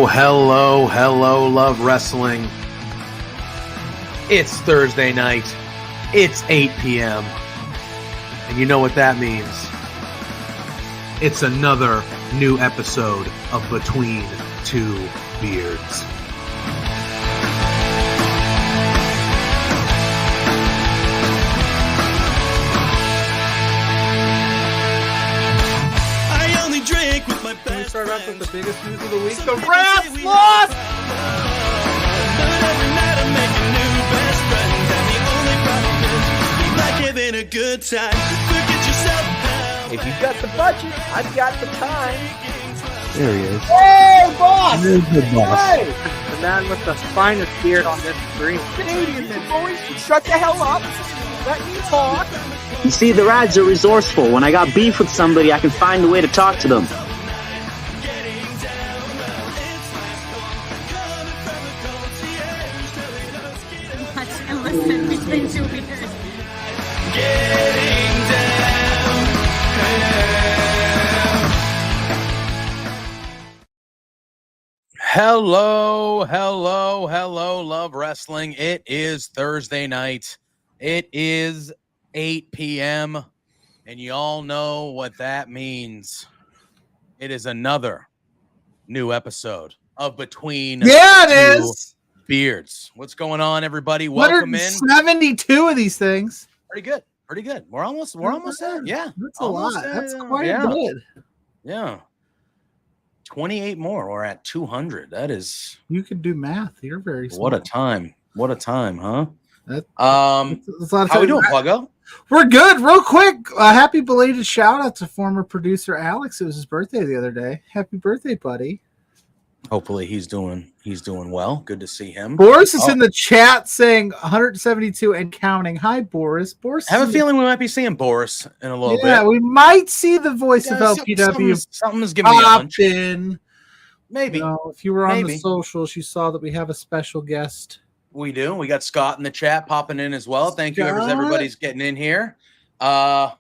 Hello, love wrestling. It's Thursday night. It's 8 p.m. And you know what that means. It's another new episode of Between Two Beards. Can we start off with the biggest news of the week? The Rats lost! But every night I'm making new best friends, and the only problem is not giving a good time. Forget yourself now. If you've got the budget, I've got the time. There he is. Hey, boss! There's the boss. Hey! The man with the finest beard on this screen. Canadian men, boys, shut the hell up. Let me talk. You see, the Rads are resourceful. When I got beef with somebody, I can find a way to talk to them. And listen between two beers. Getting down. Hello, love wrestling. It is Thursday night. It is 8 p.m. And you all know what that means. It is another new episode of Between Two Beards. What's going on, everybody? Welcome in. 172 of these things. Pretty good. We're almost there. Yeah. That's a lot. There. That's quite a bit. Yeah. 28 more. We're at 200. That is. You can do math. You're very smart. What a time, huh? That's a lot of How we time. doing, Pluggo? We're good. Real quick, happy belated shout out to former producer Alex. It was his birthday the other day. Happy birthday, buddy. Hopefully he's doing well. Good to see him. Boris is in the chat saying 172 and counting. Hi, Boris. Boris, I have a feeling we might be seeing Boris in a little bit. Yeah, we might see the voice of LPW. Something's giving me a hunch. In. Maybe. You know, if you were on Maybe. the socials, you saw that we have a special guest. We do. We got Scott in the chat popping in as well. Thank you, Scott. everybody's getting in here. I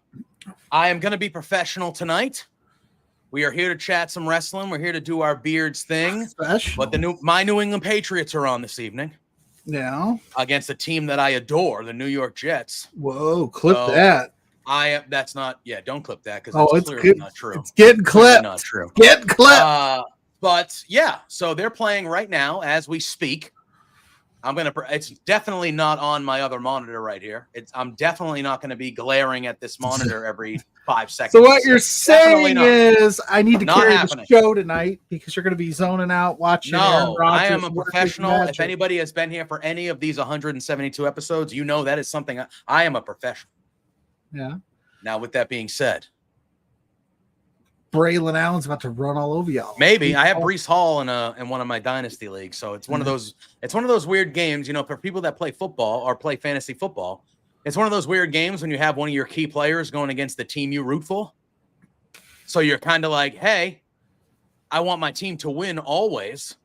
am going to be professional tonight. We are here to chat some wrestling. We're here to do our beards thing. Special. But my New England Patriots are on this evening. Yeah. Against a team that I adore, the New York Jets. Whoa, clip So, that. That's not. Yeah, don't clip that because Oh, that's it's clearly good. not true. It's getting Clearly clipped. not true. Getting clipped. But yeah, so they're playing right now as we speak. It's definitely not on my other monitor right here. I'm definitely not going to be glaring at this monitor every 5 seconds. So what you're saying not. is I need to Not carry happening. the show tonight because you're going to be zoning out watching Aaron No, Rodgers I am a work his professional. If magic. anybody has been here for any of these 172 episodes, you know that is something I am a professional. Yeah. Now, with that being said, Braylon Allen's about to run all over y'all. maybe I have Breece Hall in one of my dynasty leagues, so it's one of those. It's one of those weird games, you know, for people that play football or play fantasy football. It's one of those weird games when you have one of your key players going against the team you root for. So you're kind of like, hey, I want my team to win always,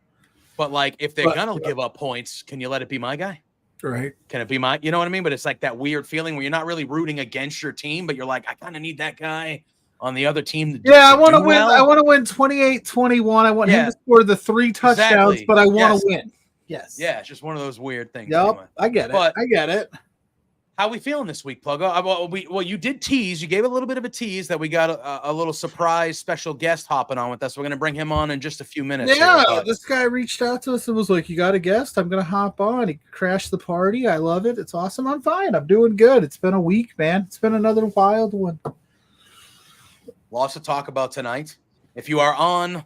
but like if they're gonna give up points, can you let it be my guy? Right. Can it be my? You know what I mean? But it's like that weird feeling where you're not really rooting against your team, but you're like, I kind of need that guy on the other team. I want to do win. well. I want to win 28-21. I want him to score the 3 touchdowns, Exactly. but I want Yes. to win. Yes. Yeah, it's just one of those weird things. Yep. Anyway. I get it. But- I get it. How we feeling this week, Pluggo? Well, you did tease. You gave a little bit of a tease that we got a little surprise special guest hopping on with us. We're going to bring him on in just a few minutes. Yeah, here, this guy reached out to us and was like, "You got a guest? I'm gonna hop on." He crashed the party. I love it. It's awesome. I'm fine. I'm doing good. It's been a week, man. It's been another wild one. Lots to talk about tonight. If you are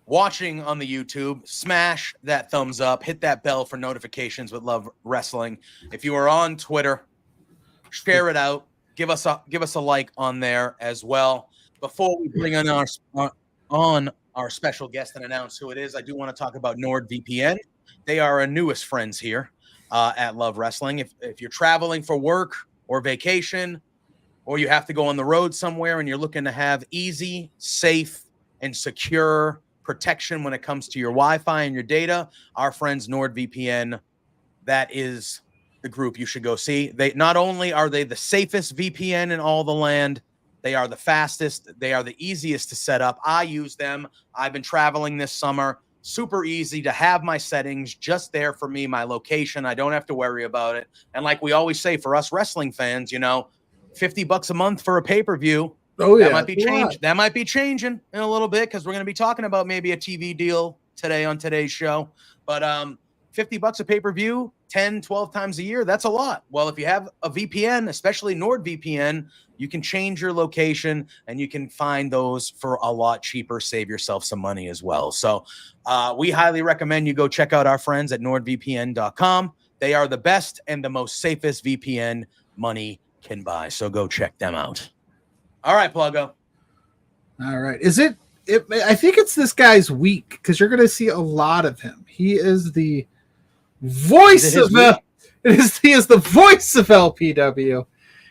watching on the YouTube, smash that thumbs up, hit that bell for notifications with Love Wrestling. If you are on Twitter, Share it out. Give us a like on there as well. Before we bring on our special guest and announce who it is, I do want to talk about NordVPN. They are our newest friends here at Love Wrestling. If you're traveling for work or vacation, or you have to go on the road somewhere and you're looking to have easy, safe, and secure protection when it comes to your Wi-Fi and your data, our friends NordVPN, that is the group you should go see. They not only are they the safest VPN in all the land, they are the fastest, they are the easiest to set up. I use them. I've been traveling this summer. Super easy to have my settings just there for me, my location. I don't have to worry about it. And like we always say, for us wrestling fans, $50 a month for a pay-per-view. Oh, yeah. That might be changed. That might be changing in a little bit because we're going to be talking about maybe a TV deal today on today's show. But $50 a pay-per-view, 10, 12 times a year, that's a lot. Well, if you have a VPN, especially NordVPN, you can change your location and you can find those for a lot cheaper, save yourself some money as well. So we highly recommend you go check out our friends at nordvpn.com. They are the best and the most safest VPN money can buy. So go check them out. All right, Pluggo. All right. I think it's this guy's week because you're going to see a lot of him. He is the voice of he is the voice of LPW.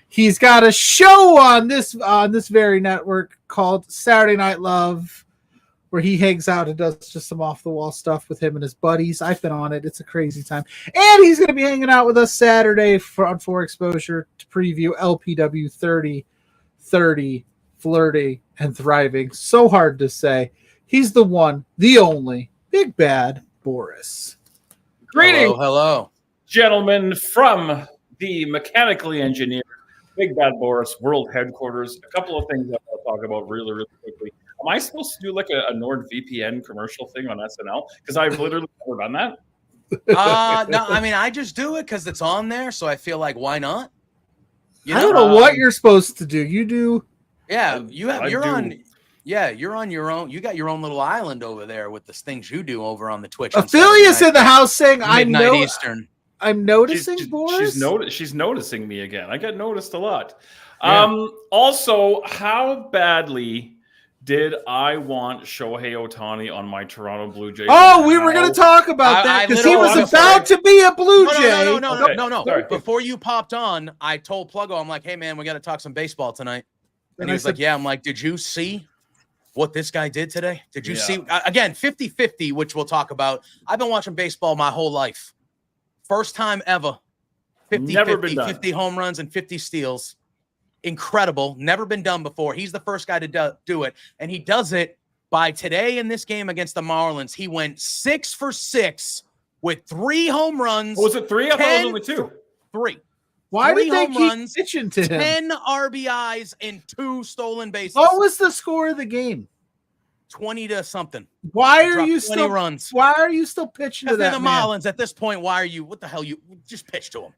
He's got a show on this very network called Saturday Night Love, where he hangs out and does just some off the wall stuff with him and his buddies. I've been on it; it's a crazy time. And he's going to be hanging out with us Saturday on 4 Exposure to preview LPW 30, Flirty and Thriving. So hard to say. He's the one, the only, Big Bad Boris. Greetings, hello, gentlemen, from the mechanically engineered Big Bad Boris World Headquarters. A couple of things that I'll talk about really, really quickly. Am I supposed to do like a NordVPN commercial thing on SNL? Because I've literally never done that. No, I mean, I just do it because it's on there, so I feel like, why not? I don't know what you're supposed to do. You do. Yeah, you're on your own. You got your own little island over there with the things you do over on the Twitch. Affiliates in the house saying, midnight Eastern. I'm noticing, Boris. She's noticing me again. I get noticed a lot. Yeah. Also, how badly did I want Shohei Ohtani on my Toronto Blue Jays? Oh, we were going to talk about that because he was about to be a Blue Jay. No. Sorry. Before you popped on, I told Pluggo, I'm like, hey, man, we got to talk some baseball tonight. And he was like, yeah. I'm like, did you see what this guy did today? Did you see? Again, 50-50, which we'll talk about. I've been watching baseball my whole life. First time ever. 50-50, 50 home runs and 50 steals. Incredible. Never been done before. He's the first guy to do it. And he does it by today in this game against the Marlins. He went 6 for 6 with 3 home runs. Oh, was it 3? I thought it was only 2. 3. Why 3 did they home keep runs, pitching to him? 10 RBIs and 2 stolen bases. What was the score of the game? 20 to something. Why are you 20 still runs? Why are you still pitching to that? They're the Marlins at this point. Why are you? What the hell? You just pitch to them.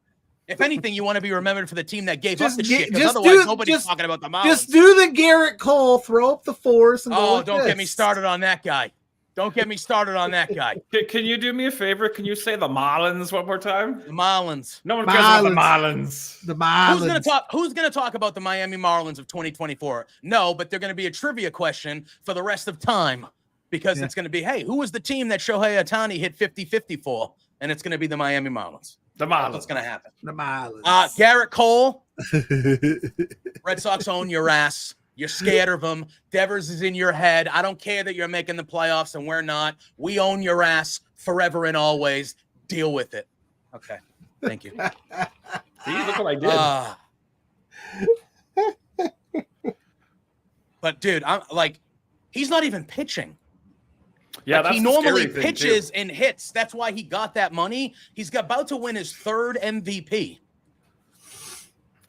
If anything, you want to be remembered for the team that gave up the shit. Because otherwise, nobody's talking about the Marlins. Just do the Garrett Cole, throw up the force, and go. Don't get me started on that guy. Don't get me started on that guy. Can you do me a favor? Can you say the Marlins one more time? The Marlins. No one cares about the Marlins. The Marlins. Who's gonna talk about the Miami Marlins of 2024? No, but they're gonna be a trivia question for the rest of time because it's gonna be, hey, who was the team that Shohei Ohtani hit 50-50 for? And it's gonna be the Miami Marlins. The Marlins. That's what's gonna happen. The Marlins. Garrett Cole. Red Sox own your ass. You're scared of them. Devers is in your head. I don't care that you're making the playoffs and we're not. We own your ass forever and always. Deal with it. Okay. Thank you. See, look what I did. But dude, I'm like, he's not even pitching. Yeah, like, he normally pitches and hits. That's why he got that money. He's about to win his 3rd MVP.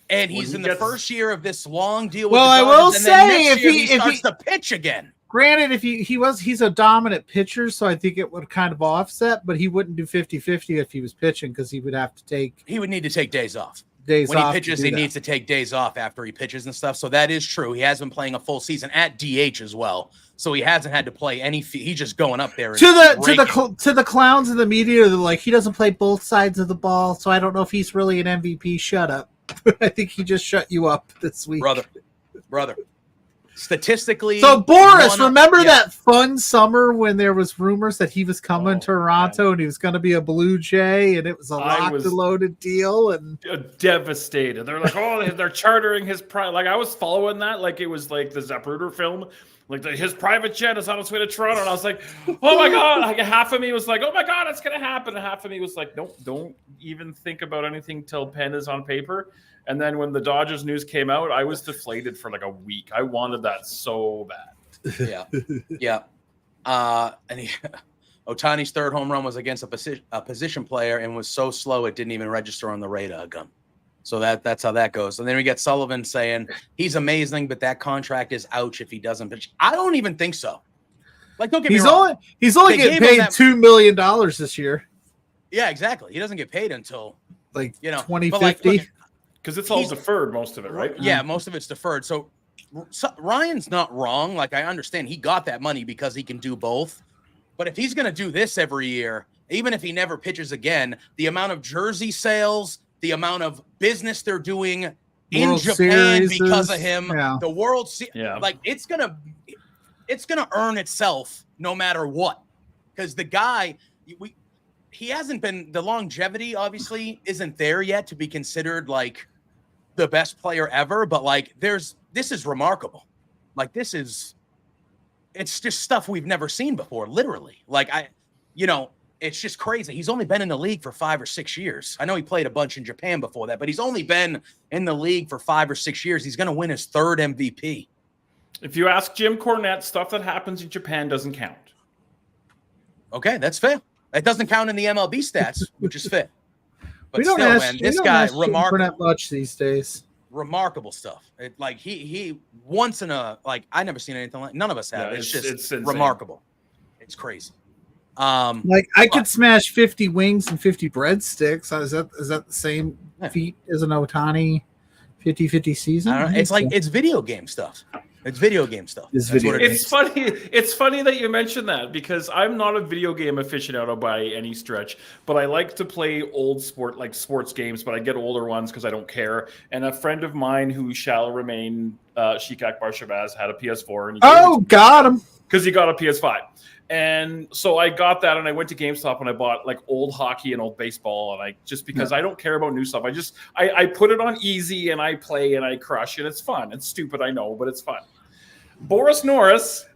And he's in the first year of this long deal with the Dodgers, I will say if he starts to pitch again. Granted, if he's a dominant pitcher, so I think it would kind of offset, but he wouldn't do 50-50 if he was pitching because he would need to take days off. When he pitches, he needs to take days off after he pitches and stuff. So that is true. He has been playing a full season at DH as well. So he hasn't had to play any. He's just going up there. To the clowns in the media, they're like, he doesn't play both sides of the ball, so I don't know if he's really an MVP. Shut up. I think he just shut you up this week. Brother. Statistically, So Boris, remember that fun summer when there was rumors that he was coming to Toronto and he was going to be a Blue Jay and it was a locked and loaded deal and devastated. They're like, oh, they're chartering his private. Like I was following that, like it was like the Zapruder film, like his private jet is on its way to Toronto, and I was like, oh my god! Like half of me was like, oh my god, it's gonna happen, and half of me was like, nope, don't even think about anything till pen is on paper. And then when the Dodgers news came out, I was deflated for like a week. I wanted that so bad. Yeah. And Ohtani's third home run was against a position player and was so slow it didn't even register on the radar gun. So that's how that goes. And then we get Sullivan saying he's amazing, but that contract is ouch if he doesn't pitch. I don't even think so. Like, don't get me wrong. He's only getting paid $2 million this year. Yeah, exactly. He doesn't get paid until 2050. Because it's all deferred, most of it, right? Yeah, most of it's deferred. So Ryan's not wrong. Like, I understand he got that money because he can do both. But if he's going to do this every year, even if he never pitches again, the amount of jersey sales, the amount of business they're doing in Japan because of him, the World Series, like it's gonna earn itself no matter what. Because the guy, he hasn't been, the longevity obviously isn't there yet to be considered like the best player ever, but like this is remarkable. Like it's just stuff we've never seen before, literally. Like it's just crazy. He's only been in the league for 5 or 6 years. I know he played a bunch in Japan before that, but he's only been in the league for 5 or 6 years. He's going to win his third MVP. If you ask Jim Cornette, stuff that happens in Japan doesn't count. Okay, that's fair. That doesn't count in the MLB stats, which is fair. But we don't still, ask, man, we this don't guy, ask Jim remarkable. Cornette much these days. Remarkable stuff. Like he once in a, like, I never seen anything like, none of us have. It's remarkable. It's crazy. Like I could smash 50 wings and 50 breadsticks. Is that the same feat as an Ohtani 50-50 season? I don't know. It's like it's video game stuff. It's video game stuff. It's funny. It's funny that you mentioned that because I'm not a video game aficionado by any stretch, but I like to play old sports games, but I get older ones because I don't care. And a friend of mine who shall remain, Shikak Barshabaz, had a PS4. And got him. Because he got a PS5. And so I got that and I went to GameStop and I bought like old hockey and old baseball. And because I don't care about new stuff, I put it on easy and I play and I crush and it's fun. It's stupid, I know, but it's fun. Boris Norris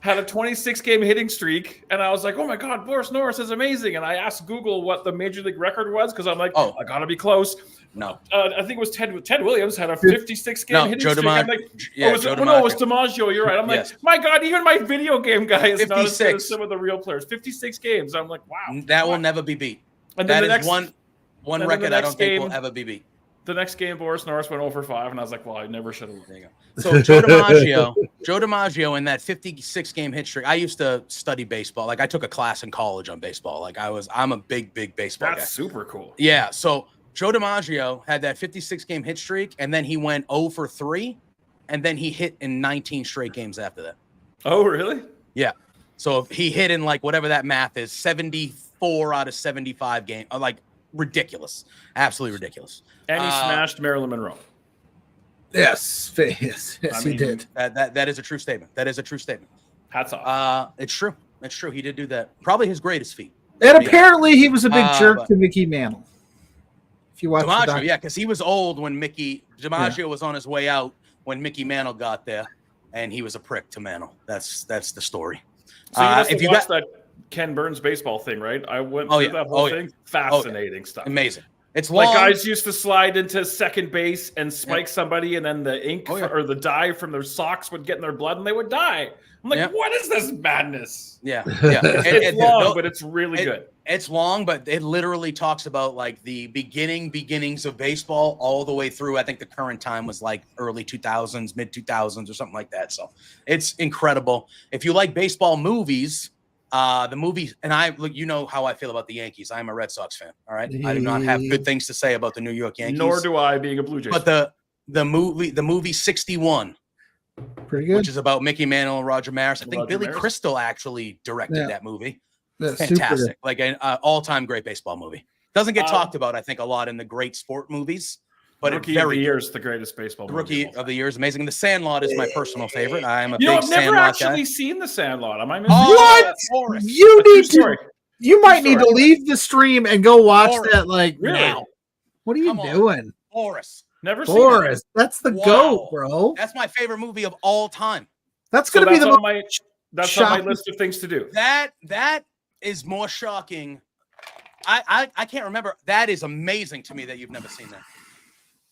had a 26-game hitting streak. And I was like, oh my God, Boris Norris is amazing. And I asked Google what the major league record was because I'm like, I got to be close. No. I think it was Ted Williams had a 56-game hitting Joe streak. I'm like, it was DiMaggio. You're right. I'm like, my God, even my video game guy is not as good as some of the real players. 56 games. I'm like, wow. That will never be beat. And then that is one record I don't think will ever be beat. The next game, Boris Norris went 0-for-5, and I was like, well, I never should have. There you go. So Joe DiMaggio in that 56-game hit streak. I used to study baseball. Like I took a class in college on baseball. Like I'm a big baseball guy. That's super cool. Yeah. So Joe DiMaggio had that 56-game hit streak, and then he went 0-for-3, and then he hit in 19 straight games after that. Oh, really? Yeah. So if he hit in like whatever that math is, 74 out of 75 games. Like ridiculous. Absolutely ridiculous. And he smashed Marilyn Monroe. Yes, he did. That is a true statement. That is a true statement. Hats off. It's true. It's true. He did do that. Probably his greatest feat. And apparently he was a big jerk to Mickey Mantle. If you watch DiMaggio, because he was old when DiMaggio was on his way out when Mickey Mantle got there, and he was a prick to Mantle. That's the story. So you watched that Ken Burns baseball thing, right? I went through that whole thing. Fascinating stuff. Amazing. It's long. Like guys used to slide into second base and spike somebody, and then the ink or the dye from their socks would get in their blood, and they would die. I'm like, what is this madness? Yeah. It's long, but it's really good. It's long, but it literally talks about like the beginnings of baseball all the way through. I think the current time was like early 2000s, mid 2000s, or something like that. So it's incredible. If you like baseball movies. The movie, and you know how I feel about the Yankees. I'm a Red Sox fan. All right, I do not have good things to say about the New York Yankees. Nor do I, being a Blue Jays. But the movie 61, pretty good, which is about Mickey Mantle and Roger Maris. I think Billy Crystal actually directed that movie. That's fantastic, like an all-time great baseball movie. Doesn't get talked about, I think, a lot in the great sport movies. but Rookie very of the good. Year is the greatest baseball The movie. Rookie of the Year is amazing. The Sandlot is my personal favorite. I am a You know, big I've never Sandlot actually guy. seen The Sandlot. Am I missing? What? Forrest. You True need to. story. You might True need to story. leave the stream and go watch Forrest. that. Like Really? now. What are you Come on. doing, Forrest. Never seen Forrest? That's the Wow. goat, bro. That's my favorite movie of all time. That's it. So gonna be that's the on most my on shocking- my list of things to do. That is more shocking. I can't remember. That is amazing to me that you've never seen that.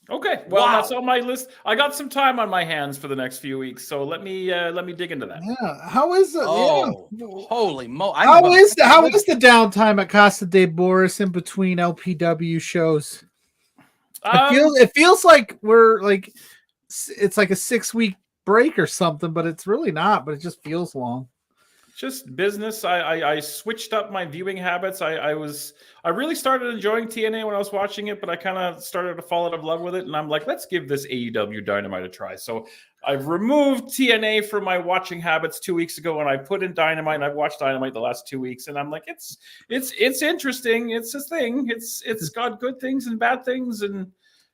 Okay, well Wow. that's on my list. I got some time on my hands for the next few weeks, so let me dig into that. Yeah. How is it? Oh, yeah. holy mo! How is the downtime at Casa de Boris in between LPW shows? It feels like we're like it's like a 6-week break or something, but it's really not. But it just feels long. Just business. I switched up my viewing habits. I really started enjoying TNA when I was watching it, but I kind of started to fall out of love with it, and I'm like, let's give this AEW Dynamite a try. So I've removed TNA from my watching habits 2 weeks ago, and I put in Dynamite, and I've watched Dynamite the last 2 weeks, and I'm like, it's interesting. It's a thing. It's got good things and bad things, and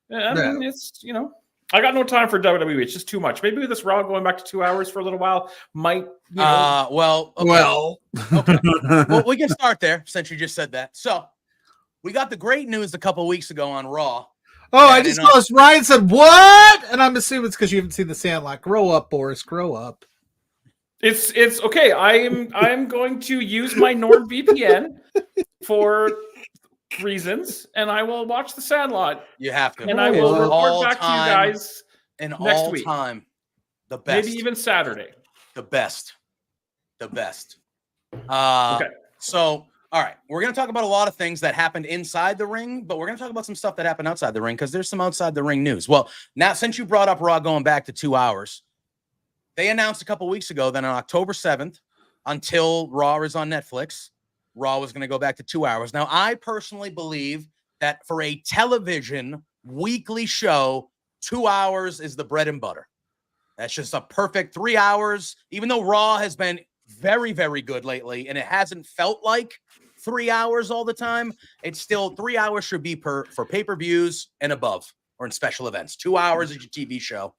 I mean, it's, you know. I got no time for WWE. It's just too much. Maybe with this Raw going back to 2 hours for a little while might. You know, Okay. Well, we can start there since you just said that. So we got the great news a couple weeks ago on Raw. Oh, I just noticed Ryan said what, and I'm assuming it's because you haven't seen the Sandlot. Grow up, Boris. Grow up. It's okay. I'm going to use my NordVPN for reasons, and I will watch the Sandlot. You have to, and I will report all back to you time, guys and next all week. time. The best, maybe even Saturday. The best. Okay. So, all right, we're going to talk about a lot of things that happened inside the ring, but we're going to talk about some stuff that happened outside the ring because there's some outside the ring news. Well, now since you brought up Raw going back to 2 hours, they announced a couple weeks ago that on October 7th, until Raw is on Netflix, Raw was going to go back to 2 hours. Now, I personally believe that for a television weekly show, 2 hours is the bread and butter. That's just a perfect 3 hours, even though Raw has been very, very good lately, and it hasn't felt like 3 hours all the time. It's still 3 hours should be for pay-per-views and above, or in special events. 2 hours is your TV show.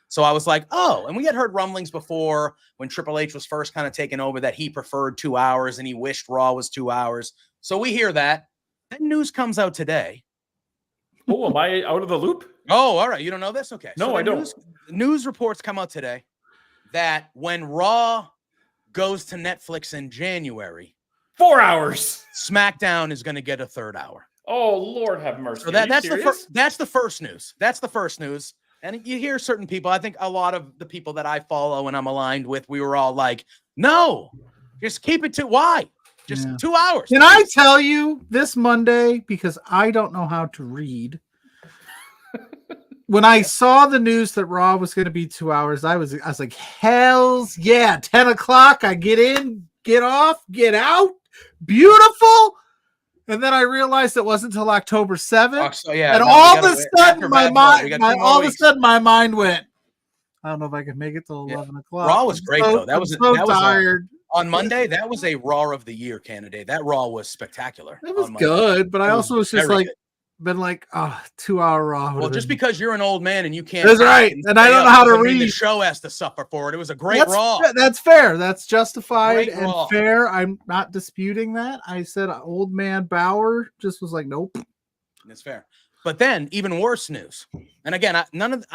So I was like, oh, and we had heard rumblings before when Triple H was first kind of taking over that he preferred 2 hours and he wished Raw was 2 hours. So we hear that. Then news comes out today. Oh, am I out of the loop? Oh, all right. You don't know this? Okay. No, so I don't. News reports come out today that when Raw goes to Netflix in January, 4 hours, SmackDown is going to get a third hour. Oh, Lord have mercy. So that's the first news. That's the first news. And you hear certain people, I think a lot of the people that I follow and I'm aligned with, we were all like, no, just keep it to why? Just 2 hours. Can I tell you this Monday, because I don't know how to read. When I saw the news that Raw was going to be 2 hours, I was like, hell's yeah, 10 o'clock. I get in, get off, get out. Beautiful. And then I realized it wasn't until October 7th. So, yeah, and all of a sudden my mind went, I don't know if I can make it till 11 o'clock. Raw was great though. That was tired. On Monday, that was a Raw of the Year candidate. That Raw was spectacular. It was good, but I also was just like, good. Been like, 2 hour Raw. Well, just because you're an old man and you can't. That's right. And I don't know how to read. The show has to suffer for it. It was a great Raw. That's fair. That's justified and Raw. fair. I'm not disputing that. I said old man Bauer just was like, nope. It's fair. But then even worse news. And again, I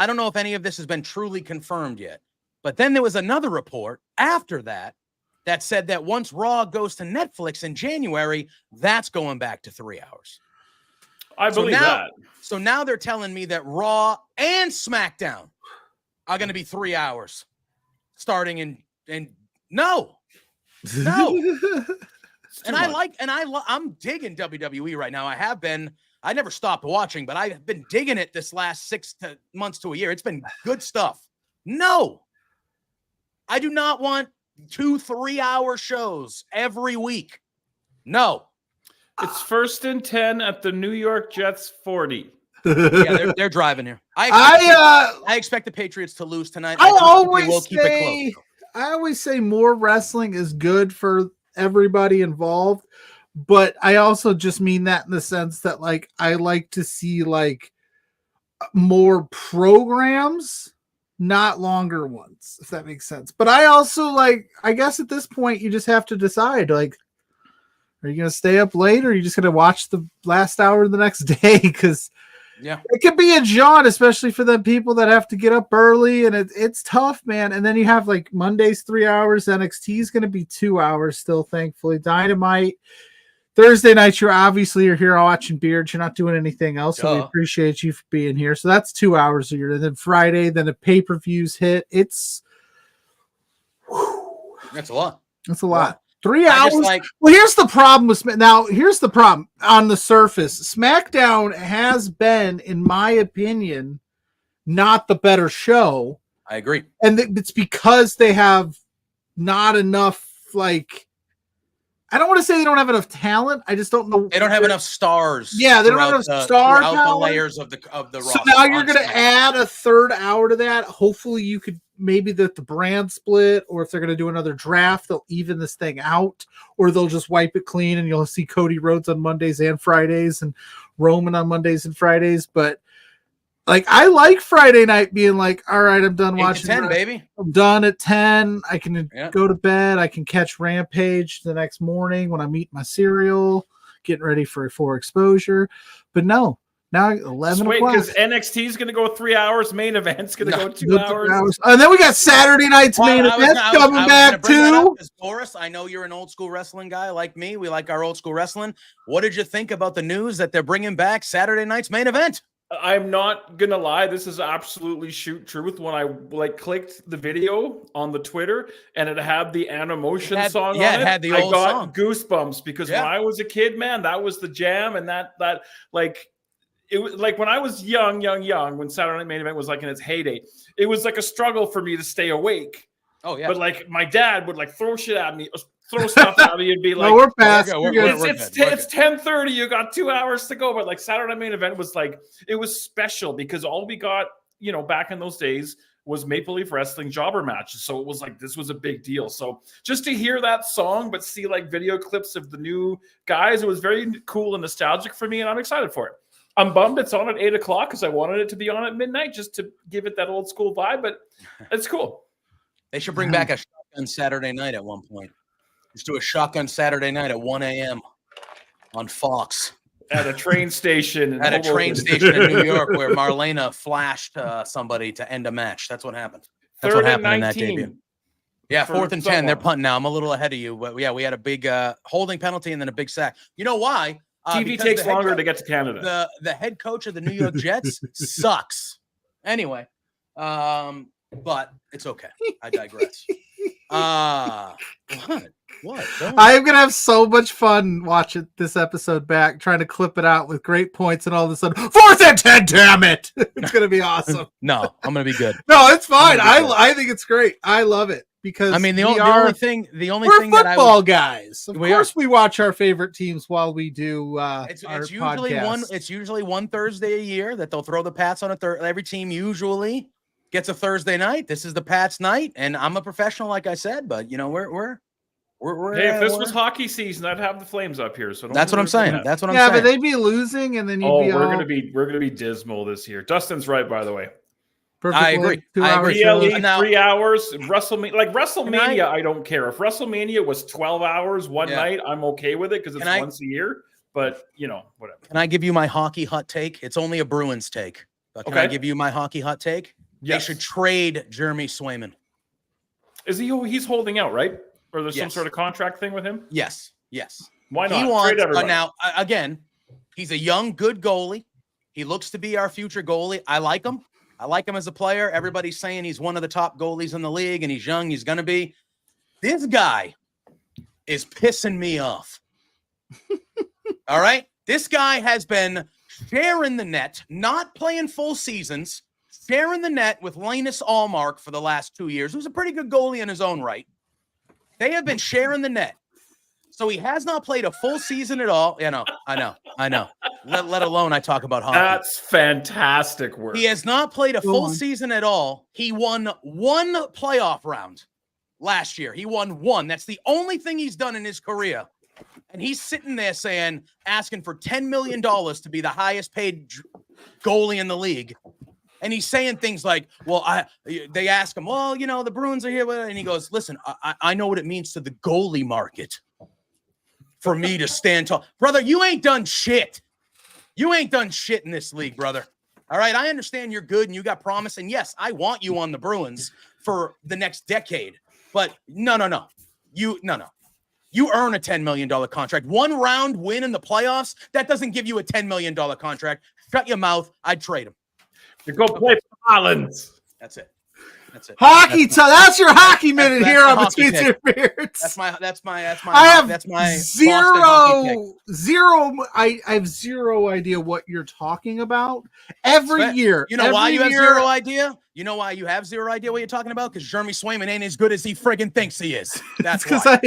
don't know if any of this has been truly confirmed yet. But then there was another report after that said that once Raw goes to Netflix in January, that's going back to 3 hours. I believe that. So now they're telling me that Raw and SmackDown are going to be 3 hours starting in no. And I'm digging WWE right now. I never stopped watching, but I've been digging it this last 6 months to a year. It's been good stuff. No, I do not want 2-3 hour shows every week. No. It's 1st and 10 at the New York Jets 40. Yeah, they're driving here. I expect the Patriots to lose tonight. I always say more wrestling is good for everybody involved, but I also just mean that in the sense that like I like to see like more programs, not longer ones, if that makes sense. But I also like, I guess at this point you just have to decide, like, are you going to stay up late or are you just going to watch the last hour the next day? Because it could be a jaunt, especially for the people that have to get up early, and it's tough, man. And then you have like Monday's 3 hours, NXT is going to be 2 hours still, thankfully. Dynamite. Thursday night, you're here watching Beards. You're not doing anything else, so we appreciate you for being here. So that's 2 hours a year. And then Friday, then the pay-per-views hit. That's a lot. That's a lot. 3 hours. Well, here's the problem with here's the problem on the surface. SmackDown has been, in my opinion, not the better show. I agree. And it's because they have not enough, like, I don't want to say they don't have enough talent. I just don't know. They don't have enough stars. Yeah, they don't have enough star talent. The layers of the roster. So now you're going to add a third hour to that. Hopefully you could maybe the brand split, or if they're going to do another draft, they'll even this thing out, or they'll just wipe it clean and you'll see Cody Rhodes on Mondays and Fridays and Roman on Mondays and Fridays. But like, I like Friday night being like, all right, I'm done watching 10, baby. I'm done at 10. I can go to bed. I can catch Rampage the next morning when I'm eating my cereal, getting ready for exposure. But no, now 11 o'clock. Because NXT is going to go 3 hours. Main event's going to go 2 hours. And then we got Saturday night's main event coming back too. Boris, I know you're an old school wrestling guy like me. We like our old school wrestling. What did you think about the news that they're bringing back Saturday night's main event? I'm not gonna lie, this is absolutely shoot truth. When I clicked the video on the Twitter and it had the Animotion song on it, it had the old I got song. goosebumps because when I was a kid, man, that was the jam. And that it was like when I was young, when Saturday Night Main Event was like in its heyday, it was like a struggle for me to stay awake. Oh yeah. But like my dad would like throw shit at me, throw stuff at me, and be like, "No, we're past. It's 10:30. You got 2 hours to go." But like Saturday Main Event was like, it was special because all we got, back in those days was Maple Leaf Wrestling jobber matches. So it was like, this was a big deal. So just to hear that song, but see like video clips of the new guys, it was very cool and nostalgic for me, and I'm excited for it. I'm bummed it's on at 8 o'clock because I wanted it to be on at midnight just to give it that old school vibe, but it's cool. They should bring back a shotgun Saturday night at one point. Let's do a shotgun Saturday night at 1 a.m. on Fox. At a train station. At a train station in New York where Marlena flashed somebody to end a match. That's what happened. That's what happened in that debut. Yeah, 4th and 10. They're punting now. I'm a little ahead of you. But yeah, we had a big holding penalty and then a big sack. You know why? TV takes longer to get to Canada. The head coach of the New York Jets sucks. Anyway, but it's okay. I digress. What? I am gonna have so much fun watching this episode back, trying to clip it out with great points, and all of a sudden, 4th and 10, damn it! It's gonna be awesome. No, I'm gonna be good. No, it's fine. I think it's great. I love it because I mean the only thing we're that football guys. Of course, we watch our favorite teams while we do. It's usually one Thursday a year that they'll throw the Pats on a Thursday. Every team usually gets a Thursday night. This is the Pats night, and I'm a professional, like I said. But we're hey, if this was hockey season, I'd have the Flames up here. So that's what I'm saying. That's what I'm saying. Yeah, but they'd be losing, and then you'd be. We're gonna be dismal this year. Dustin's right, by the way. I agree. 2 hours. 3 hours. WrestleMania, I don't care. If WrestleMania was 12 hours one night, I'm okay with it because it's once a year. But whatever. Can I give you my hockey hot take? It's only a Bruins take. But can I give you my hockey hot take? Yes. They should trade Jeremy Swayman. Is he's holding out, right? Or there's some sort of contract thing with him? Yes. Why not? He wants now again, he's a young, good goalie. He looks to be our future goalie. I like him. I like him as a player. Everybody's saying he's one of the top goalies in the league, and he's young. He's gonna be. This guy is pissing me off. All right? This guy has been sharing the net, not playing full seasons, sharing the net with Linus Allmark for the last 2 years, who's a pretty good goalie in his own right. They have been sharing the net. So he has not played a full season at all. I know. Let alone I talk about hockey. That's fantastic work. He has not played a full season at all. He won one playoff round last year. He won one. That's the only thing he's done in his career. And he's sitting there asking for $10 million to be the highest paid goalie in the league. And he's saying things like, well, they ask him, well, you know, the Bruins are here. And he goes, listen, I know what it means to the goalie market for me to stand tall. Brother, you ain't done shit. You ain't done shit in this league, brother. All right, I understand you're good and you got promise. And yes, I want you on the Bruins for the next decade. But no. You earn a $10 million contract. 1 round win in the playoffs, that doesn't give you a $10 million contract. Shut your mouth. I'd trade him. You go play for Collins. That's it. Hockey. That's your hockey minute here on Between Two Beards. That's my. I have Boston zero. I have zero idea what you're talking about. Every year, you know why you have zero idea? You know why you have zero idea what you're talking about? Because Jeremy Swayman ain't as good as he friggin' thinks he is. That's because why.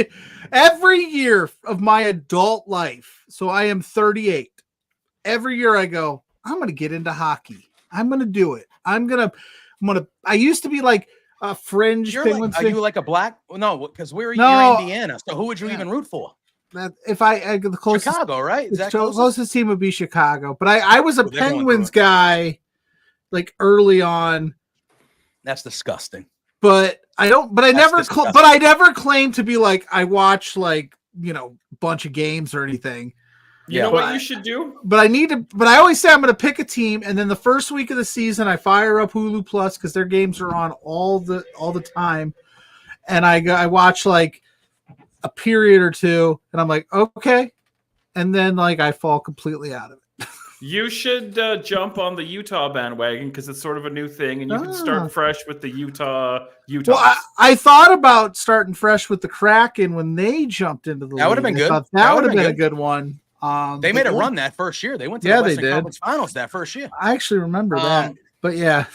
Every year of my adult life, so I am 38. Every year I go, I'm going to get into hockey. I'm going to do it. I used to be like a fringe Penguins. Are you like a black? No, because you're Indiana. So who would you even root for? That if I the closest Chicago, right? Is that closest team would be Chicago. But I was a Penguins guy like early on. That's disgusting. But I never claimed to be like I watch like, you know, a bunch of games or anything. You know what you should do? But I always say I'm going to pick a team, and then the first week of the season I fire up Hulu Plus because their games are on all the time, and I watch like a period or two, and I'm like, okay, and then like I fall completely out of it. You should jump on the Utah bandwagon because it's sort of a new thing, and you can start fresh with the Utah. Well, I thought about starting fresh with the Kraken when they jumped into the league. That would have been good. That would have been a good one. They made a run that first year. They went to the Western Conference Finals that first year. I actually remember that. But yeah.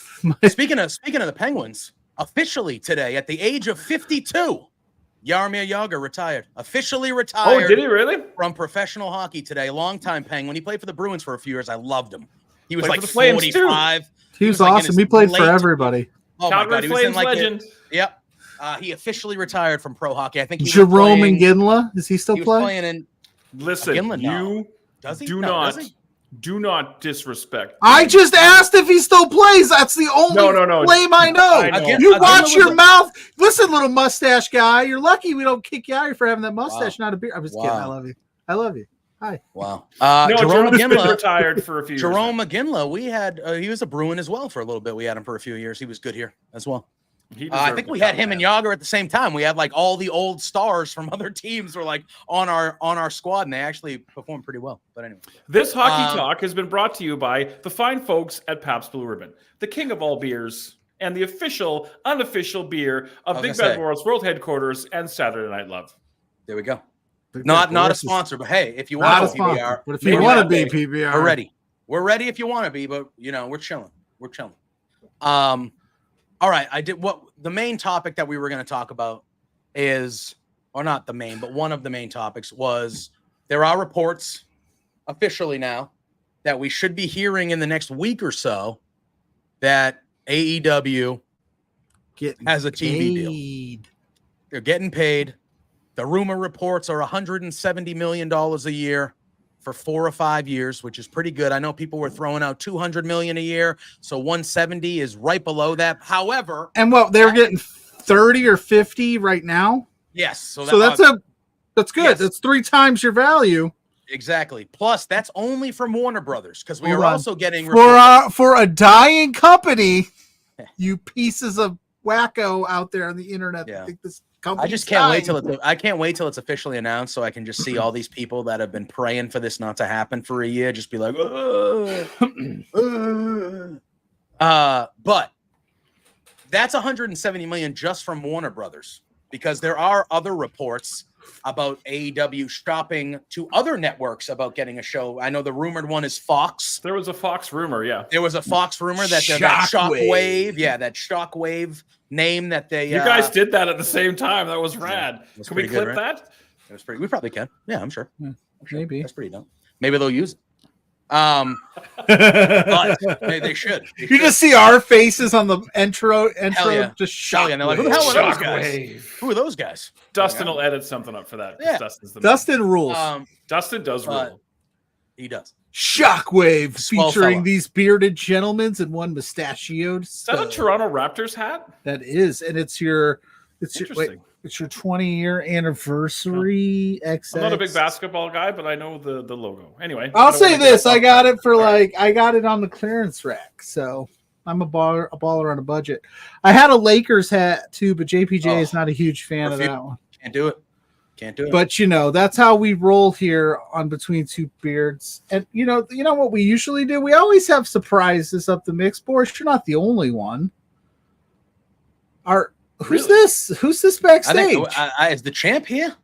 Speaking of the Penguins, officially today at the age of 52, Jaromir Jagr retired. Officially retired. Oh, did he really? From professional hockey today. Longtime Penguin. He played for the Bruins for a few years. I loved him. He was like 45. He was awesome. He played for everybody. Oh my God. He was in like legend. Yep. He officially retired from pro hockey. I think Jerome Iginla. Is he still playing? Listen, you do not disrespect. I just asked if he still plays. That's the only blame I know. You watch your mouth. Listen, little mustache guy. You're lucky we don't kick you out for having that mustache, not a beard. I'm just kidding. I love you. I love you. Hi. Wow. Jerome McGinley retired for a few years. Jerome McGinley, we had he was a Bruin as well for a little bit. We had him for a few years. He was good here as well. I think we had him and Jagr at the same time. We had like all the old stars from other teams were like on our squad, and they actually performed pretty well. But anyway, this hockey talk has been brought to you by the fine folks at Pabst Blue Ribbon, the king of all beers and the official, unofficial beer of Big Bad Boris World Headquarters and Saturday Night Love. There we go. Not a sponsor, but hey, if you want to be PBR, but if you want to be PBR, we're ready. We're ready if you want to be, but you know we're chilling. All right, the main topic that we were going to talk about is, or not the main, but one of the main topics was there are reports officially now that we should be hearing in the next week or so that AEW has a TV deal. They're getting paid. The rumor reports are $170 million a year for 4 or 5 years, which is pretty good. I know people were throwing out $200 million a year, so 170 is right below that. However, and they're getting 30 or 50 right now. Yes, so that's good. Yes. That's 3 times your value. Exactly. Plus, that's only from Warner Brothers because we are also getting for a dying company. You pieces of wacko out there on the internet. Yeah. Think this I just can't wait till it's officially announced so I can just see all these people that have been praying for this not to happen for a year just be like, but that's 170 million just from Warner Brothers because there are other reports about AEW shopping to other networks about getting a show. I know the rumored one is Fox. There was a Fox rumor, yeah. There was a Fox rumor that Shockwave, that Shockwave name that they you guys did that at the same time. That was rad. Yeah, can we clip right? that? It was pretty. We probably can. Yeah, I'm sure. Maybe that's pretty dumb. Maybe they'll use it. But they should. You just see our faces on the intro just Shockwave. And they're like, who the hell are those guys? Who are those guys? Dustin will edit something up for that. Yeah. Dustin rules. Dustin does rule. He does. Shockwave Swell featuring fella. these bearded gentlemen and one mustachioed. Is that a Toronto Raptors hat? That is, and it's your Interesting. it's your 20-year anniversary. XX. I'm not a big basketball guy, but I know the logo. Anyway, I'll I don't say wanna this: get I off got track. it for All right. I got it on the clearance rack, so I'm a baller on a budget. I had a Lakers hat too, but JPJ is not a huge fan of Refuse. that one. Can't do it. Can't do it. But that's how we roll here on Between Two Beards. And you know what we usually do? We always have surprises up the mix. Boris, you're not the only one. Who's this? Who's this I backstage? think is the champ here?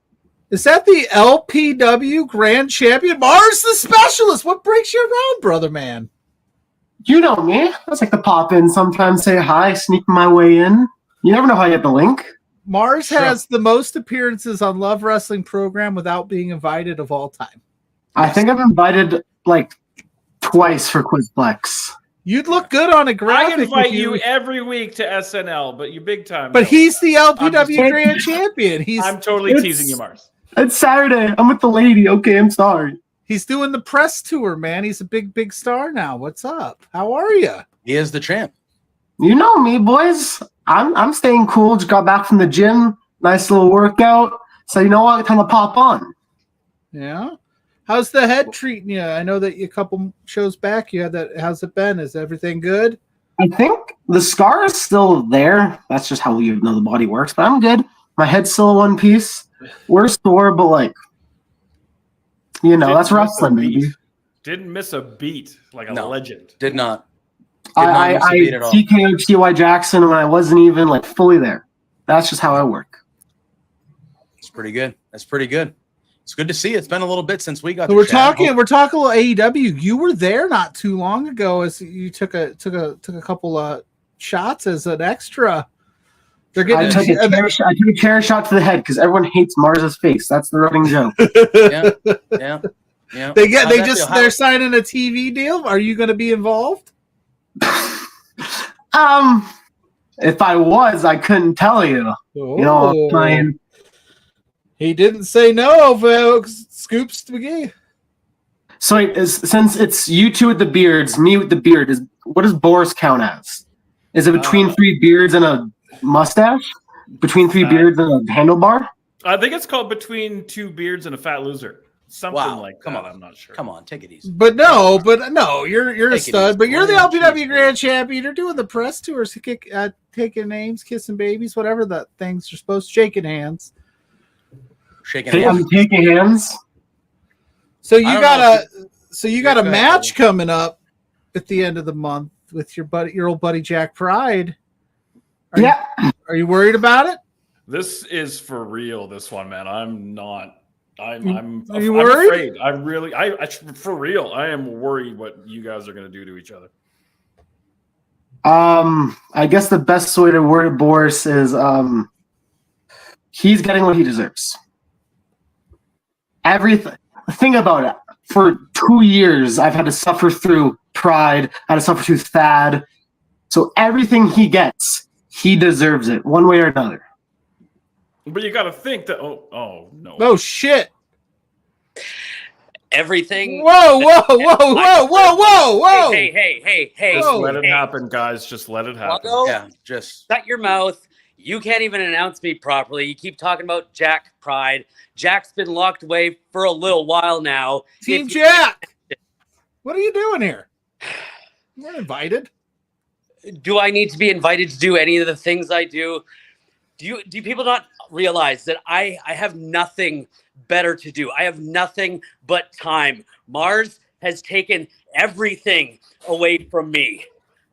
Is that the LPW Grand Champion? Mars the Specialist. What breaks you around, brother man? You know me. I just like to pop in sometimes, say hi, sneak my way in. You never know how you get the link. Mars Sure. has the most appearances on Love Wrestling Program without being invited of all time. I think I've invited like twice for Quizplex. You'd look good on a graphic. I invite if you every week to SNL, but you big time. But no. he's the I'm LPW just- Grand Champion. I'm totally It's- teasing you, Mars. It's Saturday. I'm with the lady. Okay, I'm sorry. He's doing the press tour, man. He's a big star now. What's up? How are you? He is the champ. You know me, boys. I'm staying cool. Just got back from the gym. Nice little workout. So you know what? Time to pop on. Yeah. How's the head treating you? I know that a couple shows back you had that. How's it been? Is everything good? I think the scar is still there. That's just how you know the body works. But I'm good. My head's still one piece. We're sore, but that's Didn't wrestling, miss a baby. beat. Didn't miss a beat like a No. legend. Did not. Did I not miss a beat at all. TKO'd T.Y. Jackson when I wasn't even fully there. That's just how I work. It's pretty good. That's pretty good. It's good to see. It's been a little bit since we got. So to we're chat. talking a little AEW. You were there not too long ago as you took a couple of shots as an extra. They're I getting took a chair shot to the head because everyone hates Mars's face. That's the running joke. Yeah. Yeah. How'd that feel? they're signing a TV deal. Are you going to be involved? If I was, I couldn't tell you. You know, I'm playing. He didn't say no, folks. Scoops McGee. So since it's you two with the beards, me with the beard, what does Boris count as? Is it between three beards and a mustache? Between three beards and a handlebar? I think it's called Between Two Beards and a Fat Loser. Something Wow. like Come that. on. I'm not sure. Come on, take it easy. But no, you're a Take it stud. easy, But you're the boy. LPW Jeez, Grand Champion. You're doing the press tours, taking names, kissing babies, whatever the things you're supposed to, shaking hands. Shaking Hey, hands. I'm taking hands. So I you don't got know a go ahead, match Cody. coming up at the end of the month with your old buddy Jack Pride. Are you worried about it? This is for real. This one, man. I'm not. Are I'm you worried? afraid. I'm really. I for real. I am worried what you guys are going to do to each other. I guess the best way to word it, Boris, is he's getting what he deserves. Everything. Think about it. For 2 years, I've had to suffer through Pride. I had to suffer through Thad. So everything he gets, he deserves it, one way or another. But you got to think that. Oh no. Oh shit! Everything. Whoa! Hey! Just Whoa. let it happen, guys. Just let it happen. Waldo, Yeah, just shut your mouth. You can't even announce me properly. You keep talking about Jack Pride. Jack's been locked away for a little while now. Team If you- Jack, what are you doing here? You're not invited. Do I need to be invited to do any of the things I do? Do people not realize that I have nothing better to do? I have nothing but time. Mars has taken everything away from me.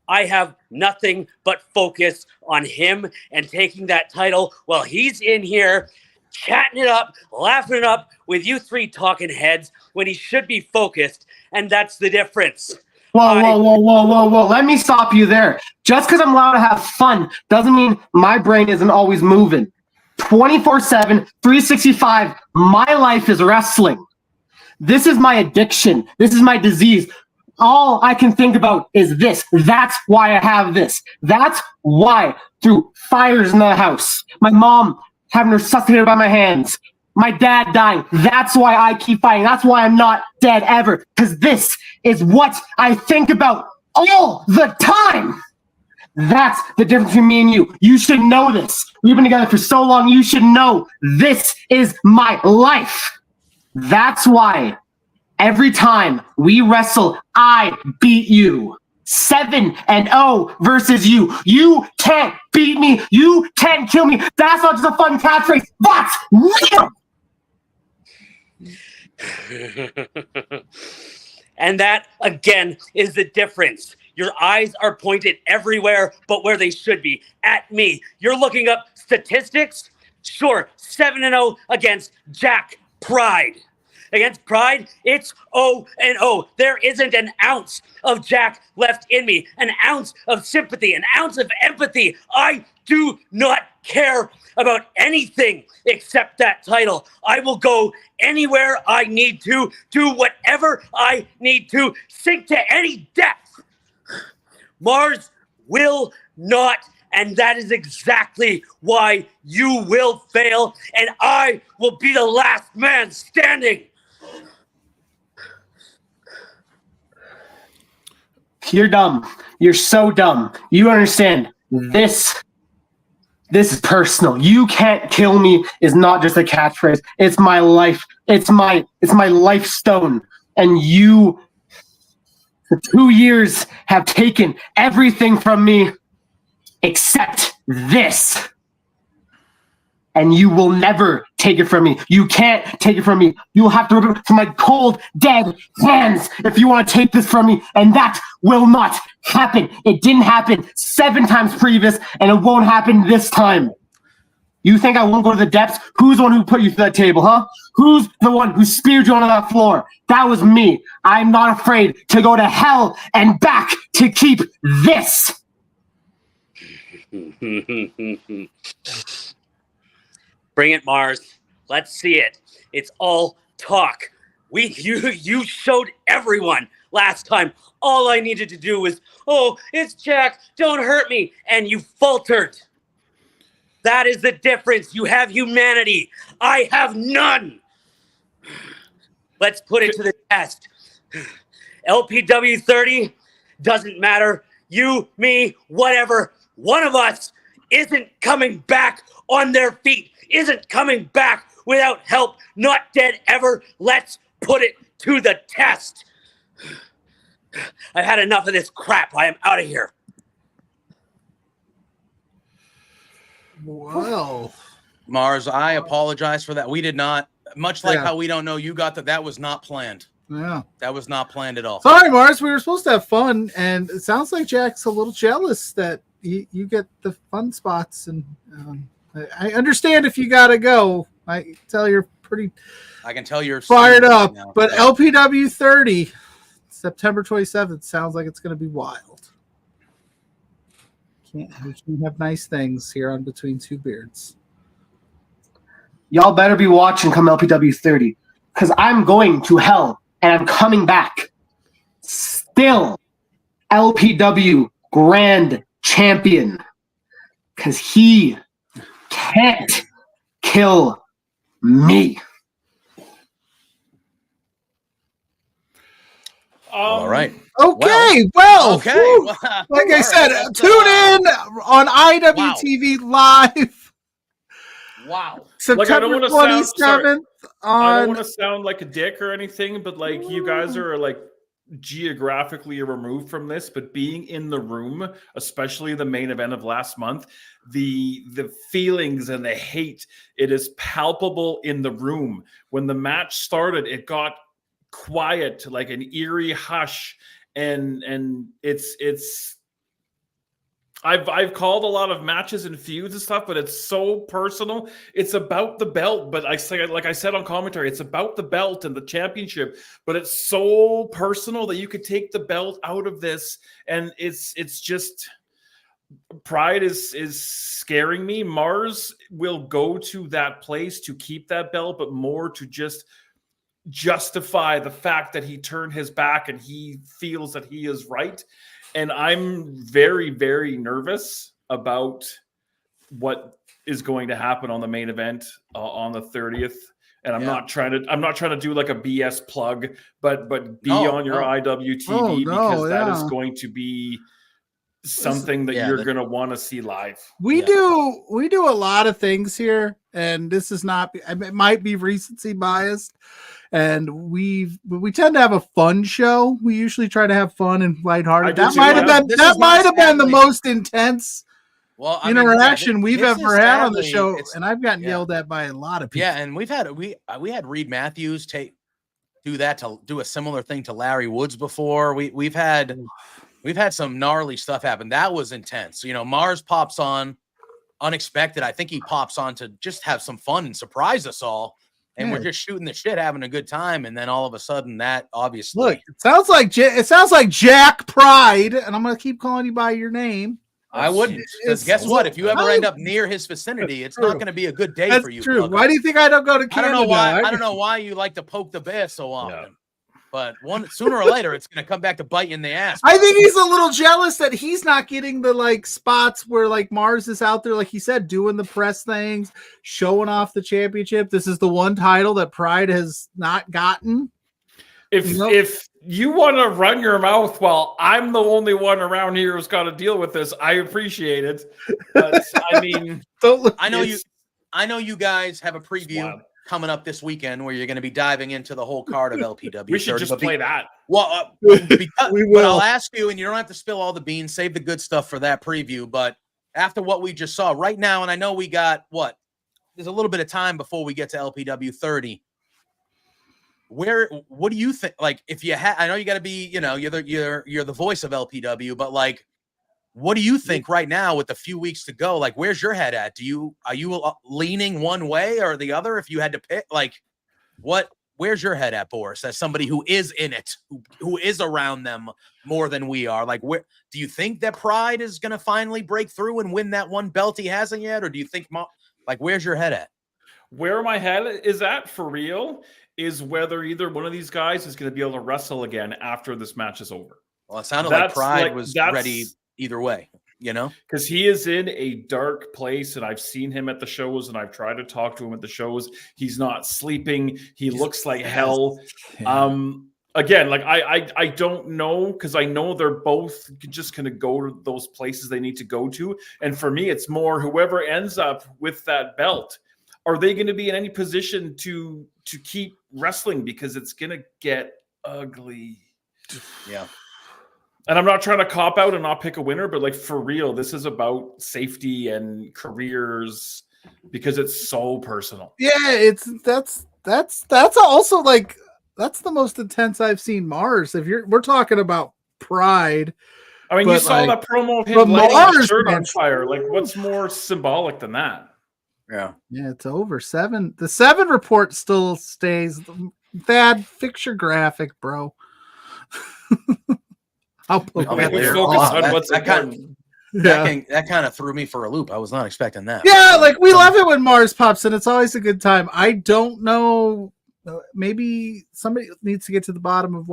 I have nothing but focus on him and taking that title while he's in here chatting it up, laughing it up with you three talking heads when he should be focused. And that's the difference. Whoa. Let me stop you there. Just because I'm allowed to have fun doesn't mean my brain isn't always moving. 24/7, 365, my life is wrestling. This is my addiction. This is my disease. All I can think about is this. That's why I have this. That's why, through fires in the house, my mom having her resuscitated by my hands, my dad dying. That's why I keep fighting. That's why I'm not dead ever. Because this is what I think about all the time. That's the difference between me and you. You should know this. We've been together for so long. You should know this is my life. That's why every time we wrestle, I beat you. 7-0 versus you. You can't beat me. You can't kill me. That's not just a fun catchphrase. That's real. And that, again, is the difference. Your eyes are pointed everywhere but where they should be, at me. You're looking up statistics? Sure, 7-0 against Jack Pride. Against Pride, it's 0-0. There isn't an ounce of Jack left in me, an ounce of sympathy, an ounce of empathy. I do not care about anything except that title. I will go anywhere I need to, do whatever I need to, sink to any depth. Mars will not, and that is exactly why you will fail, and I will be the last man standing. You're dumb. You're so dumb. You understand. This is personal. You can't kill me is not just a catchphrase. It's my life. It's my life stone. And you, for 2 years, have taken everything from me except this. And you will never take it from me. You can't take it from me. You will have to rip it from my cold, dead hands if you want to take this from me. And that will not happen. It didn't happen 7 times previous, and it won't happen this time. You think I won't go to the depths? Who's the one who put you through that table, huh? Who's the one who speared you onto that floor? That was me. I'm not afraid to go to hell and back to keep this. Bring it, Mars. Let's see it. It's all talk. You showed everyone last time. All I needed to do was, oh, it's Jack, don't hurt me. And you faltered. That is the difference. You have humanity. I have none. Let's put it to the test. LPW 30 doesn't matter. You, me, whatever. One of us isn't coming back on their feet. Isn't coming back without help, not dead ever. Let's put it to the test. I've had enough of this crap. I am out of here. Well, Mars, I apologize for that. We did not, much like how we don't know you got that was not planned. Yeah. That was not planned at all. Sorry, Mars. We were supposed to have fun, and it sounds like Jack's a little jealous that you get the fun spots. And I understand if you got to go. I tell you're pretty. I can tell you're fired up. Right now, but LPW 30, September 27th, sounds like it's going to be wild. We can have nice things here on Between Two Beards. Y'all better be watching come LPW 30, because I'm going to hell and I'm coming back. Still LPW Grand Champion, because he can't kill me. All right. Okay. Okay. Like I said, tune in on IWTV Live. Wow. September 27th. I don't want to sound like a dick or anything, but like you guys are like geographically removed from this, but being in the room, especially the main event of last month, the feelings and the hate, it is palpable in the room. When the match started, it got quiet, like an eerie hush, and it's I've called a lot of matches and feuds and stuff, but it's so personal. It's about the belt, but like I said on commentary, it's about the belt and the championship, but it's so personal that you could take the belt out of this, and it's just Pride is scaring me. Mars will go to that place to keep that belt, but more to just justify the fact that he turned his back and he feels that he is right. And I'm very, very nervous about what is going to happen on the main event on the 30th. And I'm not trying to do like a BS plug, but be on your IWTV because that is going to be something that you're going to want to see live. We do a lot of things here, and this is not, it might be recency biased, and we tend to have a fun show. We usually try to have fun and lighthearted. That might have been the most intense interaction we've ever had on the show, and I've gotten yelled at by a lot of people. Yeah, and we had Reed Matthews do a similar thing to Larry Woods before. We've had some gnarly stuff happen. That was intense. You know, Mars pops on unexpected. I think he pops on to just have some fun and surprise us all. And we're just shooting the shit, having a good time, and then all of a sudden, that obviously look. It sounds like Jack Pride, and I'm gonna keep calling you by your name. I wouldn't, because guess what? If you ever end up near his vicinity, it's not going to be a good day for you. That's true. Why do you think I don't go to Canada? I don't know why you like to poke the bear so often. But sooner or later, it's going to come back to bite you in the ass. I think he's a little jealous that he's not getting the spots where Mars is out there, like he said, doing the press things, showing off the championship. This is the one title that Pride has not gotten. If you want to run your mouth while I'm the only one around here who's got to deal with this, I appreciate it. But I mean, I know you guys have a preview coming up this weekend where you're going to be diving into the whole card of LPW. We should just play that. Well, but I'll ask you, and you don't have to spill all the beans. Save the good stuff for that preview. But after what we just saw right now, and I know we got there's a little bit of time before we get to LPW 30. What do you think? If you I know you got to be, you're the voice of LPW, but what do you think right now with a few weeks to go? Where's your head at? Are you leaning one way or the other? If you had to pick, where's your head at, Boris, as somebody who is in it, who is around them more than we are? Where do you think that Pride is going to finally break through and win that one belt he hasn't yet? Or do you think where's your head at? Where my head is at for real is whether either one of these guys is going to be able to wrestle again after this match is over. Well, it sounded like Pride was ready either way, because he is in a dark place, and I've seen him at the shows, and I've tried to talk to him at the shows. He's not sleeping. He looks like hell. Yeah. Again, I don't know, because I know they're both just going to go to those places they need to go to. And for me, it's more whoever ends up with that belt, are they going to be in any position to keep wrestling? Because it's going to get ugly. Yeah. And I'm not trying to cop out and not pick a winner, but for real, this is about safety and careers, because it's so personal. Yeah, that's also that's the most intense I've seen Mars. We're talking about Pride. I mean, you saw that promo of him lighting his shirt on fire. What's more symbolic than that? Yeah. Yeah, it's over 7. The 7 report still stays. Thad, fix your graphic, bro. I'll put that kind of threw me for a loop. I was not expecting that. Yeah, we love it when Mars pops in. It's always a good time. I don't know. Maybe somebody needs to get to the bottom of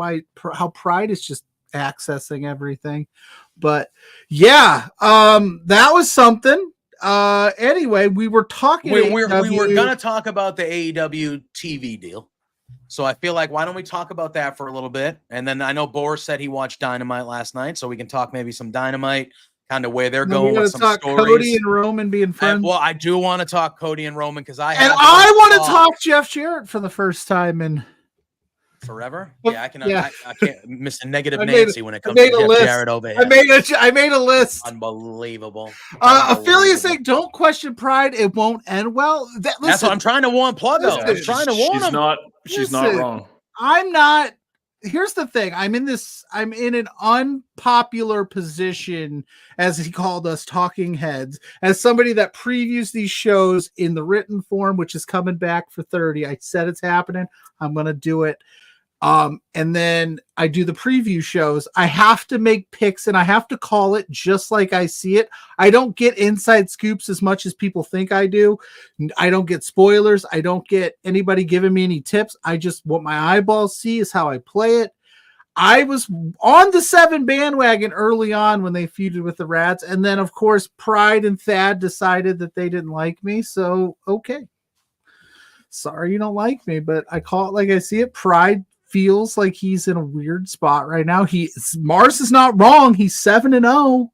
how Pride is just accessing everything. But yeah, that was something. Anyway, we were talking. We were going to talk about the AEW TV deal. So I feel why don't we talk about that for a little bit? And then I know Boris said he watched Dynamite last night, so we can talk maybe some Dynamite, kind of where they're going with some stories. Cody and Roman being friends. I do want to talk Cody and Roman because I want to talk Jeff Jarrett for the first time in forever. Yeah, I can't miss a negative Nancy when it comes to Jeff Jarrett over here. I made a list. Unbelievable. Affiliate saying don't question Pride. It won't end well. That's what I'm trying to warn Pluggo. I'm trying to warn him. She's not wrong. I'm not. Here's the thing. I'm in an unpopular position, as he called us, talking heads, as somebody that previews these shows in the written form, which is coming back for 30. I said it's happening. I'm going to do it. And then I do the preview shows. I have to make picks and I have to call it just like I see it. I don't get inside scoops as much as people think I do. I don't get spoilers. I don't get anybody giving me any tips. What my eyeballs see is how I play it. I was on the 7 bandwagon early on when they feuded with the Rats. And then of course, Pride and Thad decided that they didn't like me. So, okay. Sorry you don't like me, but I call it like I see it. Pride feels like he's in a weird spot right now. Mars is not wrong. He's 7-0.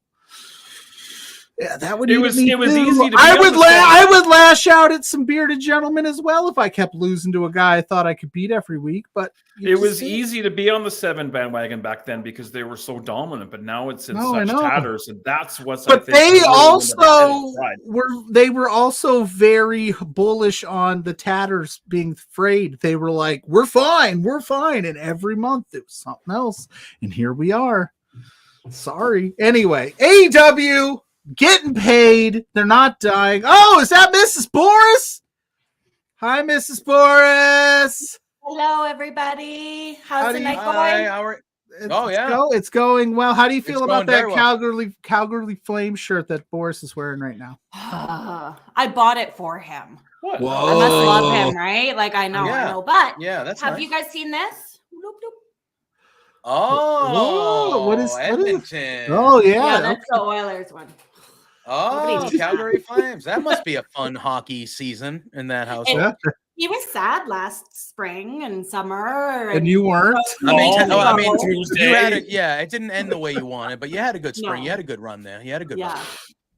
Yeah, that would. It was easy to. I would lash out at some bearded gentlemen as well if I kept losing to a guy I thought I could beat every week. But it was easy to be on the 7 bandwagon back then because they were so dominant. But now it's in such tatters, and that's what's. But they also were also very bullish on the tatters being frayed. They were like, "We're fine, and every month it was something else, and here we are. Sorry. Anyway, AEW. Getting paid. They're not dying. Oh, is that Mrs. Boris? Hi, Mrs. Boris. Hello, everybody. How's the night going? It's going well. How do you feel about that Calgary Flame shirt that Boris is wearing right now? I bought it for him. What? Whoa. I must love him, right? Like I know. But that's have nice. you guys seen this? Oh, what is Edmonton? Oh yeah, that's the Oilers one. Oh, Calgary Flames. That must be a fun hockey season in that house. He was sad last spring and summer. And you weren't? You had it. Yeah, it didn't end the way you wanted, but you had a good spring. No. You had a good run there. You had a good run.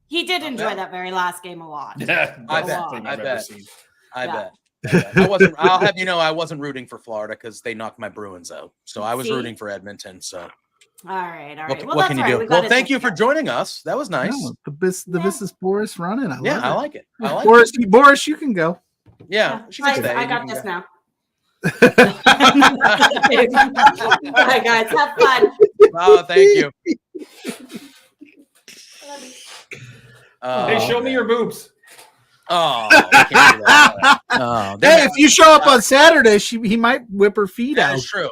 He did enjoy that very last game a lot. Yeah, I bet. I'll have you know, I wasn't rooting for Florida because they knocked my Bruins out. So I was rooting for Edmonton. So all right. What can you do? Well, thank you for joining us. That was nice. No, the Mrs. Boris running. I like it. Boris, you can go. Yeah, she can stay. I got this now. All right, guys, have fun. Oh, thank you. Hey, show me your boobs. Oh, I can't do that. Hey, if you show up on Saturday, he might whip her feet out. That's true.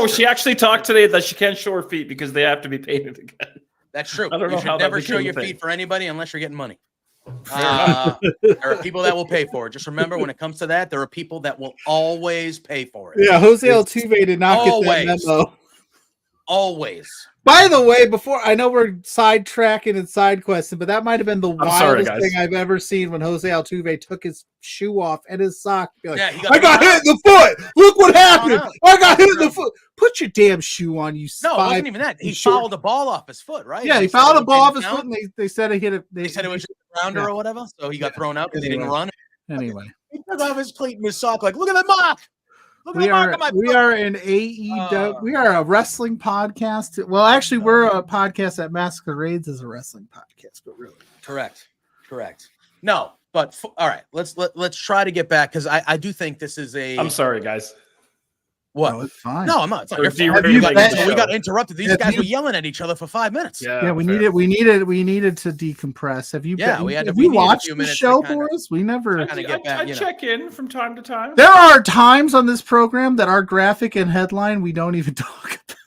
She actually talked today that she can't show her feet because they have to be painted again. That's true. I don't know you should how never that show became your a thing. feet for anybody unless you're getting money. There are people that will pay for it. Just remember, when it comes to that, there are people that will always pay for it. Yeah, Jose Altuve did not get that memo. Always. By the way, before I know we're sidetracking and side questing, but that might have been the wildest thing I've ever seen when Jose Altuve took his shoe off and his sock. Like, I got hit in the foot. Look what happened. I got hit in the foot. Put your damn shoe on, you spy. No, it wasn't even that. He fouled the ball off his foot, right? Yeah, he fouled the ball off his foot, and they said he hit it. They said it was just a rounder or whatever, so he got thrown out because he didn't run. Anyway, he took off his cleat and his sock. Like, look at that mark. We are an AEW. We are a wrestling podcast. Well, actually, we're a podcast that masquerades as a wrestling podcast, but really, correct. No, but all right. Let's try to get back because I do think this is a. I'm sorry, guys. What? No, it's fine. No, I'm not. It's not your fault. We got interrupted. These guys were yelling at each other for 5 minutes. Yeah, we needed to decompress. Have you? Have you watched the show for us? We never. I check in from time to time. There are times on this program that our graphic and headline we don't even talk about.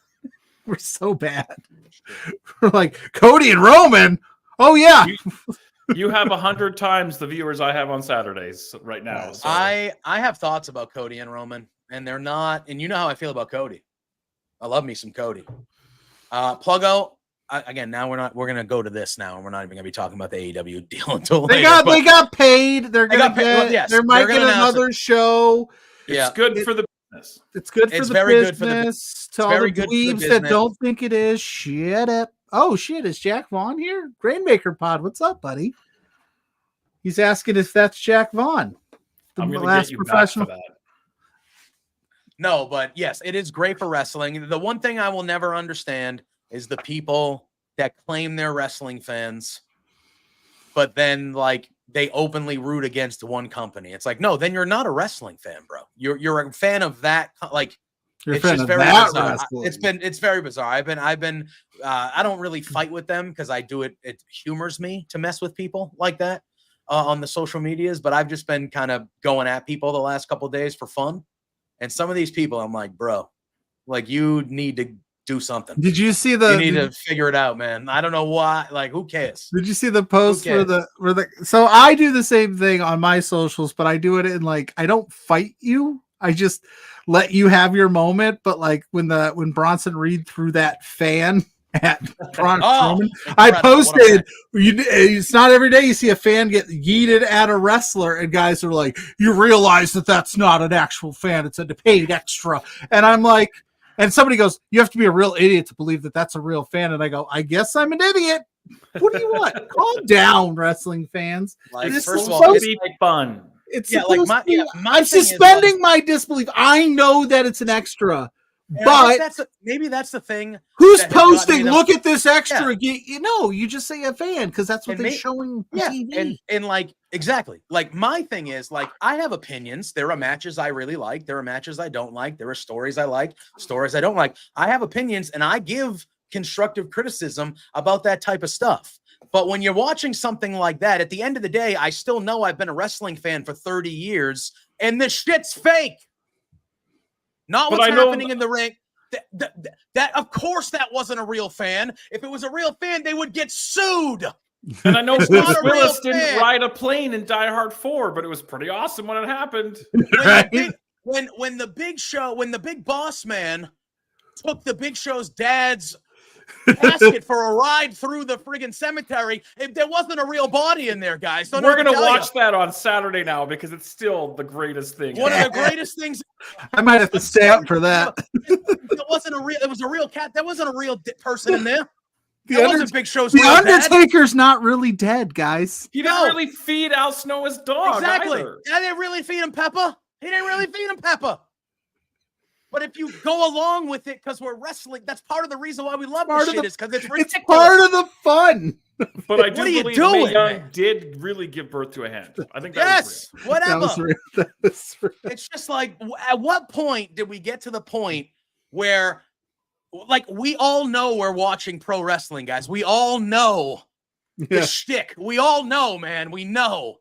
We're so bad. We're like Cody and Roman. Oh yeah. You have 100 times the viewers I have on Saturdays right now. So. I have thoughts about Cody and Roman. And they're not, and you know how I feel about Cody. I love me some Cody. Pluggo, again, now we're gonna go to this now, and we're not even gonna be talking about the AEW deal until they got paid. They're gonna get. They might get another show. It's good for the business. It's good for the business. To all the dweebs that don't think it is, shut up. Oh shit, is Jack Vaughn here? Grainmaker Pod, what's up, buddy? He's asking if that's Jack Vaughn, the last professional. Back for that. No, but yes, it is great for wrestling. The one thing I will never understand is the people that claim they're wrestling fans, but then like they openly root against one company. It's like, no, then you're not a wrestling fan, bro. You're a fan of that. Like, it's just very bizarre. It's very bizarre. I've been. I don't really fight with them because I do it. It humors me to mess with people like that on the social medias. But I've just been kind of going at people the last couple of days for fun. And some of these people, I'm like, bro, like you need to do something. Did you see you need to figure it out, man. I don't know why. Like, who cares? Did you see the post where the so I do the same thing on my socials, but I do it in like I don't fight you. I just let you have your moment. But like when Bronson Reed threw that fan at Braun Oh, Strowman. I incredible. What a posted, match. it's not every day you see a fan get yeeted at a wrestler, and guys are like, you realize that that's not an actual fan, it's a paid extra. And I'm like, and somebody goes, you have to be a real idiot to believe that that's a real fan. And I go, I guess I'm an idiot. What do you want? Calm down, wrestling fans. Like, This first is of all, supposed It'd be fun. It's Yeah, like supposed to be, my I'm thing is, suspending my disbelief. I know that it's an extra, and I but think maybe that's the thing. who's that has gotten me posting? the- Look at this extra. You know, you just say a fan because that's what And they're may- showing on Yeah, TV. and like exactly. Like my thing is like I have opinions. There are matches I really like. There are matches I don't like. There are stories I like, stories I don't like. I have opinions, and I give constructive criticism about that type of stuff. But when you're watching something like that, at the end of the day, I still know I've been a wrestling fan for 30 years, and this shit's fake. Not But what's I know- happening in the ring. That of course that wasn't a real fan. If it was a real fan, they would get sued. And I know It's Bruce not a real Willis didn't fan. ride a plane in Die Hard 4, but it was pretty awesome when it happened. When the big boss man took the Big Show's dad's casket for a ride through the friggin' cemetery, there wasn't a real body in there, guys. Don't know We're what going to to tell watch you. that on Saturday now because it's still the greatest thing. One of the greatest things. I might have to stay up for that. It wasn't a real. It was a real cat. There wasn't a real person in there. The That wasn't Big Show's The real dad. Undertaker's not really dead, guys. He didn't really feed Al Snow his dog Exactly. either. I didn't really feed him pepper. He didn't really feed him pepper. But if you go along with it because we're wrestling, that's part of the reason why we love this shit is because it's ridiculous. It's part of the fun. But I do What are you believe doing, Mae Young man? did really give birth to a hen. I think that was Yes, whatever. That was real. That was real. It's just like, at what point did we get to the point where, like, we all know we're watching pro wrestling, guys. We all know the shtick. We all know, man. We know.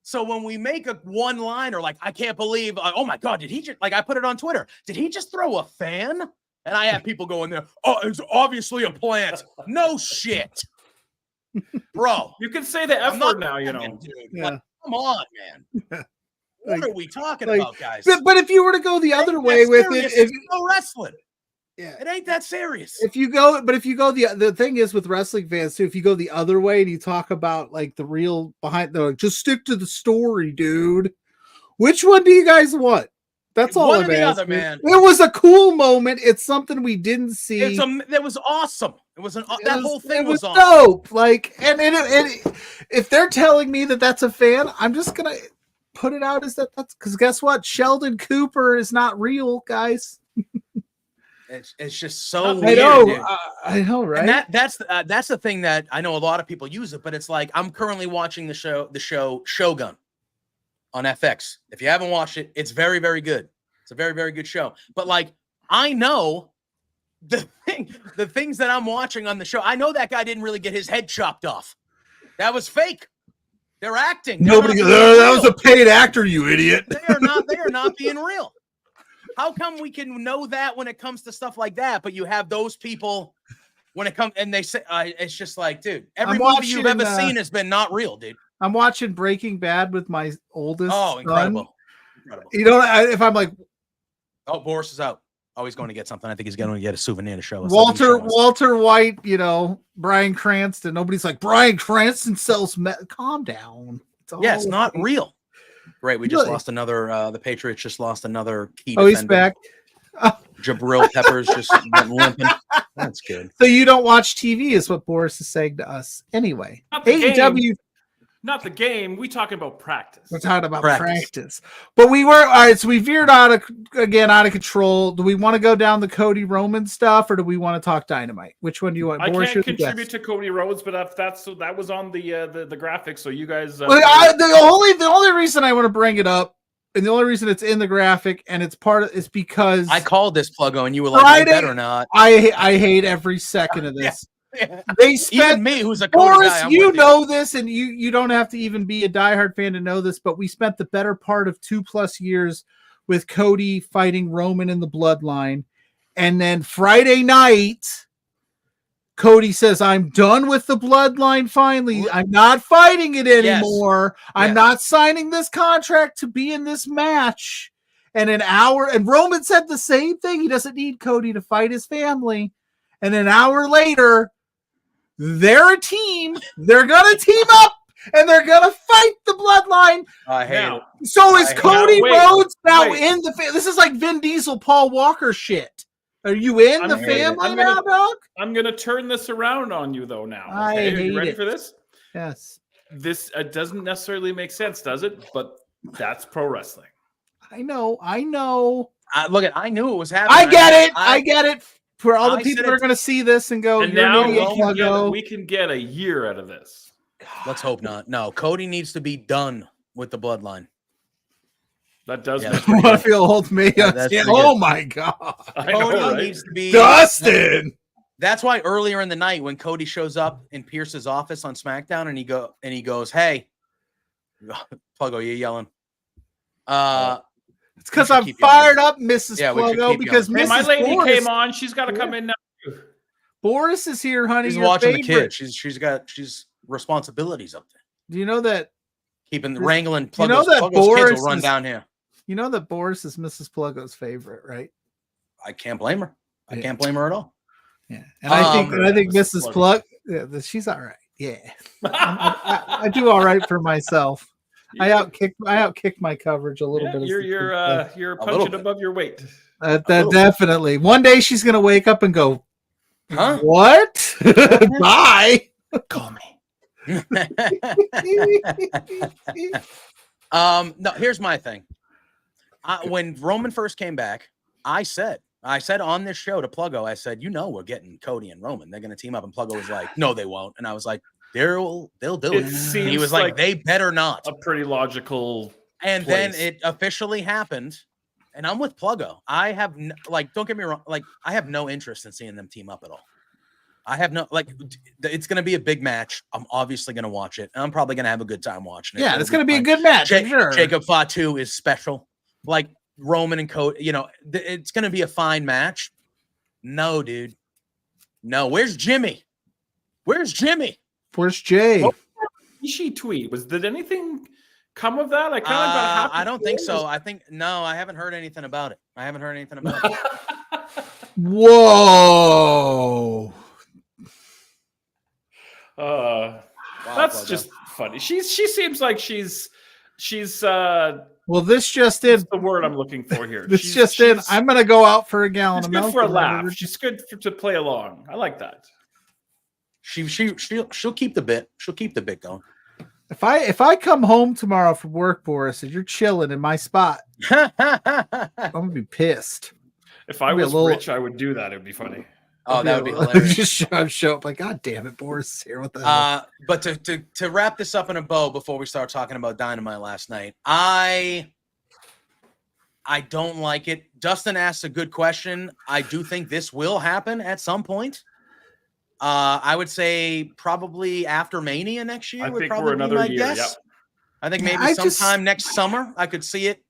So when we make a one-liner, like, I can't believe, oh my God, did he just, like, I put it on Twitter. Did he just throw a fan? And I have people going there, oh, it's obviously a plant. No shit. Bro. You can say the F word now, you know. Dude. Yeah. Like, come on, man. What are we talking like, about, guys? But if you were to go the other way with it, it's no wrestling. Yeah. It ain't that serious. If you go the thing is with wrestling fans too, if you go the other way and you talk about like the real behind the, just stick to the story, dude. Which one do you guys want? That's all One I'm or the asking. other, man. It was a cool moment. It's something we didn't see. That was awesome. It was that whole thing was awesome. dope. Like, and if they're telling me that that's a fan, I'm just gonna put it out as that's because guess what? Sheldon Cooper is not real, guys. It's just so I weird. know, dude. I know, right? And that's the thing that I know a lot of people use it, but it's like I'm currently watching the show Shogun on FX. If you haven't watched it, it's very, very good. It's a very, very good show. But like I know the things that I'm watching on the show, I know that guy didn't really get his head chopped off. That was fake. They're acting. Nobody. That was a paid actor, you idiot. They are not being real. How come we can know that when it comes to stuff like that, but you have those people when it comes and they say it's just like, dude, every movie you've ever seen has been not real, dude. I'm watching Breaking Bad with my oldest. Oh, incredible. Son. Incredible. You know, if I'm like, oh, Boris is out. Oh, he's going to get something. I think he's going to get a souvenir to show us. Walter White, you know, Bryan Cranston. Nobody's like, Bryan Cranston sells calm down. It's not real. Great. We just lost another. The Patriots just lost another key defender. He's back. Jabril Peppers just went limping. That's good. So you don't watch TV is what Boris is saying to us. Anyway, AEW. Not the game. We talking about practice. We're talking about practice. But we were all right. So we veered out of control. Do we want to go down the Cody Roman stuff, or do we want to talk Dynamite? Which one do you want? I can't contribute to Cody Rhodes, but that was on the graphics. So you guys. The only reason I want to bring it up, and the only reason it's in the graphic, and it's is because I called this Pluggo, and you were like, Friday, "Bet or not." I hate every second of this. Yeah. They spent even me, who's a Cody Boris, guy, you know this, and you don't have to even be a diehard fan to know this, but we spent the better part of 2+ years with Cody fighting Roman in the Bloodline, and then Friday night, Cody says, "I'm done with the Bloodline. Finally, I'm not fighting it anymore. Yes. I'm not signing this contract to be in this match." And an hour, and Roman said the same thing. He doesn't need Cody to fight his family. and an hour later, they're a team. They're gonna team up and they're gonna fight the bloodline. I hate Now, it. So is Cody Rhodes now wait. in the this is like Vin Diesel, Paul Walker shit. Are you in the family now, dog? I'm gonna turn this around on you though now. I Okay? Are hate you ready it. for this? Yes. This doesn't necessarily make sense, does it? But that's pro wrestling. I know. Look, I knew it was happening. I get it. For all the I people said that are it- going to see this and go, And you're now an idiot, we can get a year out of this. Let's hope not. No, Cody needs to be done with the bloodline. That does Yeah, make that's pretty I good. feel old me. Yeah, that's pretty Oh good. my god. I know, Cody right? needs to be Dustin. That's why earlier in the night when Cody shows up in Pierce's office on SmackDown and he goes, "Hey, Pluggo, you yelling?" It's because should I'm keep yelling. fired up, Mrs. Yeah, we should Pluggo, keep because yelling. Hey, my Mrs. lady Boris, came on. She's got to come in now. Too. Boris is here, honey. She's your watching the favorite. kid. She's responsibilities up there. Do you know that? Keeping wrangling You know Pluggo's, that Pluggo's kids Boris will run is- down here. You know that Boris is Mrs. Pluggo's favorite, right? I can't blame her. I Yeah. can't blame her at all. Yeah, and I think Mrs. Mrs. Plug, she's all right. Yeah, I do all right for myself. I outkicked my coverage a little Yeah, bit. you're A little punching bit. above your weight. That definitely. One day she's gonna wake up and go, Huh? "What? Bye." Call me. No, here's my thing. When Roman first came back, I said on this show to Pluggo, I said, we're getting Cody and Roman. They're going to team up. And Pluggo was like, no, they won't. And I was like, they'll do it. It And he seems was like, like they better not. A pretty logical. And place. then it officially happened. And I'm with Pluggo. I have don't get me wrong. Like, I have no interest in seeing them team up at all. I have no, it's going to be a big match. I'm obviously going to watch it. And I'm probably going to have a good time watching it. Yeah, It'll it's gonna be a fine. good match. I'm sure. Jacob Fatu is special. Like Roman and Cody, it's going to be a fine match. No, dude. No. Where's Jimmy? Where's Jay? Ishii tweet did anything come of that? I kind of got happy. I don't think so. I haven't heard anything about it. Whoa. That's just funny. She seems like she's Well, this just in. the word I'm looking for here. This She's- just in. she's- I'm gonna go out for a gallon It's of good milk. for a or laugh. whatever. She's good to play along. I like that. She'll keep the bit. She'll keep the bit going. If I come home tomorrow from work, Boris, and you're chilling in my spot, I'm gonna be pissed. If I Maybe a was little- rich, I would do that. It would be funny. Oh, that would be hilarious. Just show up like, God damn it, Boris is here. What the hell? But to wrap this up in a bow before we start talking about Dynamite last night, I don't like it. Dustin asked a good question. I do think this will happen at some point. I would say probably after Mania next year. I would think probably we're another be my year. guess. Yep. I think Yeah, maybe I just- sometime next summer I could see it.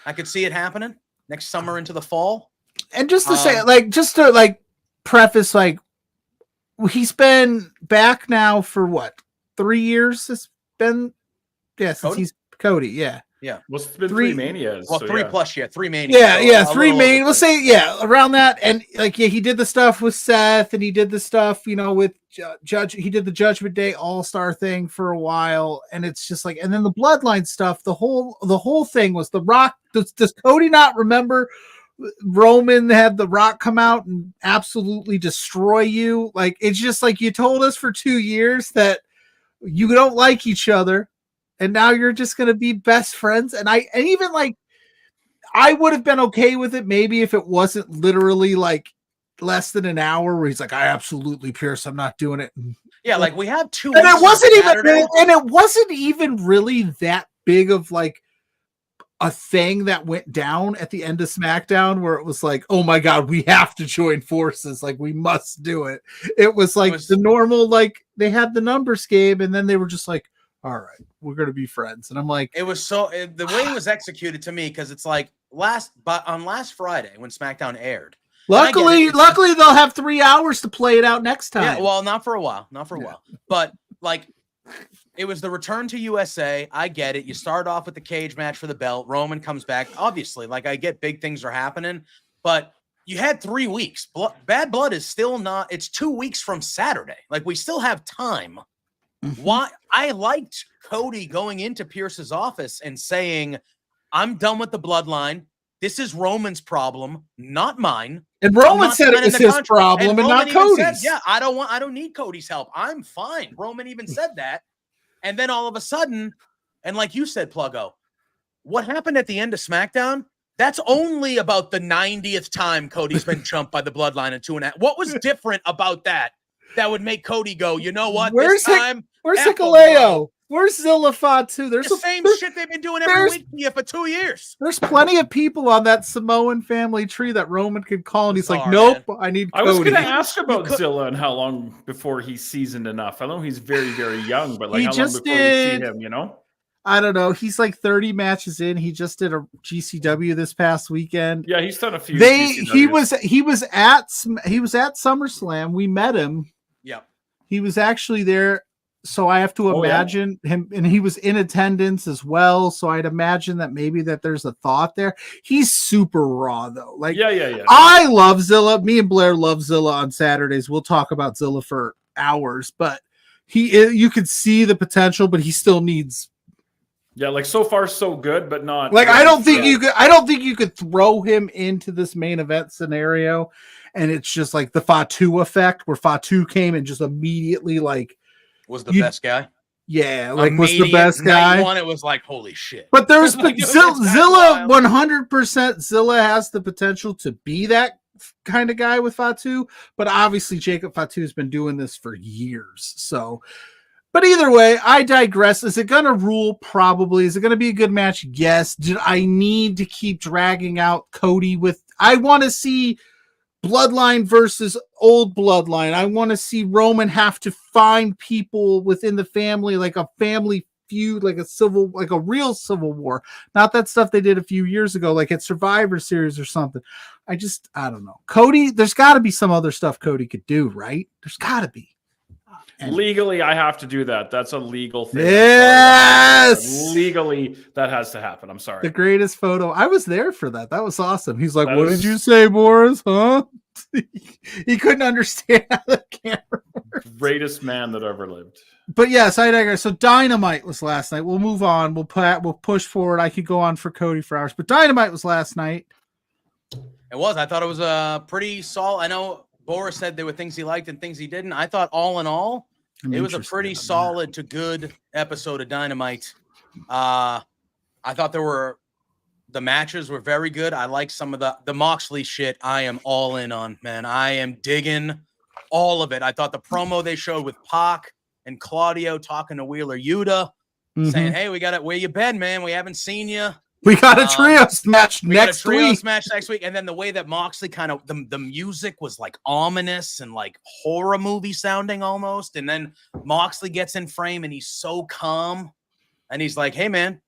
I could see it happening next summer into the fall. And just to say, just to preface, he's been back now for what, 3 years? It's been, since Cody? he's Cody, yeah. Yeah. Well, it's been Three- 3 Manias. Well, so 3 yeah. plus, 3 Mania. Yeah, So a 3 little main. over Let's three. say, around that. And he did the stuff with Seth, and he did the stuff, with Judge. He did the Judgment Day All-Star thing for a while, and it's just and then the Bloodline stuff. The whole thing was The Rock. Does Cody not remember? Roman had The Rock come out and absolutely destroy you. It's just you told us for 2 years that you don't like each other, and now you're just going to be best friends. And I would have been okay with it maybe if it wasn't literally less than an hour where he's like, I absolutely, Pierce, I'm not doing it. Yeah, we have 2 And weeks it wasn't on even Saturday. and it wasn't even really that big of a thing that went down at the end of SmackDown where it was oh my God, we have to join forces. We must do it. It was the normal, they had the numbers game and then they were just all right, we're going to be friends. And I'm It was the way it was executed to me, because it's on last Friday when SmackDown aired. luckily they'll have 3 hours to play it out next time. Yeah, well, not for a while, but it was the return to USA. I get it. You start off with the cage match for the belt. Roman comes back. Obviously, I get big things are happening, but you had 3 weeks. Bad Blood is still not. It's 2 weeks from Saturday. Like, we still have time. Why? I liked Cody going into Pierce's office and saying, "I'm done with the bloodline. This is Roman's problem, not mine." And Roman said it was his problem and not Cody's. Said, I don't need Cody's help. I'm fine. Roman even said that. And then all of a sudden, and like you said, Pluggo, what happened at the end of SmackDown? That's only about the 90th time Cody's been jumped by the bloodline in 2.5. What was different about that would make Cody go, you know what? Where's Hikuleo? Where's Zilla Fatu? There's the same shit they've been doing every week here for 2 years. There's plenty of people on that Samoan family tree that Roman could call, and he's like, nope, man. I need Cody. I was going to ask about Zilla and how long before he's seasoned enough. I know he's very, very young, but like how long before we see him, you know? I don't know. He's like 30 matches in. He just did a GCW this past weekend. Yeah, he's done a few. He was at SummerSlam. We met him. Yeah. He was actually there. So I have to imagine him, and he was in attendance as well. So I'd imagine that maybe that there's a thought there. He's super raw though. Like, yeah. I love Zilla. Me and Blair love Zilla on Saturdays. We'll talk about Zilla for hours, but you could see the potential, but he still needs. Yeah, like so far so good, but not like I don't think you could throw him into this main event scenario, and it's just like the Fatu effect, where Fatu came and just immediately like was the best guy. Yeah, like was the best guy. Night one, it was like holy shit. But there's like, Zilla 100%. Zilla has the potential to be that kind of guy with Fatu, but obviously Jacob Fatu has been doing this for years, so. But either way, I digress. Is it going to rule? Probably. Is it going to be a good match? Yes. Did I need to keep dragging out Cody with... I want to see Bloodline versus old Bloodline. I want to see Roman have to find people within the family, like a family feud, like a real civil war. Not that stuff they did a few years ago, like at Survivor Series or something. I don't know. Cody, there's got to be some other stuff Cody could do, right? There's got to be. Legally, I have to do that. That's a legal thing. Yes, legally, that has to happen. I'm sorry. The greatest photo. I was there for that. That was awesome. He's like, "What did you say, Boris? Huh?" He couldn't understand how the camera works. Greatest man that ever lived. But yes, I digress. So Dynamite was last night. We'll move on. We'll push forward. I could go on for Cody for hours, but Dynamite was last night. It was. I thought it was a pretty solid. I know Boris said there were things he liked and things he didn't. I thought all in all, it was a pretty solid to good episode of Dynamite. I thought the matches were very good. I like some of the Moxley shit. I am all in on, man. I am digging all of it. I thought the promo they showed with Pac and Claudio talking to Wheeler Yuta, saying, "Hey, we got it. Where you been, man? We haven't seen you. We got a trios match next week." And then the way that Moxley kind of the music was like ominous and like horror movie sounding almost. And then Moxley gets in frame and he's so calm. And he's like, "Hey, man,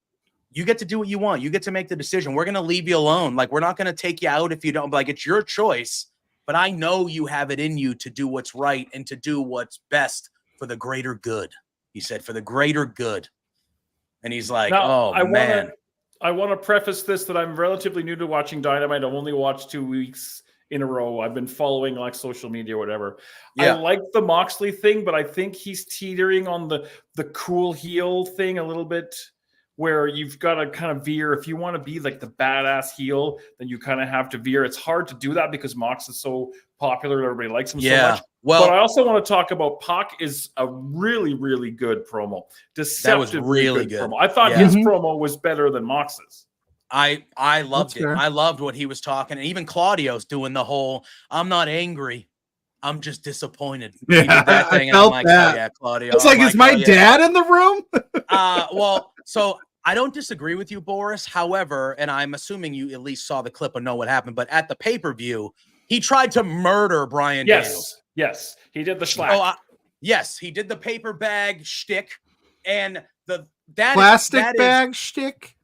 you get to do what you want. You get to make the decision. We're going to leave you alone. Like, we're not going to take you out if you don't. Like, it's your choice. But I know you have it in you to do what's right and to do what's best for the greater good." He said, "For the greater good." And he's like, now, man. I want to preface this that I'm relatively new to watching Dynamite. I've only watched 2 weeks in a row. I've been following like social media or whatever. Yeah. I like the Moxley thing, but I think he's teetering on the cool heel thing a little bit, where you've got to kind of veer. If you want to be like the badass heel, then you kind of have to veer. It's hard to do that because Mox is so popular. Everybody likes him so much. Well, but I also want to talk about Pac is a really, really good promo. Deceptively really good promo. I thought his promo was better than Mox's. I loved it. I loved what he was talking. And even Claudio's doing the whole, "I'm not angry. I'm just disappointed." Yeah, he did that thing. I felt that. "Oh, yeah, Claudio." It's like, is my dad in the room? Well, so I don't disagree with you, Boris. However, and I'm assuming you at least saw the clip or know what happened, but at the pay-per-view, he tried to murder Bryan Daniels. Yes, he did the schlack. Yes, he did the paper bag shtick and plastic bag shtick.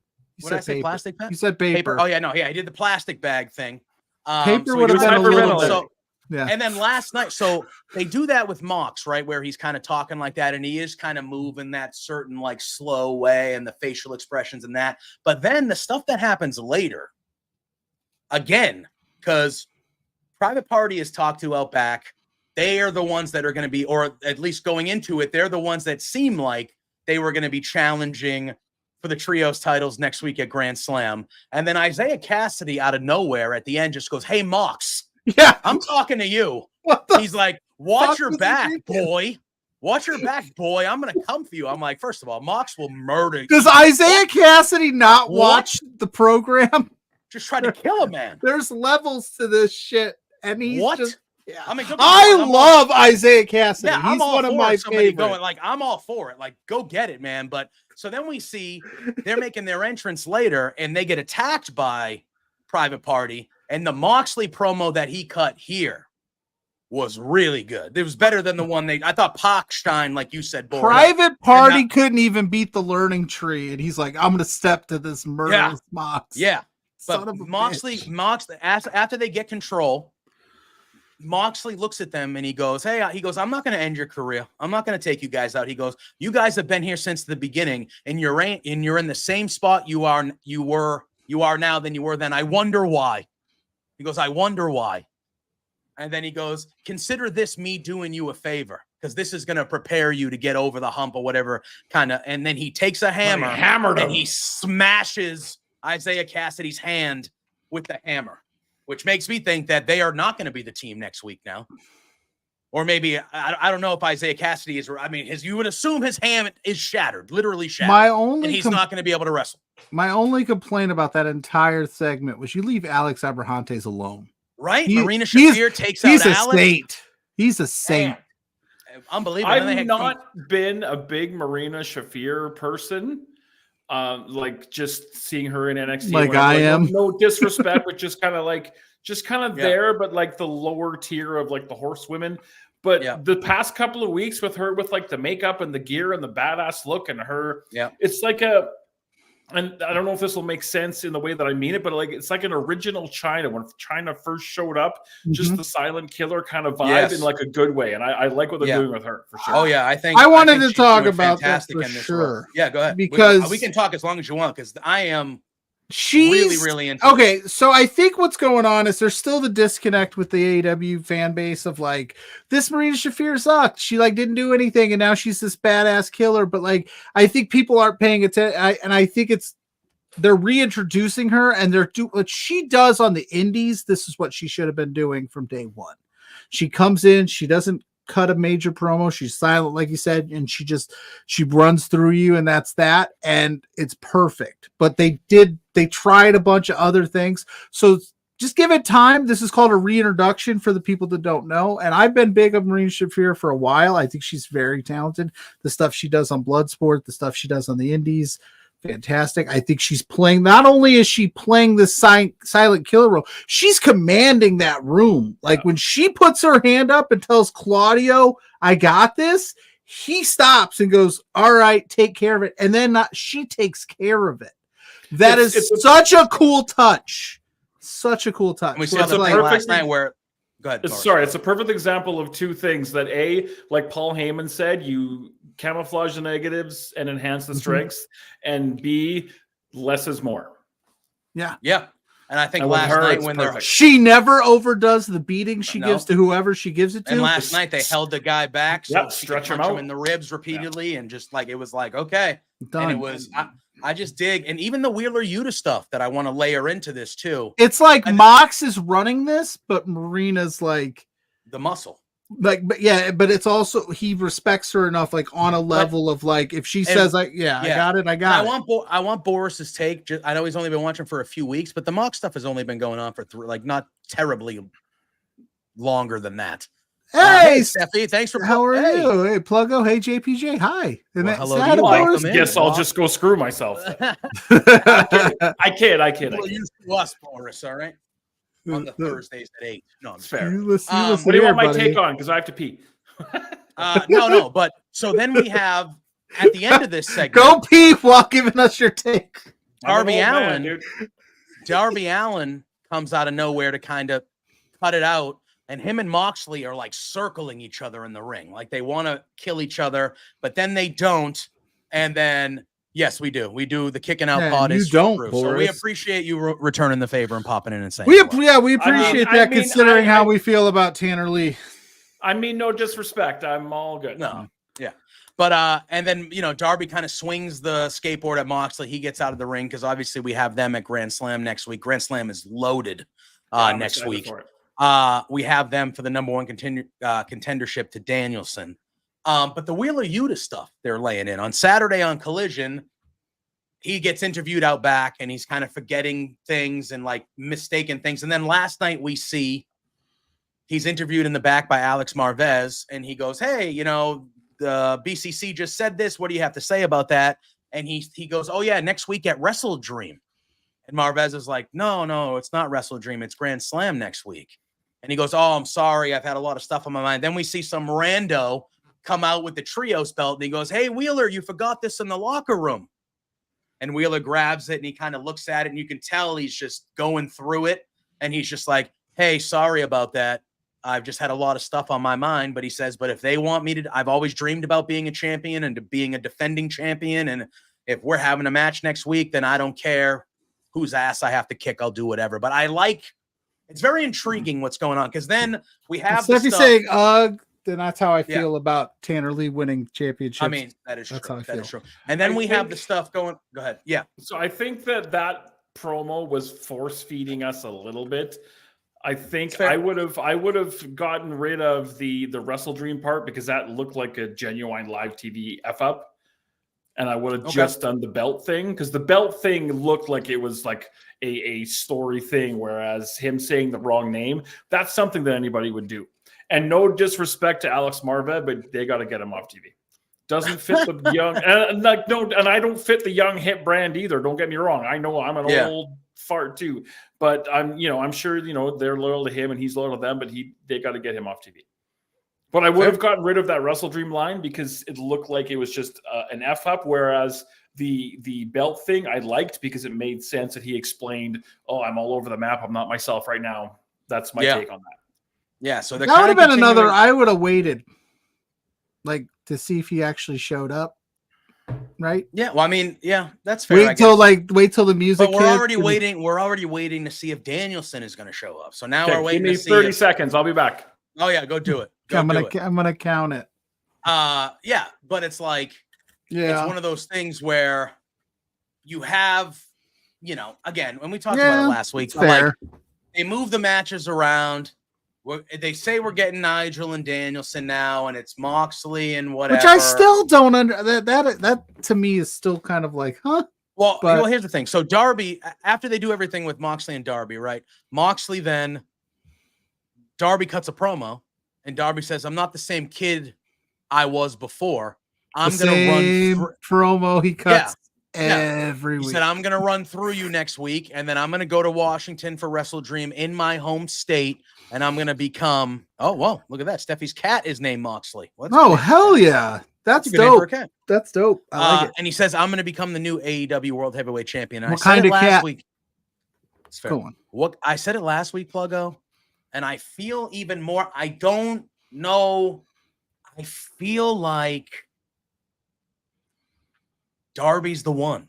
What did I say? Plastic bag? You said paper. Oh yeah, no, yeah, he did the plastic bag thing. Paper would have been a little bit. Yeah. And then last night, so they do that with Mox, right? Where he's kind of talking like that, and he is kind of moving that certain like slow way and the facial expressions and that. But then the stuff that happens later, again, because Private Party is talked to out back. They are the ones that are going to be, or at least going into it, they're the ones that seem like they were going to be challenging for the trios titles next week at Grand Slam. And then Isaiah Cassidy out of nowhere at the end just goes, "Hey, Mox, Yeah. I'm talking to you." He's like, "Watch your back, boy. Watch your back, boy. I'm going to come for you." I'm like, first of all, Mox will murder you. Does Isaiah Cassidy not watch the program? Just try to kill a man. There's levels to this shit. And he's just... Yeah. I mean, I love Isaiah Cassidy. Yeah, he's one of my favorites. Going like, I'm all for it. Like, go get it, man. But so then we see they're making their entrance later, and they get attacked by Private Party. And the Moxley promo that he cut here was really good. It was better than the one I thought Pockstein, like you said, Private Party couldn't even beat the learning tree, and he's like, "I'm gonna step to this murderous Mox." Yeah, Son but of a Moxley, bitch. after they get control, Moxley looks at them and he goes, "I'm not going to end your career. I'm not going to take you guys out." He goes, "You guys have been here since the beginning, and you're in the same spot you are now than you were then. I wonder why." He goes, "I wonder why." And then he goes, "Consider this me doing you a favor, because this is going to prepare you to get over the hump," or whatever kind of. And then he takes a hammer and he smashes Isaiah Cassidy's hand with the hammer, which makes me think that they are not going to be the team next week now. Or maybe, I don't know if Isaiah Cassidy is, I mean, you would assume his hand is shattered, literally shattered. And he's not going to be able to wrestle. My only complaint about that entire segment was you leave Alex Abrahantes alone. Right? Marina Shafir takes out Alex. He's a saint. He's a saint. Unbelievable. I've not been a big Marina Shafir person. Like just seeing her in NXT, like I am. No disrespect, but just kind of there, but like the lower tier of like the horsewomen. But the past couple of weeks with her, with like the makeup and the gear and the badass look and her, it's like and I don't know if this will make sense in the way that I mean it, but like it's like an original China when China first showed up, just the silent killer kind of vibe in like a good way, and I like what they're doing with her for sure. Oh yeah, I wanted to talk about that for sure. Yeah, go ahead. Because we can talk as long as you want, because I am. She's really into okay. So I think what's going on is there's still the disconnect with the AEW fan base of like, this Marina Shafir sucked. She like didn't do anything, and now she's this badass killer. But like, I think people aren't paying attention, and I think they're reintroducing her, and what she does on the indies. This is what she should have been doing from day one. She comes in, she doesn't cut a major promo, she's silent, like you said, and she runs through you, and that's that, and it's perfect. But they tried a bunch of other things, so just give it time. This is called a reintroduction for the people that don't know, and I've been big of Marina Shafir for a while. I think she's very talented. The stuff she does on Bloodsport, the stuff she does on the indies, fantastic. I think she's playing, not only is she playing the silent killer role, she's commanding that room. Like when she puts her hand up and tells Claudio, "I got this," he stops and goes, "All right, take care of it." And then she takes care of it. That is such a cool touch. Such a cool touch. We saw the thing last night where, go ahead. Sorry, it's a perfect example of two things that like Paul Heyman said, you camouflage the negatives and enhance the strengths, and B, less is more. Yeah. And I think last night when she never overdoes the beating she gives to whoever she gives it to. And last night they held the guy back, so she stretch could him punch out him in the ribs repeatedly, and just like it was like okay. Done. And it was I just dig, and even the Wheeler Yuta stuff that I want to layer into this too. It's like Mox is running this, but Marina's like the muscle. Like, but it's also he respects her enough, like on a level of like if she says like, I got it. I want Boris's take. I know he's only been watching for a few weeks, but the Mox stuff has only been going on for not terribly longer than that. Hey, Steffi, thanks for how are you? Hey, Pluggo. Hey, JPJ. Hi. Hello. I guess I'll just go screw myself. I kid. Well, you to us, Boris. All right. On the Thursdays at 8. No, it's fair. What do you want my take on? Because I have to pee. No. But so then we have at the end of this segment. Go pee while giving us your take. Darby Allin comes out of nowhere to kind of cut it out. And him and Moxley are like circling each other in the ring. Like they want to kill each other, but then they don't. And then Yes, we do. We do. The Kicking Out Yeah, pod you is don't, true. So we Boris. appreciate you returning the favor and popping in and saying We hello. we appreciate that, considering how we feel about Tanner Lee. I mean, no disrespect. I'm all good. No, yeah. But and then Darby kind of swings the skateboard at Moxley. He gets out of the ring because obviously we have them at Grand Slam next week. Grand Slam is loaded next week. We have them for the number one contendership to Danielson. But the Wheeler Yuta stuff they're laying in on Saturday on Collision, he gets interviewed out back and he's kind of forgetting things and like mistaken things. And then last night we see he's interviewed in the back by Alex Marvez and he goes, "Hey, the BCC just said this. What do you have to say about that?" And he goes, "Oh yeah, next week at Wrestle Dream." And Marvez is like, No, it's not Wrestle Dream. It's Grand Slam next week. And he goes, "Oh, I'm sorry. I've had a lot of stuff on my mind." Then we see some rando come out with the trios belt and he goes, "Hey, Wheeler, you forgot this in the locker room." And Wheeler grabs it and he kind of looks at it and you can tell he's just going through it. And he's just like, "Hey, sorry about that. I've just had a lot of stuff on my mind." But he says, "But if they want me to, I've always dreamed about being a champion and to being a defending champion. And if we're having a match next week, then I don't care whose ass I have to kick. I'll do whatever." But it's very intriguing what's going on. Cause then we have if you're saying, then that's how I feel about Tanner Lee winning championships. I mean, that is that's true. How I that feel. is true. And then we have the stuff going. Go ahead. Yeah. So I think that promo was force feeding us a little bit. I think I would have gotten rid of the Wrestle Dream part because that looked like a genuine live TV F up. And I would have just done the belt thing because the belt thing looked like it was like a story thing, whereas him saying the wrong name, that's something that anybody would do. And no disrespect to Alex Marvez, but they got to get him off TV. Doesn't fit the young, and I don't fit the young hip brand either. Don't get me wrong. I know I'm an old fart too, but I'm sure they're loyal to him and he's loyal to them. But they got to get him off TV. But I would have gotten rid of that Wrestle Dream line because it looked like it was just an F up. Whereas the belt thing I liked because it made sense that he explained, "Oh, I'm all over the map. I'm not myself right now." That's my take on that. Yeah, so that would have been another. I would have waited, to see if he actually showed up. Right? Yeah. Well, I mean, yeah, that's fair. Wait till the music. But we're already waiting. We're already waiting to see if Danielson is going to show up. So now we're waiting. Give me 30 seconds. I'll be back. Oh yeah, go do it. I'm gonna count it. Yeah, but it's it's one of those things where you have, again, when we talked about it last week, they move the matches around. They say we're getting Nigel and Danielson now, and it's Moxley and whatever. Which I still don't that to me is still kind of like, huh? Well, here's the thing. So Darby, after they do everything with Moxley and Darby, right? Moxley Darby cuts a promo, and Darby says, "I'm not the same kid I was before. I'm going to run promo he cuts every week." He said, "I'm going to run through you next week, and then I'm going to go to Washington for Wrestle Dream in my home state, and I'm going to become." Oh, whoa! Look at that. Steffi's cat is named Moxley. Hell yeah! That's dope. That's dope. I like it. And he says, "I'm going to become the new AEW World Heavyweight Champion." And what kind of cat? Week. It's fair. Go on. What I said it last week, Pluggo, and I feel even more. I don't know. I feel like Darby's the one.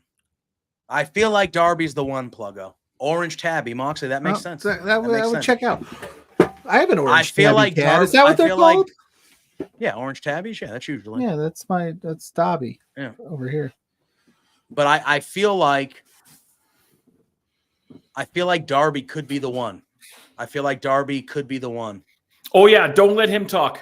I feel like Darby's the one, Pluggo. Orange Tabby, Moxley. That makes sense. That would check out. I have an orange. I feel tabby like cat. Is that what they're called? Yeah, orange tabbies. Yeah, that's usually. Yeah, that's Dobby. Yeah, over here. But I feel like Darby could be the one. I feel like Darby could be the one. Oh yeah, don't let him talk.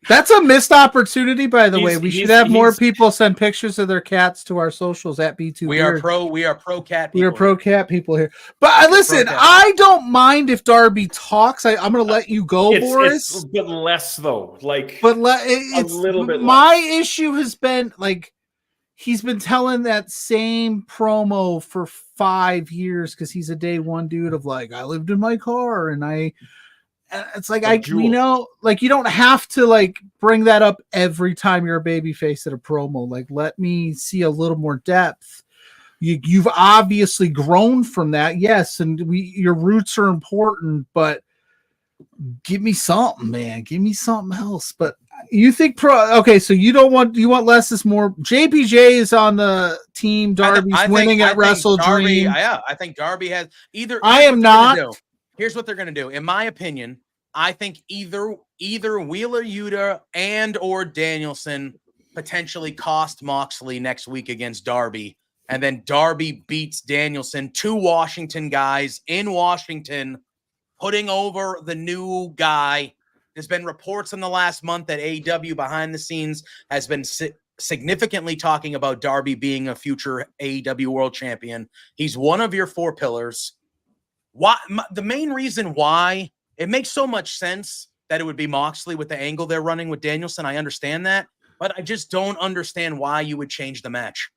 That's a missed opportunity, by the way. We should have more people send pictures of their cats to our socials at B2. We are pro cat. We are pro cat people here. But listen, I don't mind if Darby talks. I'm going to let you go, Boris. It's a bit less though. It's a little bit. My issue has been he's been telling that same promo for 5 years because he's a day one dude of I lived in my car and it's you don't have to bring that up every time you're a babyface at a promo. Let me see a little more depth. You've obviously grown from that, yes, and your roots are important, but Give me something, man. Give me something else. But you think so you want less is more. JPJ is on the team. Darby's winning at Wrestle Dream. Yeah, I think Darby has either. I am not. Here's what they're going to do. In my opinion, I think either Wheeler Yuta and or Danielson potentially cost Moxley next week against Darby, and then Darby beats Danielson, 2 Washington guys in Washington, putting over the new guy. There's been reports in the last month that AEW behind the scenes has been significantly talking about Darby being a future AEW World Champion. He's one of your 4 pillars. The main reason why it makes so much sense that it would be Moxley with the angle they're running with Danielson, I understand that, but I just don't understand why you would change the match.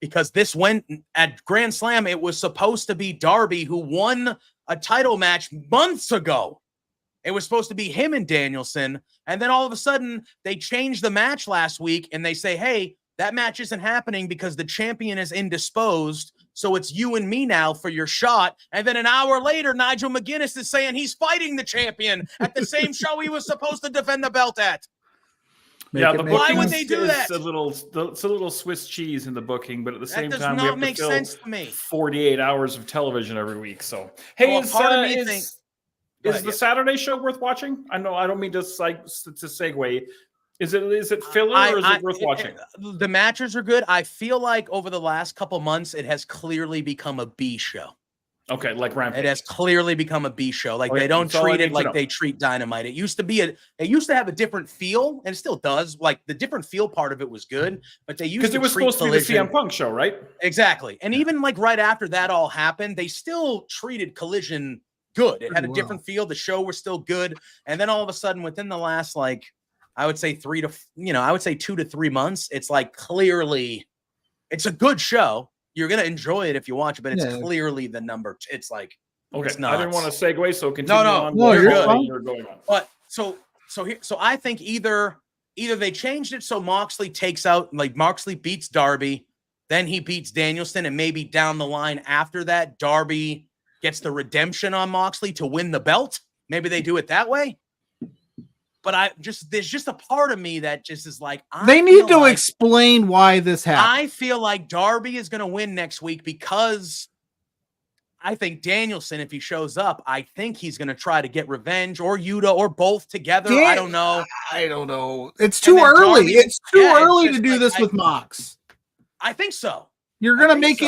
Because this went at Grand Slam, it was supposed to be Darby who won a title match months ago. It was supposed to be him and Danielson. And then all of a sudden they changed the match last week and they say, hey, that match isn't happening because the champion is indisposed. So it's you and me now for your shot. And then an hour later, Nigel McGuinness is saying he's fighting the champion at the same show he was supposed to defend the belt at. Why would they do that? It's a little Swiss cheese in the booking, but at the same time, we have to fill sense to me. 48 hours of television every week. So, hey, is the Saturday show worth watching? I know I don't mean to segue. Is it filler or is it worth watching? The matches are good. I feel like over the last couple months, it has clearly become a B show. Okay, like Rampage. It has clearly become a B show. Like they don't treat it like they treat Dynamite. It used to have a different feel, and it still does. Like the different feel part of it was good, but they used to because it was supposed to be the CM Punk show, right? Exactly. And even like right after that all happened, they still treated Collision good. It had a different feel. The show was still good, and then all of a sudden, within the last I would say 2 to 3 months, it's like clearly, it's a good show. You're gonna enjoy it if you watch it, but it's clearly the number. It's like okay. It's I didn't want to segue, so continue on. No, you're good. You're going on. But so I think either they changed it so Moxley takes out, like Moxley beats Darby, then he beats Danielson, and maybe down the line after that, Darby gets the redemption on Moxley to win the belt. Maybe they do it that way. But there's just a part of me that just is like, they need to explain why this happened. I feel like Darby is going to win next week because I think Danielson, if he shows up, I think he's going to try to get revenge, or Yuta, or both together. I don't know. It's too early. It's too early to do this with Mox. I think so. You're gonna make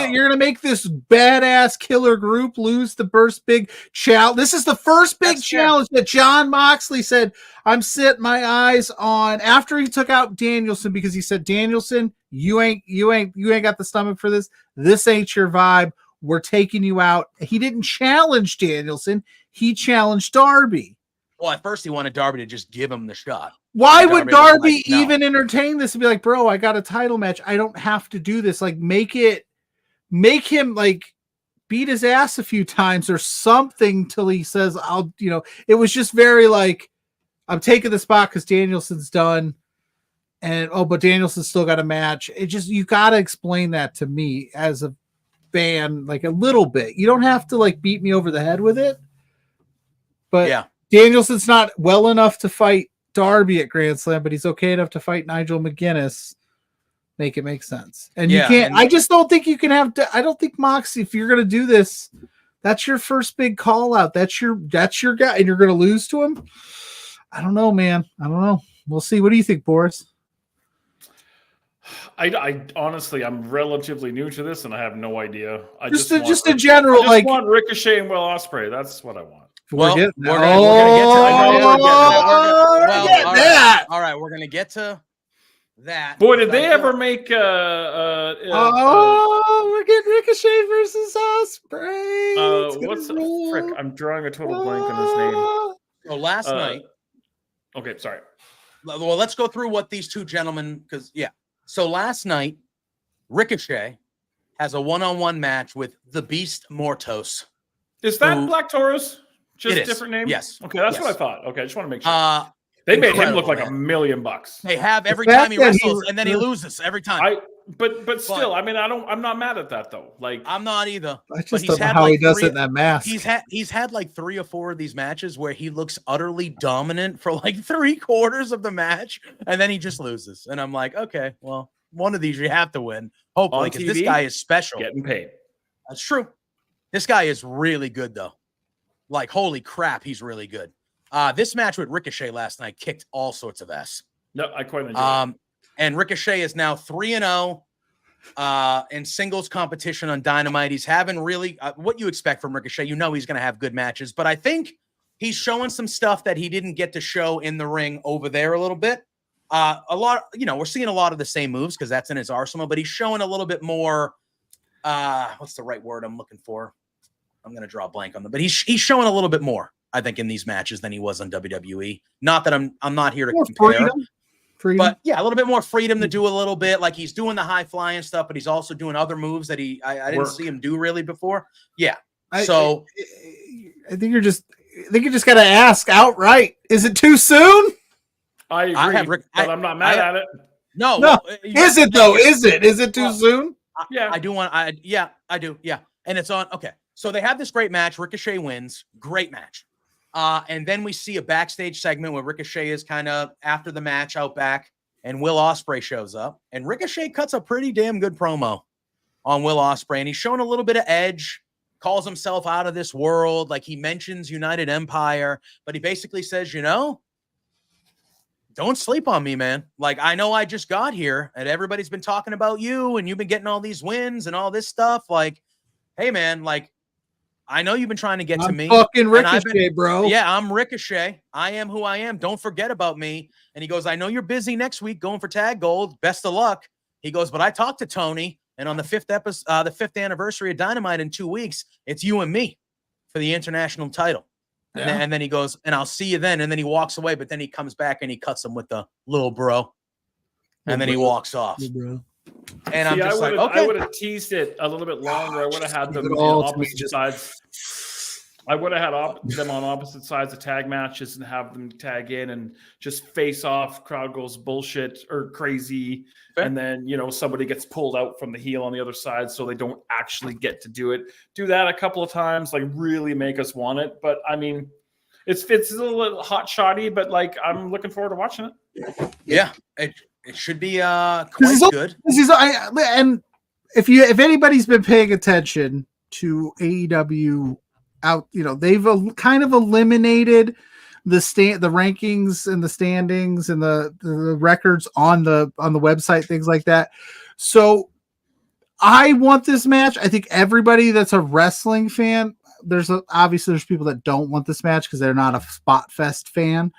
this badass killer group lose the first big challenge. This is the first big challenge that John Moxley said, I'm setting my eyes on after he took out Danielson, because he said, Danielson, you ain't got the stomach for this. This ain't your vibe. We're taking you out. He didn't challenge Danielson. He challenged Darby. Well, at first he wanted Darby to just give him the shot. Why would Darby even entertain this and be like, bro, I got a title match. I don't have to do this. Like, make him like beat his ass a few times or something till he says, it was just very like, I'm taking the spot because Danielson's done. And, but Danielson's still got a match. You got to explain that to me as a fan, like a little bit. You don't have to like beat me over the head with it. But yeah. Danielson's not well enough to fight Darby at Grand Slam, but he's okay enough to fight Nigel McGuinness. Make it make sense. And you can't, I just don't think you can I don't think Moxie, if you're going to do this, that's your first big call out. That's your guy, and you're going to lose to him. I don't know, man. I don't know. We'll see. What do you think, Boris? I honestly, I'm relatively new to this and I have no idea. I just a general, I want Ricochet and Will Ospreay. That's what I want. We're gonna get to that. All right, we're gonna get to that. Boy, did they ever make? We're getting Ricochet versus Ospreay. Frick? I'm drawing a total blank on his name. So last night. Okay, sorry. Well, let's go through what these two gentlemen, So last night, Ricochet has a one-on-one match with the Beast Mortos. Is that Black Taurus? Just a different name? Yes. Okay, that's what I thought. Okay, I just want to make sure. They made him look like $1 million. They have every time he wrestles, and then he loses every time. But still, I mean, I'm not mad at that though. Like, I'm not either. I But just he's don't know had how like he does three- it in that mask. He's had like 3 or 4 of these matches where he looks utterly dominant for like 3/4 of the match, and then he just loses. And I'm like, okay, well, one of these you have to win, hopefully, On because this TV, guy is special. getting paid. That's true. This guy is really good, though. Like, holy crap, he's really good. This match with Ricochet last night kicked all sorts of ass. No, I quite enjoyed it. And Ricochet is now 3-0 in singles competition on Dynamite. He's having really what you expect from Ricochet. You know he's going to have good matches, but I think he's showing some stuff that he didn't get to show in the ring over there a little bit. A lot, we're seeing a lot of the same moves because that's in his arsenal, but he's showing a little bit more. What's the right word I'm looking for? I'm going to draw a blank on them, but he's showing a little bit more, I think, in these matches than he was on WWE. Not that I'm not here to compare, Freedom. but yeah, a little bit more freedom to do a little bit. Like he's doing the high flying stuff, but he's also doing other moves that I didn't see him do really before. Yeah. I think you just got to ask outright. Is it too soon? I agree, but I'm not mad at it. No. Is it though? Is it too soon? Yeah. I do. Yeah. And it's on. Okay. So they have this great match. Ricochet wins. Great match. And then we see a backstage segment where Ricochet is kind of after the match out back, and Will Ospreay shows up, and Ricochet cuts a pretty damn good promo on Will Ospreay, and he's showing a little bit of edge, calls himself out of this world. Like he mentions United Empire, but he basically says, don't sleep on me, man. Like, I know I just got here and everybody's been talking about you and you've been getting all these wins and all this stuff. Like, hey, man, like, I know you've been trying to get to me. Fucking Ricochet, bro. Yeah, I'm Ricochet. I am who I am. Don't forget about me. And he goes, I know you're busy next week going for tag gold. Best of luck. He goes, but I talked to Tony, and on the 5th anniversary of Dynamite in 2 weeks, it's you and me for the international title. Yeah. And then he goes, and I'll see you then. And then he walks away, but then he comes back and he cuts him with the little bro. And then he walks off. And I'm just okay. I would have teased it a little bit longer. I would have had them on opposite sides. I would have had them on opposite sides of tag matches and have them tag in and just face off. Crowd goes bullshit or crazy. Okay. And then, somebody gets pulled out from the heel on the other side so they don't actually get to do it. Do that a couple of times, like really make us want it. But I mean, it's a little hot shotty, but like I'm looking forward to watching it. Yeah. It should be quite good. And if anybody's been paying attention to AEW out, they've kind of eliminated the rankings and the standings and the records on the website, things like that. So I want this match. I think everybody that's a wrestling fan, obviously there's people that don't want this match because they're not a Spot Fest fan,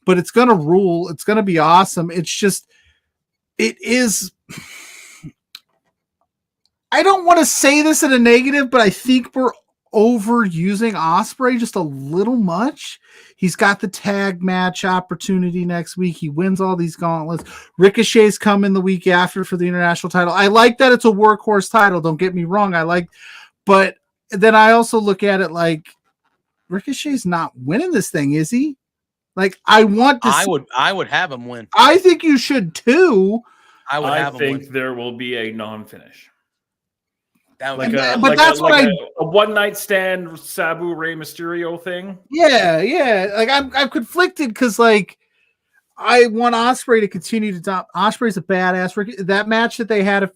but it's gonna rule. It's gonna be awesome. It's just. It is. I don't want to say this in a negative, but I think we're overusing Ospreay just a little much. He's got the tag match opportunity next week. He wins all these gauntlets. Ricochet's coming the week after for the international title. I like that it's a workhorse title. Don't get me wrong. But then I also look at it like Ricochet's not winning this thing, is he? Like I would have him win. I think you should too. I think there will be a non-finish. That like a one night stand Sabu Rey Mysterio thing. Yeah. Like I'm conflicted because like I want Ospreay to continue to top. Ospreay's a badass. That match that they had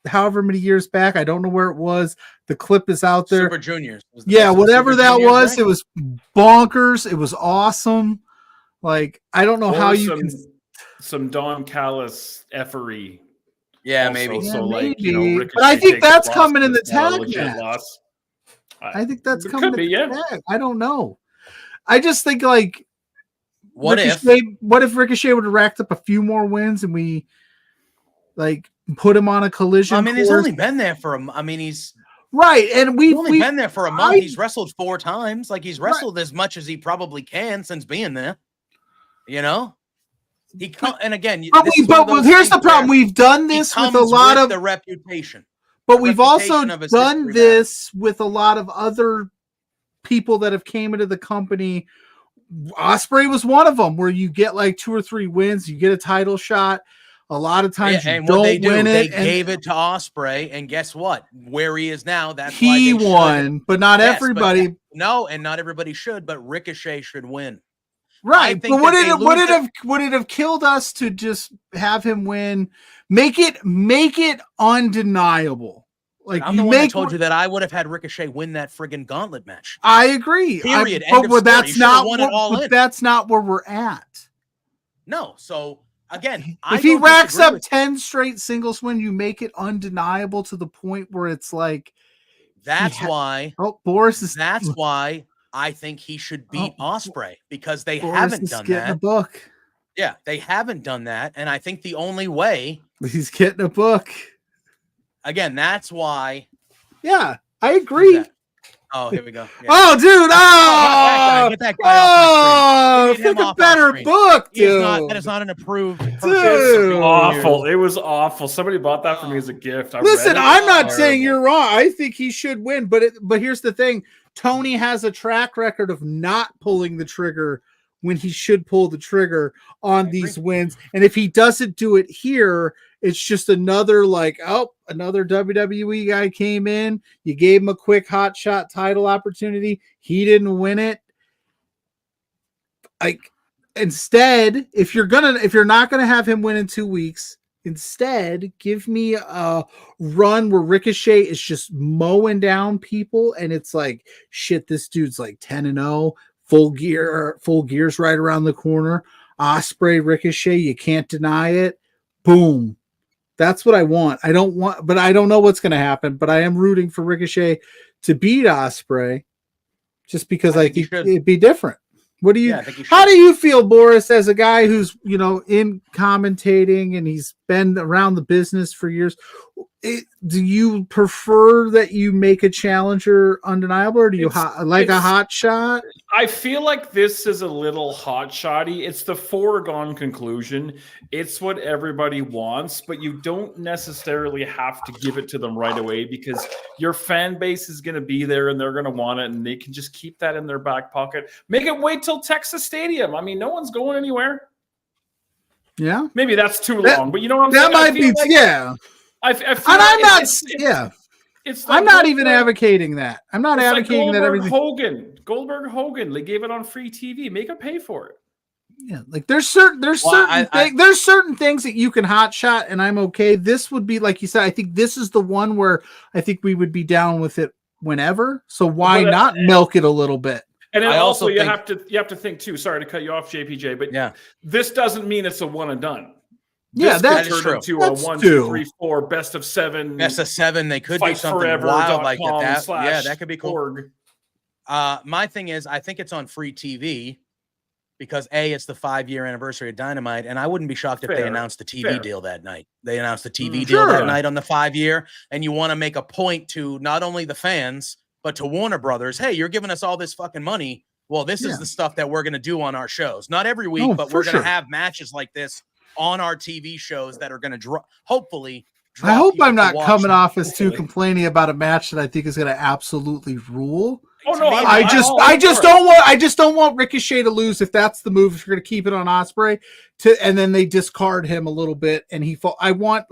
however many years back, I don't know where it was. The clip is out there. Super Juniors. Whatever that was, right? It was bonkers. It was awesome. Like, I don't know how you can. Some Don Callis effery. Yeah, also. maybe. So, maybe. But I think that's coming in the tag match. I think that's coming in the tag. I don't know. I just think, like, what if Ricochet would have racked up a few more wins and we, like, put him on a collision? I mean, he's only been there for he's. Right, and we've only been there for a month. He's wrestled 4 times. Like, he's wrestled as much as he probably can since being there. And again, but here's the problem: we've done this with a lot of the reputation, but we've also done this with a lot of other people that have came into the company. Ospreay was one of them, where you get like 2 or 3 wins, you get a title shot. A lot of times and you what they don't do, win they it. And gave it to Ospreay, and guess what? Where he is now, that's he why they won, but not Yes, everybody. no, and not everybody should, but Ricochet should win. Right, think but that would it have killed us to just have him win? Make it undeniable. Like I'm the one that told you that I would have had Ricochet win that friggin' gauntlet match. I agree. Period. End of But story. that's You should have not won it all in. that's not where we're at. No, so again, If he racks up 10 straight singles win, you make it undeniable to the point where it's like that's why. Oh, Boris is. That's why I think he should beat Ospreay, because they Boris haven't is done getting that. a book. Yeah, they haven't done that, and I think the only way. He's getting a book. Again, that's why. Yeah, I agree. Oh, here we go. Yeah. Oh, dude! Get that guy off my screen. Think a better book, dude. That is not an approved. Dude. Awful. It was awful. Somebody bought that for me as a gift. Listen, I'm not saying you're wrong. I think he should win, but here's the thing: Tony has a track record of not pulling the trigger when he should pull the trigger on these wins, and if he doesn't do it here, it's just another another WWE guy came in. You gave him a quick hot shot title opportunity. He didn't win it. Instead, if you're not gonna have him win in 2 weeks, instead give me a run where Ricochet is just mowing down people, and it's like, shit, this dude's like 10-0, full gears right around the corner. Ospreay, Ricochet, you can't deny it. Boom. That's what I want. I don't know what's going to happen, but I am rooting for Ricochet to beat Ospreay just because I think it'd be different. What do you, how do you feel, Boris, as a guy who's, in commentating and he's been around the business for years? Do you prefer that you make a challenger undeniable, or do you like a hot shot? I feel like this is a little hot shotty. It's the foregone conclusion. It's what everybody wants, but you don't necessarily have to give it to them right away, because your fan base is going to be there and they're going to want it, and they can just keep that in their back pocket. Make it wait till Texas Stadium. I mean, no one's going anywhere. Yeah. Maybe that's too long, but you know what I'm saying? That might be, yeah. I feel I'm not even advocating that. I'm not advocating that everything. Goldberg Hogan, they gave it on free TV. Make them pay for it. Yeah, like there's certain things that you can hot shot, and I'm okay. This would be, like you said, I think this is the one where I think we would be down with it whenever. So why not milk it a little bit? And then also you have to think too. Sorry to cut you off, JPJ, but this doesn't mean it's a one and done. Yeah, that's true. Into a 1, 2, 3, 4 best of 7. Best of 7. They could do something wild like that. Yeah, that could be cool. My thing is, I think it's on free TV because it's the 5-year anniversary of Dynamite, and I wouldn't be shocked if they announced the TV deal that night. They announced the TV deal that night on the 5-year, and you want to make a point to not only the fans but to Warner Brothers. Hey, you're giving us all this fucking money. Well, this is the stuff that we're going to do on our shows. Not every week, but we're going to have matches like this on our TV shows that are going to hopefully. I hope I'm not coming off as too complaining about a match that I think is going to absolutely rule. Oh no! I just don't want Ricochet to lose if that's the move. If you're going to keep it on Ospreay, and then they discard him a little bit, and I want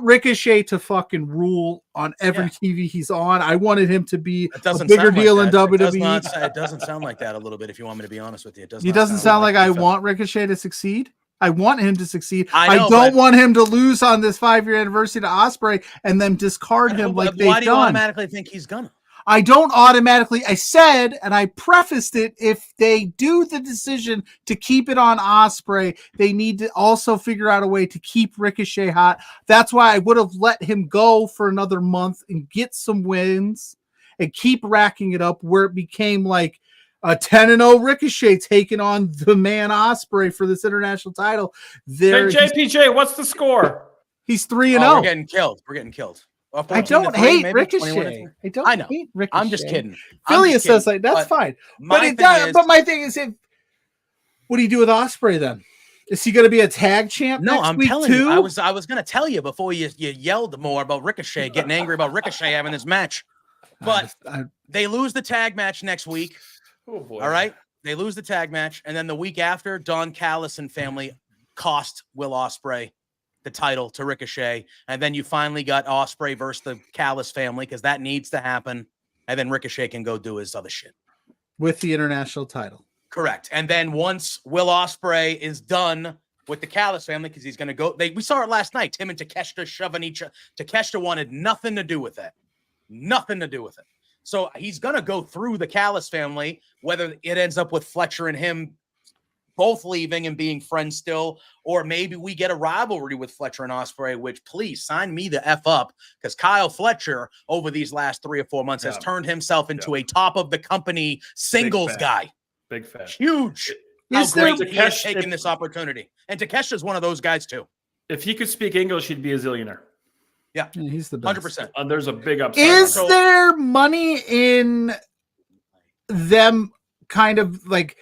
Ricochet to fucking rule on every TV he's on. I wanted him to be a bigger deal in WWE. It doesn't sound like that a little bit, if you want me to be honest with you. It doesn't sound like I want Ricochet to succeed. I want him to succeed. I don't want him to lose on this 5-year anniversary to Ospreay and then discard him like they've done. Why do you automatically think he's gonna? I don't automatically. I said, and I prefaced it, if they do the decision to keep it on Ospreay, they need to also figure out a way to keep Ricochet hot. That's why I would have let him go for another month and get some wins and keep racking it up, where it became like a 10-0 Ricochet taking on the man Ospreay for this international title. Hey, JPJ, what's the score? He's 3-0. We're getting killed. I don't hate Ricochet. I know. Hate Ricochet. I'm just kidding. Phileas says like that's fine. But my thing is, what do you do with Ospreay then? Is he going to be a tag champ? No, next I'm week telling too? you. I was going to tell you before you yelled more about Ricochet, getting angry about Ricochet having this match. But they lose the tag match next week. Oh boy! All right, they lose the tag match, and then the week after, Don Callis and family cost Will Ospreay the title to Ricochet. And then you finally got Ospreay versus the Callis family, because that needs to happen. And then Ricochet can go do his other shit. With the international title. Correct. And then once Will Ospreay is done with the Callis family, because he's going to go, we saw it last night, him and Takeshita shoving each other. Takeshita wanted nothing to do with it. Nothing to do with it. So he's going to go through the Callis family, whether it ends up with Fletcher and him both leaving and being friends still, or maybe we get a rivalry with Fletcher and Ospreay, which please sign me the F up, because Kyle Fletcher over these last 3 or 4 months has turned himself into a top of the company singles guy. Big fan. Huge. How great he is taking this opportunity. And Takesha's one of those guys too. If he could speak English, he'd be a zillionaire. Yeah, he's the best. 100%. There's a big upside. Is there money in them kind of like,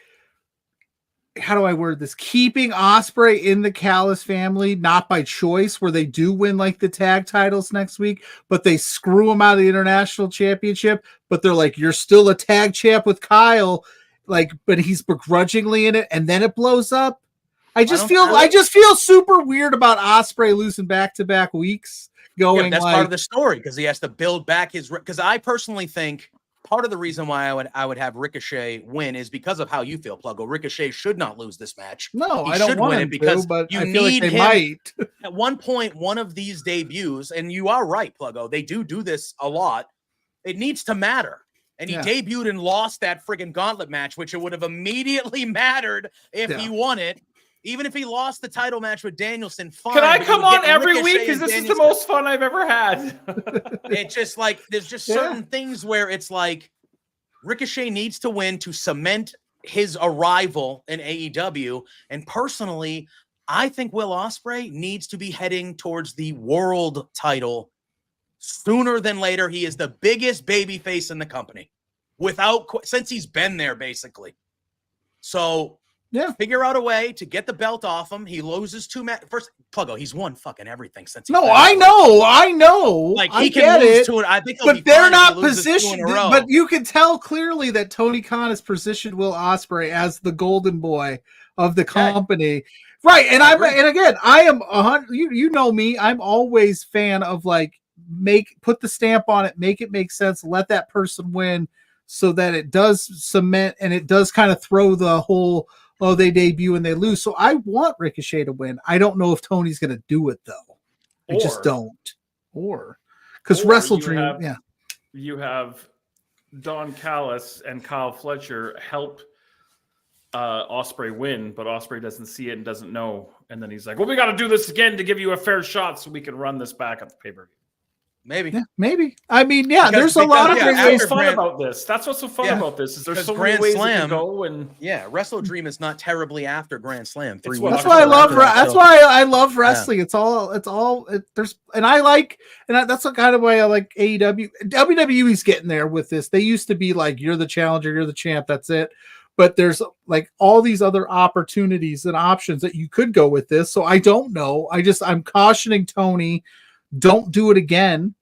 how do I word this? Keeping Ospreay in the Callis family, not by choice, where they do win like the tag titles next week, but they screw him out of the international championship. But they're like, you're still a tag champ with Kyle, like, but he's begrudgingly in it, and then it blows up. I just feel super weird about Ospreay losing back-to-back weeks. Going, that's part of the story, because he has to build back his. Because I personally think part of the reason why I would have Ricochet win is because of how you feel, Pluggo. Ricochet should not lose this match. No, he I don't should want win him it because to, but you I feel need like they him. might. At one point, one of these debuts, and you are right, Pluggo, they do this a lot. It needs to matter. And he debuted and lost that friggin' gauntlet match, which it would have immediately mattered if he won it. Even if he lost the title match with Danielson, fine. Can I come on every week? Because this is the most fun I've ever had. It's just like, there's just certain things where it's like Ricochet needs to win to cement his arrival in AEW. And personally, I think Will Ospreay needs to be heading towards the world title sooner than later. He is the biggest babyface in the company since he's been there, basically. So figure out a way to get the belt off him. He loses 2 matches. First, Pluggo, he's won fucking everything since. I know. Like, I he get can lose it, 2. I think, but they're not positioned. But you can tell clearly that Tony Khan has positioned Will Ospreay as the golden boy of the company, right? And I am 100. You know me. I'm always fan of like put the stamp on it, make it make sense, let that person win, so that it does cement and it does kind of throw the whole. Oh, they debut and they lose. So I want Ricochet to win. I don't know if Tony's going to do it, though. I just don't. Because Wrestle Dream, You have Don Callis and Kyle Fletcher help Ospreay win, but Ospreay doesn't see it and doesn't know. And then he's like, well, we got to do this again to give you a fair shot so we can run this back at the pay-per-view. Maybe. Yeah, maybe. I mean, there's a lot of what's fun about this. That's what's so fun about this. Is there's so many ways it can go, and Wrestle Dream is not terribly after Grand Slam. 3 That's why I love. That's why I love wrestling. It's all. There's, and I like, and that's the kind of way I like AEW. WWE's getting there with this. They used to be like, you're the challenger, you're the champ. That's it. But there's like all these other opportunities and options that you could go with this. So I don't know. I'm cautioning Tony. Don't do it again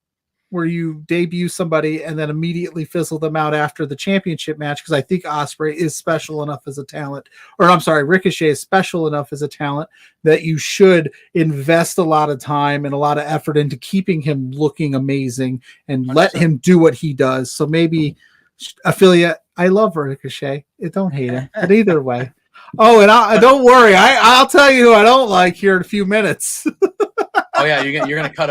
where you debut somebody and then immediately fizzle them out after the championship match, because I think Ospreay is special enough as a talent, or I'm sorry, Ricochet is special enough as a talent that you should invest a lot of time and a lot of effort into keeping him looking amazing and 100%. Let him do what he does. So maybe affiliate, I love Ricochet. Don't hate him, but either way. Oh, and don't worry, I'll tell you who I don't like here in a few minutes. Oh yeah, you're gonna cut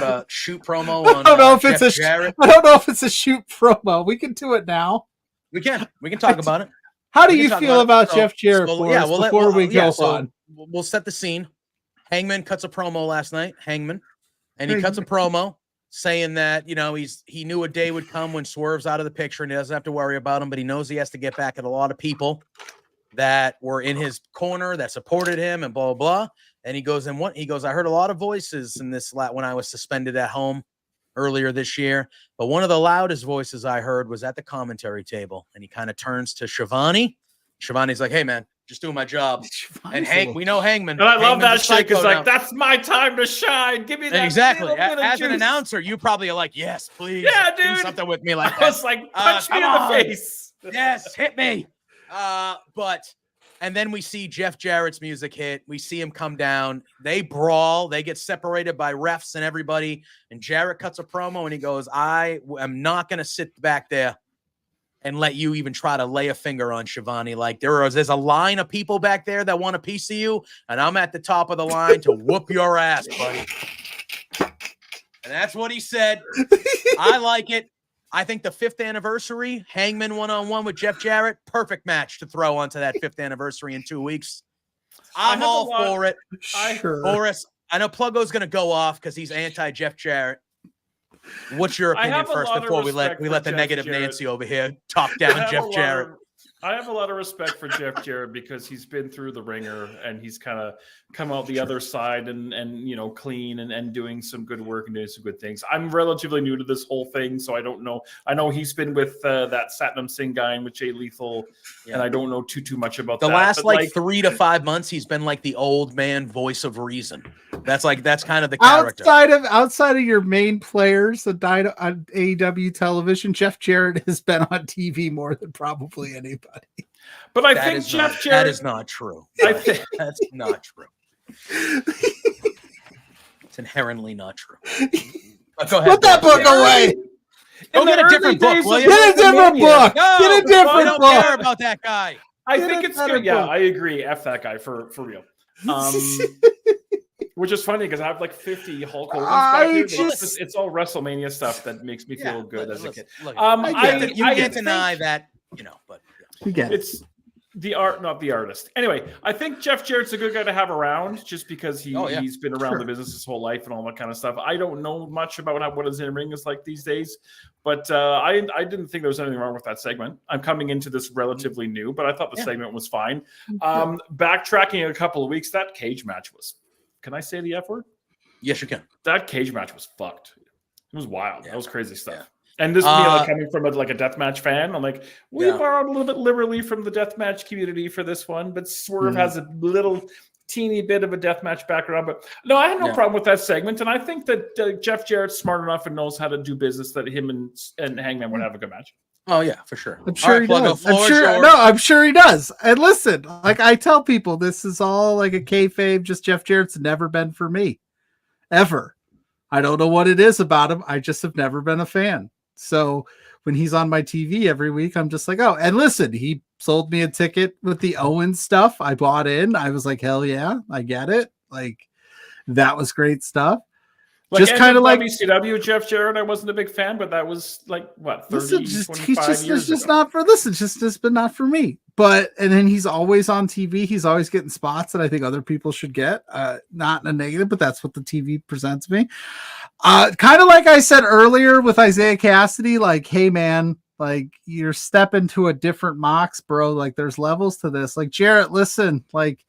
a shoot promo on. I don't know if Jeff it's Jarrett. I don't know if it's a shoot promo. We can do it now. We can talk about it. How do you feel about Jeff Jarrett? Before we go on, we'll set the scene. Hangman cuts a promo last night. And he cuts a promo saying that he knew a day would come when Swerve's out of the picture and he doesn't have to worry about him, but he knows he has to get back at a lot of people that were in his corner that supported him and blah blah blah. And he goes, I heard a lot of voices in this when I was suspended at home earlier this year. But one of the loudest voices I heard was at the commentary table. And he kind of turns to Shivani. Shivani's like, hey, man, just doing my job. And we know Hangman. And I love that shit because, like, that's my time to shine. Give me that. Exactly. As an announcer, you probably are like, yes, please. Yeah, dude. Do something with me like that. I was like, punch me in the face. Yes, hit me. But And then we see Jeff Jarrett's music hit. We see him come down. They brawl. They get separated by refs and everybody. And Jarrett cuts a promo and he goes, I am not going to sit back there and let you even try to lay a finger on Shivani. Like there's a line of people back there that want a piece of you. And I'm at the top of the line to whoop your ass, buddy. And that's what he said. I like it. I think the 5th anniversary, Hangman one-on-one with Jeff Jarrett, perfect match to throw onto that 5th anniversary in 2 weeks. I'm all for it. Sure. Boris, I know Pluggo's going to go off because he's anti-Jeff Jarrett. What's your opinion first before we let the negative Jarrett. Nancy over here talk down Jeff Jarrett? I have a lot of respect for Jeff Jarrett because he's been through the ringer and he's kind of come out the other side and clean and doing some good work and doing some good things. I'm relatively new to this whole thing, so I don't know. I know he's been with that Satnam Singh guy and with Jay Lethal, and I don't know too much about the that. last 3 to 5 months. He's been like the old man voice of reason. That's kind of the character. Outside of your main players that died on AEW television, Jeff Jarrett has been on TV more than probably anybody. But I think Jeff Jarrett... That is not true. That's not true. It's inherently not true. But go ahead. Put that book away. Go get a different book, will you? Get a different book. No, get a different book. I don't care about that guy. I think it's good. Yeah, I agree. F that guy for real. Which is funny because I have like 50 Hulk Hogan's back here. It's all WrestleMania stuff that makes me feel good as a kid. You can't deny that, but you get it. It's the art, not the artist. Anyway, I think Jeff Jarrett's a good guy to have around just because he's been around the business his whole life and all that kind of stuff. I don't know much about what his in-ring is like these days, but I didn't think there was anything wrong with that segment. I'm coming into this relatively new, but I thought the segment was fine. Backtracking a couple of weeks, that cage match was... Can I say the F word? Yes, you can. That cage match was fucked. It was wild. That was crazy stuff. Yeah. And this me coming from a deathmatch fan, I'm like, we borrowed a little bit liberally from the deathmatch community for this one, but Swerve has a little teeny bit of a deathmatch background. But no, I had no problem with that segment, and I think that Jeff Jarrett's smart enough and knows how to do business that him and Hangman would have a good match. Oh yeah, for sure. I'm sure he does. I'm sure he does. And listen, like I tell people, this is all like a kayfabe. Just Jeff Jarrett's never been for me, ever. I don't know what it is about him. I just have never been a fan. So when he's on my TV every week, I'm just like, oh. And listen, he sold me a ticket with the Owens stuff. I bought in. I was like, hell yeah, I get it. Like that was great stuff. Just kind of like WCW Jeff Jarrett, I wasn't a big fan, but that was like what 30, 25 years ago. Just been not for me. But and then he's always on TV. He's always getting spots that I think other people should get. Not in a negative, but that's what the TV presents me. Kind of like I said earlier with Isaiah Cassidy, like, hey man, like you're stepping to a different Mox, bro. Like there's levels to this. Like Jarrett, listen, like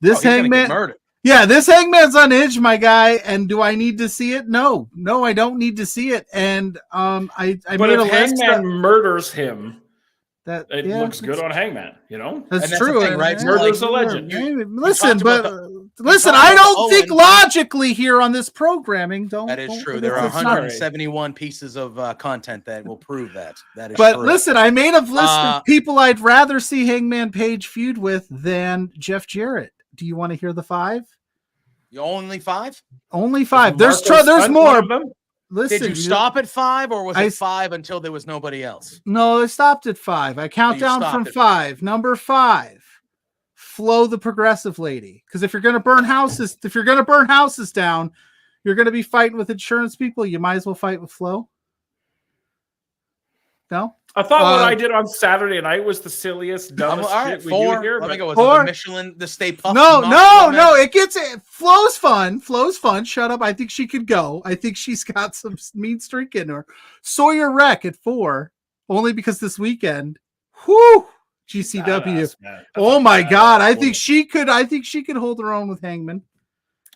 this Hangman. Yeah, this Hangman's unhinged, my guy. And do I need to see it? No, I don't need to see it. And I but made if Hangman murders him, that looks good on Hangman. That's true, right? Murder's a legend. Listen, I don't think logically here on this programming. That is true. There are 171 pieces of content that will prove that. That is. But true. Listen, I made a list of people I'd rather see Hangman Page feud with than Jeff Jarrett. Do you want to hear the 5? Only 5? Only 5. There's more. Listen, did you stop at 5 or was it 5 until there was nobody else? No, I stopped at 5. I count down from 5. Number 5, Flo the Progressive Lady. Because if you're going to burn houses, down, you're going to be fighting with insurance people. You might as well fight with Flo. No? I thought what I did on Saturday night was the silliest, dumbest shit we do here. Let me go with the Michelin, the Stay Puft. No. It gets it. Flo's fun. Shut up. I think she could go. I think she's got some mean streak in her. Sawyer Wreck at 4, only because this weekend. Whoo! GCW. Oh my God. I think she could hold her own with Hangman.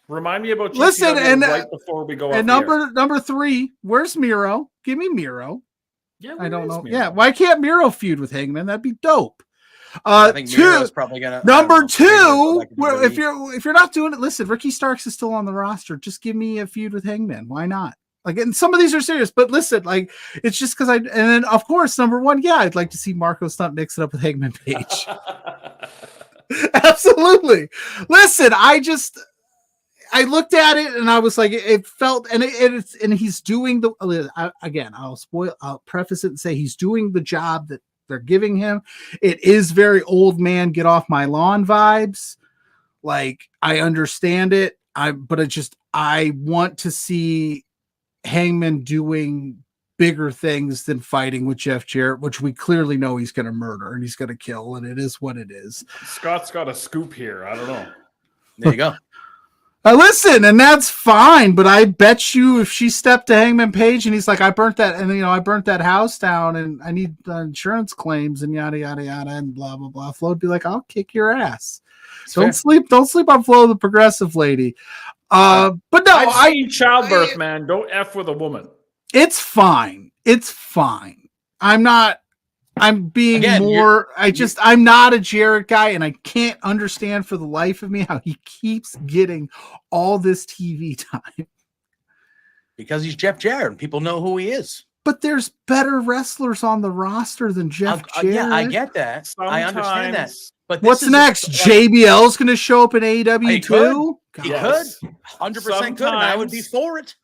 Remind me about GCW. Listen, and right before we go. And number 3, where's Miro? Give me Miro. Yeah, I don't know. Yeah, why can't Miro feud with Hangman? That'd be dope. I think Miro's probably gonna. Number 2, if you're not doing it, listen, Ricky Starks is still on the roster. Just give me a feud with Hangman. Why not? Like, and some of these are serious, but listen, like, it's just because and then of course number 1, I'd like to see Marco Stunt mix it up with Hangman Page. Absolutely. Listen, I looked at it and I was like, it felt, and and he's doing again, I'll preface it and say he's doing the job that they're giving him. It is very old man, get off my lawn vibes. Like, I understand it. I want to see Hangman doing bigger things than fighting with Jeff Jarrett, which we clearly know he's going to murder and he's going to kill, and it is what it is. Scott's got a scoop here. I don't know. There you go. Listen, and that's fine, but I bet you if she stepped to Hangman Page and he's like, I burnt that house down and I need insurance claims and yada yada yada and blah blah blah, Flo would be like, I'll kick your ass. Don't sleep on Flo, the progressive lady. But no, I've seen childbirth, man. Don't F with a woman. It's fine. I'm being Again, I'm not a Jarrett guy, and I can't understand for the life of me how he keeps getting all this TV time. Because he's Jeff Jarrett and people know who he is. But there's better wrestlers on the roster than Jeff Jarrett. Yeah, I get that. I understand that. But what's next? JBL's going to show up in AEW too? He could. 100% could, and I would be for it.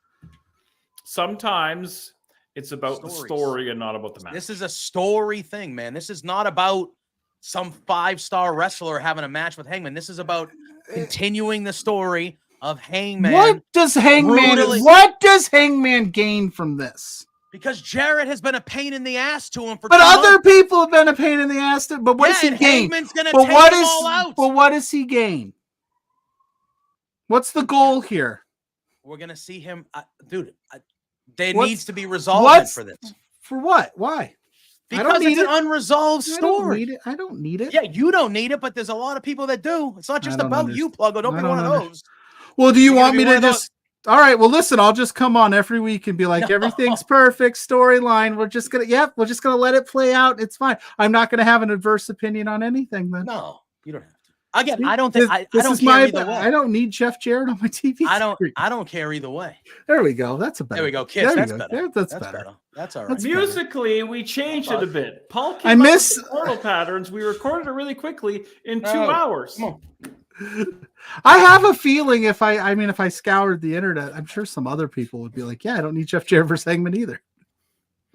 Sometimes it's about the story and not about the match. This is a story thing, man. This is not about some 5-star wrestler having a match with Hangman. This is about continuing the story of Hangman. What does Hangman gain from this? Because Jarrett has been a pain in the ass to him for But 2 other months. people have been a pain in the ass to, but what does he gain? Hangman's gonna take them all out. But what does he gain? What's the goal here? We're gonna see him, dude. There needs to be resolvement for this. For what? Why? Because it's an unresolved story. I don't need it. Yeah, you don't need it, but there's a lot of people that do. It's not just about you, Pluggo. Don't be one of those. Well, do you want me to just? All right. Well, listen. I'll just come on every week and be like, everything's perfect storyline. We're just gonna let it play out. It's fine. I'm not gonna have an adverse opinion on anything. Then no, you don't have to. Again, I don't think I don't care either way. I don't need Jeff Jarrett on my TV. I don't care either way. There we go. That's a better. There we go, kids. That's better. That's better. That's all right. Musically, we changed it a bit. Paul came up with the portal patterns. We recorded it really quickly in 2 hours. I have a feeling if I scoured the internet, I'm sure some other people would be like, yeah, I don't need Jeff Jarrett for segment either.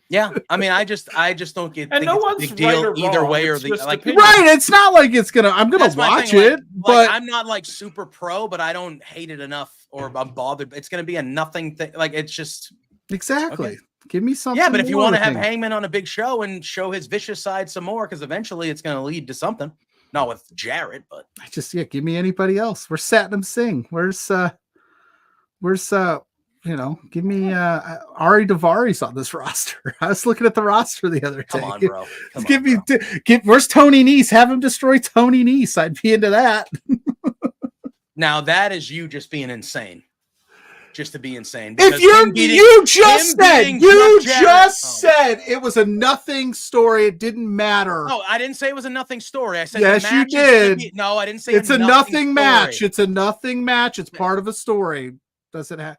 Yeah, I mean, I just don't get. And no one's big deal right or either wrong. way or It's the just like. opinion. Right, it's not like I'm gonna watch it, but I'm not like super pro, but I don't hate it enough or I'm bothered. It's gonna be a nothing thing. Like it's just exactly. Okay. Give me something. Yeah, but if you want to have him. Hangman on a big show and show his vicious side some more, because eventually it's gonna lead to something. Not with Jarrett, but give me anybody else. We're Satnam Singh. Where's give me Ari Davari's on this roster. I was looking at the roster the other day. Come on, bro. Where's Tony Nese? Have him destroy Tony Nese. I'd be into that. Now that is you just being insane. Just to be insane. If you just said it was a nothing story. It didn't matter. No, I didn't say it was a nothing story. I said yes, you did. No, I didn't say it's a nothing match. Story. It's a nothing match. It's part of a story. Does it have?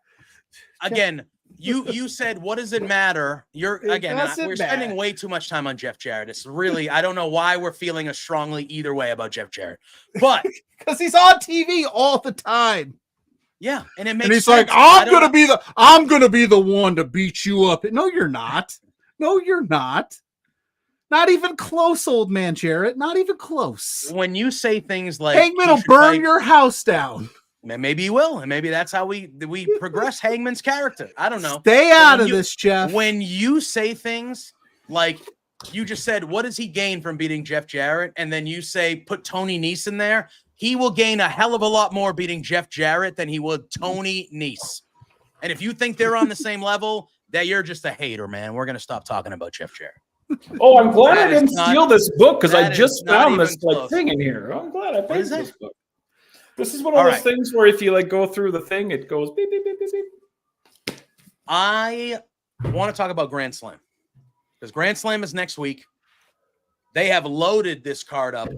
Again, you said, what does it matter? We're spending way too much time on Jeff Jarrett. It's really, I don't know why we're feeling as strongly either way about Jeff Jarrett, but because he's on TV all the time. Yeah, and it makes. And he's sense. like, I'm gonna be the one to beat you up. No, you're not. No, you're not. Not even close, old man Jarrett. Not even close. When you say things like Hangman will burn your house down. Maybe he will, and maybe that's how we progress Hangman's character. I don't know. Stay out of this, Jeff. When you say things like you just said, what does he gain from beating Jeff Jarrett? And then you say, put Tony Nese in there. He will gain a hell of a lot more beating Jeff Jarrett than he would Tony Nese. And if you think they're on the same level, that you're just a hater, man. We're going to stop talking about Jeff Jarrett. Oh, I'm glad I didn't steal this book because I just found this thing in here. I'm glad I paid this book. This is one of those things where if you go through the thing, it goes beep, beep, beep, beep, beep. I want to talk about Grand Slam because Grand Slam is next week. They have loaded this card up.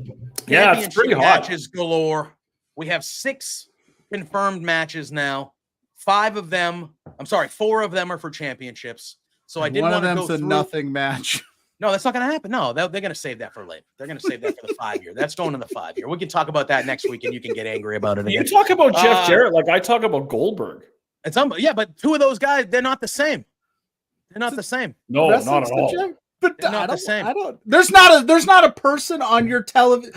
Yeah, it's pretty hot. Matches galore. We have 6 confirmed matches now. 4 of them are for championships. So I didn't want to go through. One of them's a nothing match. No, that's not going to happen. No, they're going to save that for later. They're going to save that for the 5 year. That's going to the 5 year. We can talk about that next week, and you can get angry about it again. You talk about Jeff Jarrett like I talk about Goldberg. It's yeah, but two of those guys, they're not the same. They're not the same. No, not at all. But They're not the same. I don't. There's not a person on your television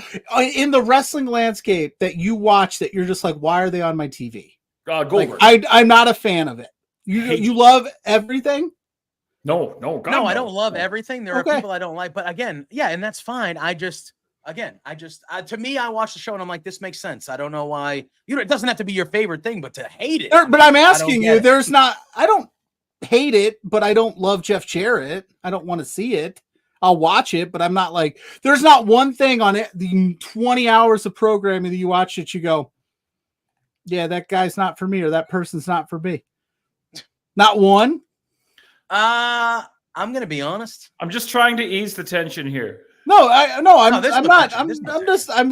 in the wrestling landscape that you watch that you're just like, why are they on my TV? Goldberg. Like, I'm not a fan of it. You love everything. No, I don't love everything. There are people I don't like, but again, yeah, and that's fine. To me, I watch the show and I'm like, this makes sense. I don't know why. It doesn't have to be your favorite thing, but to hate it. But I'm asking you, I don't hate it, but I don't love Jeff Jarrett. I don't want to see it. I'll watch it, but I'm not like, there's not one thing on it, the 20 hours of programming that you watch that you go, yeah, that guy's not for me, or that person's not for me. Not one. I'm gonna be honest. I'm just trying to ease the tension here. I'm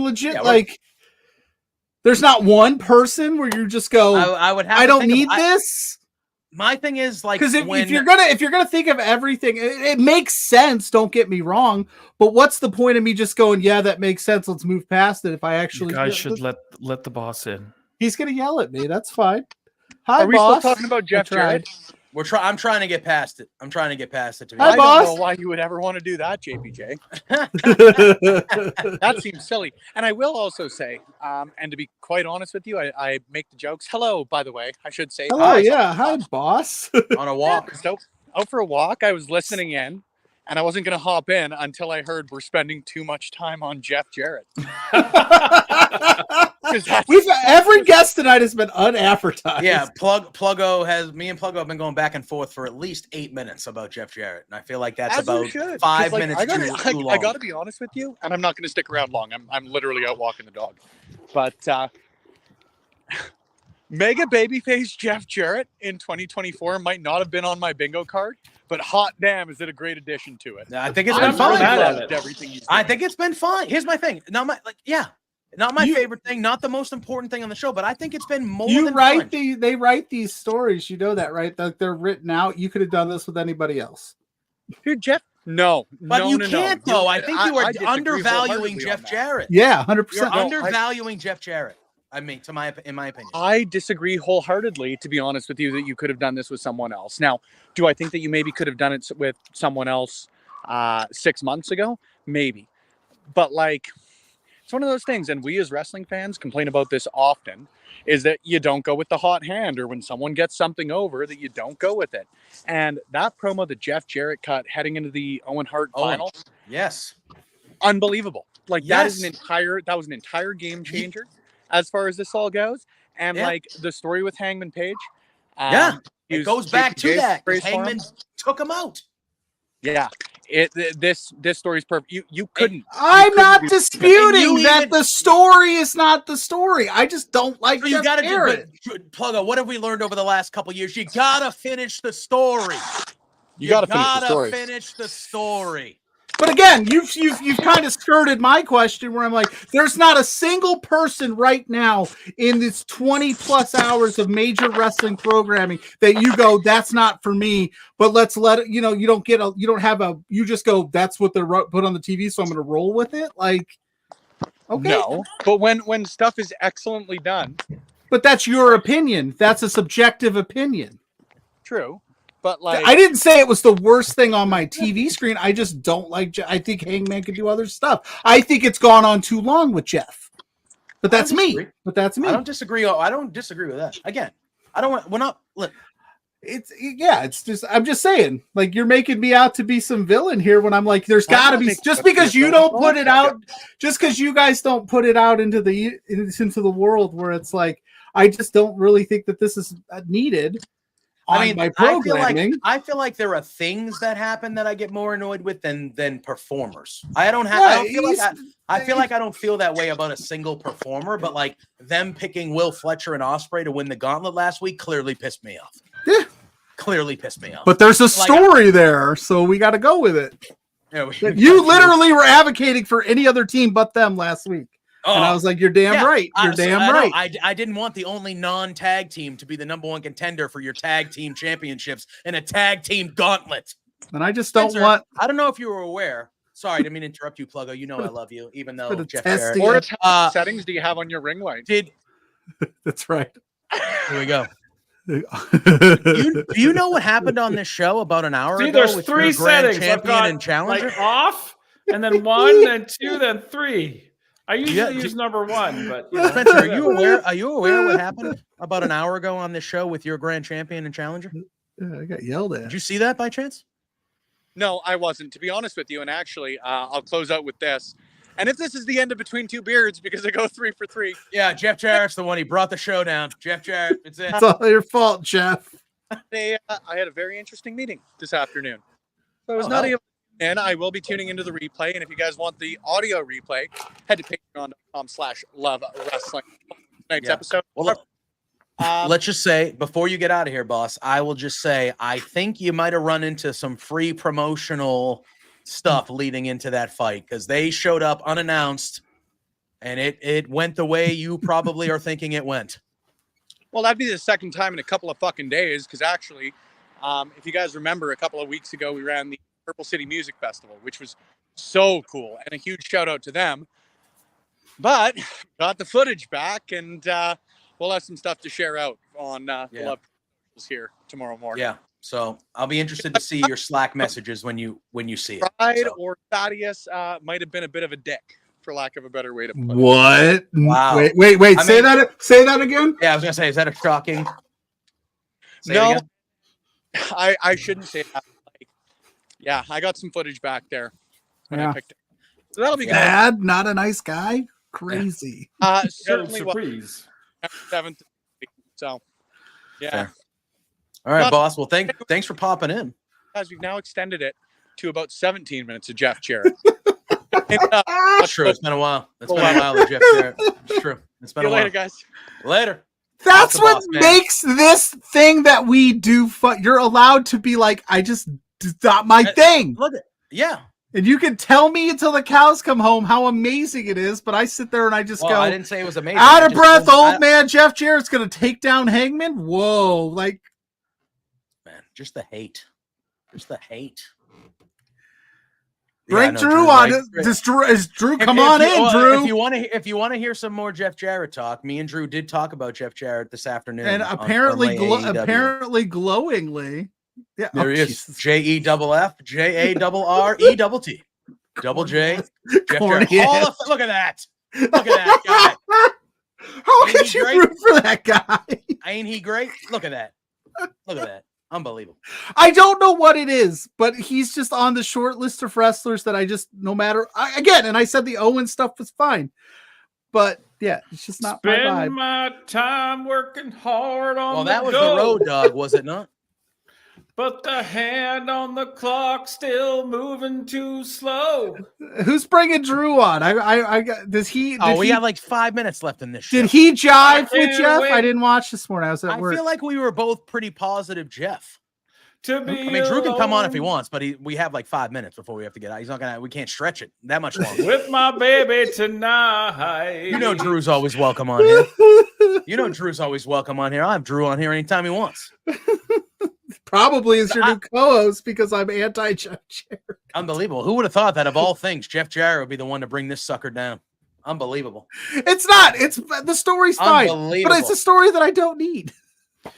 legit like. There's not one person where you just go. I don't need this. My thing is like, because if you're gonna think of everything, it makes sense. Don't get me wrong, but what's the point of me just going? Yeah, that makes sense. Let's move past it. If I actually, you guys should let the boss in. He's gonna yell at me. That's fine. Hi, Are we boss. still talking about Jeff Jarrett? I'm trying to get past it. I'm trying to get past it. I don't know why you would ever want to do that, JPJ. That seems silly. And I will also say, and to be quite honest with you, I make the jokes. Hello, by the way, I should say. Hello, hi, boss. On a walk. So out for a walk. I was listening in, and I wasn't going to hop in until I heard we're spending too much time on Jeff Jarrett. Every guest tonight has been unadvertised. Yeah, me and Pluggo have been going back and forth for at least 8 minutes about Jeff Jarrett, and I feel like that's about 5 minutes too long. I got to be honest with you, and I'm not going to stick around long. I'm literally out walking the dog, but mega babyface Jeff Jarrett in 2024 might not have been on my bingo card, but hot damn, is it a great addition to it? I think it's been fine. I think it's been fine. Here's my thing. Not my favorite thing, not the most important thing on the show, but I think it's been more than fun. They write these stories, you know that, right? Like they're written out. You could have done this with anybody else. Dude, Jeff, no. But you can't, though. I think you are undervaluing Jeff Jarrett. Yeah, 100%. You're undervaluing Jeff Jarrett. I mean, in my opinion. I disagree wholeheartedly, to be honest with you, that you could have done this with someone else. Now, do I think that you maybe could have done it with someone else 6 months ago? Maybe. But like, it's one of those things, and we as wrestling fans complain about this often, is that you don't go with the hot hand, or when someone gets something over, that you don't go with it. And that promo that Jeff Jarrett cut heading into the Owen Hart final, yes, unbelievable. Like that was an entire game changer as far as this all goes. And like the story with Hangman Page, it goes back to that. Hangman took him out. Yeah. This story is perfect. You couldn't. I'm not disputing that the story is not the story. I just don't like. So you got to Pluggo. What have we learned over the last couple of years? You gotta finish the story. You gotta finish the story. But again, you've kind of skirted my question where I'm like, there's not a single person right now in this 20 plus hours of major wrestling programming that you go, that's not for me, but let's let it, you just go, that's what they're put on the TV. So I'm going to roll with it. Like, okay. No, but when stuff is excellently done, but that's your opinion. That's a subjective opinion. True. But like, I didn't say it was the worst thing on my TV screen. I just don't like. I think Hangman could do other stuff. I think it's gone on too long with Jeff. But that's me. I don't disagree. I don't disagree with that. Again, I don't want. We're not. Look, it's just. I'm just saying. Like you're making me out to be some villain here when I'm like, there's got to be. Just because you don't put it out, just because you guys don't put it out into the world where it's like, I just don't really think that this is needed. I feel like there are things that happen that I get more annoyed with than performers. I feel like I don't feel that way about a single performer, but like them picking Will Fletcher and Ospreay to win the gauntlet last week clearly pissed me off. Yeah. Clearly pissed me off. But there's a story there, so we got to go with it. Yeah, you literally were advocating for any other team but them last week. And I was like, you're damn right. You're damn right. I didn't want the only non-tag team to be the number one contender for your tag team championships in a tag team gauntlet. And I just don't Spencer, want. I don't know if you were aware. Sorry, I didn't mean to interrupt you, Pluggo. You know I love you, even though the Jeff testing. Jarrett. What settings do you have on your ring light? That's right. Here we go. Do you know what happened on this show about an hour See, ago? there's with 3 your grand settings. I've champion got and challenger? like off, and then 1, then 2, then 3. I usually use number 1, but Spencer, are you aware? Are you aware what happened about an hour ago on this show with your grand champion and challenger? Yeah, I got yelled at. Did you see that by chance? No, I wasn't, to be honest with you. And actually, I'll close out with this. And if this is the end of Between Two Beards, because I go 3 for 3. Yeah, Jeff Jarrett's the one. He brought the show down. Jeff Jarrett, it's it. It's all your fault, Jeff. I had a very interesting meeting this afternoon. So I was not able. And I will be tuning into the replay. And if you guys want the audio replay, head to patreon.com/lovewrestling. Tonight's episode. Well, let's just say, before you get out of here, boss, I will just say, I think you might have run into some free promotional stuff leading into that fight, because they showed up unannounced and it went the way you probably are thinking it went. Well, that'd be the second time in a couple of fucking days, because actually, if you guys remember, a couple of weeks ago, we ran the Purple City Music Festival, which was so cool, and a huge shout out to them. But got the footage back, and we'll have some stuff to share out on the Love here tomorrow morning. Yeah, so I'll be interested to see your Slack messages when you see it. Pride or Thaddeus might have been a bit of a dick, for lack of a better way to put it. What? Wow. Wait. Say that again. Yeah, I was gonna say, is that a shocking? No, I shouldn't say that. Yeah, I got some footage back there when I picked it. So that'll be good. Dad, not a nice guy. Crazy. Certainly surprise. 7th. So, yeah. Fair. All right, boss. Well, thanks for popping in. Guys, we've now extended it to about 17 minutes of Jeff Jarrett. That's true. It's been a while. It's been a while with Jeff Jarrett. It's true. It's been See a you while. later, guys. Later. That's what makes this thing that we do fun. You're allowed to be like, I just not my thing. Look at and you can tell me until the cows come home how amazing it is, but I sit there and I just go. I didn't say it was amazing. Out of breath, old man Jeff Jarrett's gonna take down Hangman. Whoa, like, man, just the hate. Bring Drew on it. Drew, come on in, Drew. If you want to hear some more Jeff Jarrett talk, me and Drew did talk about Jeff Jarrett this afternoon, and apparently glowingly. Yeah, there he is. JEFF JARRETT double J. Jeff Jarrett. Look at that! Look at that guy. How could you root for that guy? Ain't he great? Look at that! Look at that! Unbelievable. I don't know what it is, but he's just on the short list of wrestlers that I just, no matter, again, and I said the Owen stuff was fine, but yeah, it's just not my vibe. Spend my time working hard on that was the Road Dog, was it not? But the hand on the clock still moving too slow. Who's bringing Drew on? Does he? We got like 5 minutes left in this show. Did he jive with Jeff? I didn't watch this morning. I was at work. I feel like we were both pretty positive, Jeff. To be I mean, Drew can come on if he wants, but we have like 5 minutes before we have to get out. He's not gonna. We can't stretch it that much longer. With my baby tonight. You know, Drew's always welcome on here. I'll have Drew on here anytime he wants. Probably is your new co-host because I'm anti-Jeff Jarrett. Unbelievable. Who would have thought that of all things, Jeff Jarrett would be the one to bring this sucker down? Unbelievable. It's not. It's the story's fine, but it's a story that I don't need.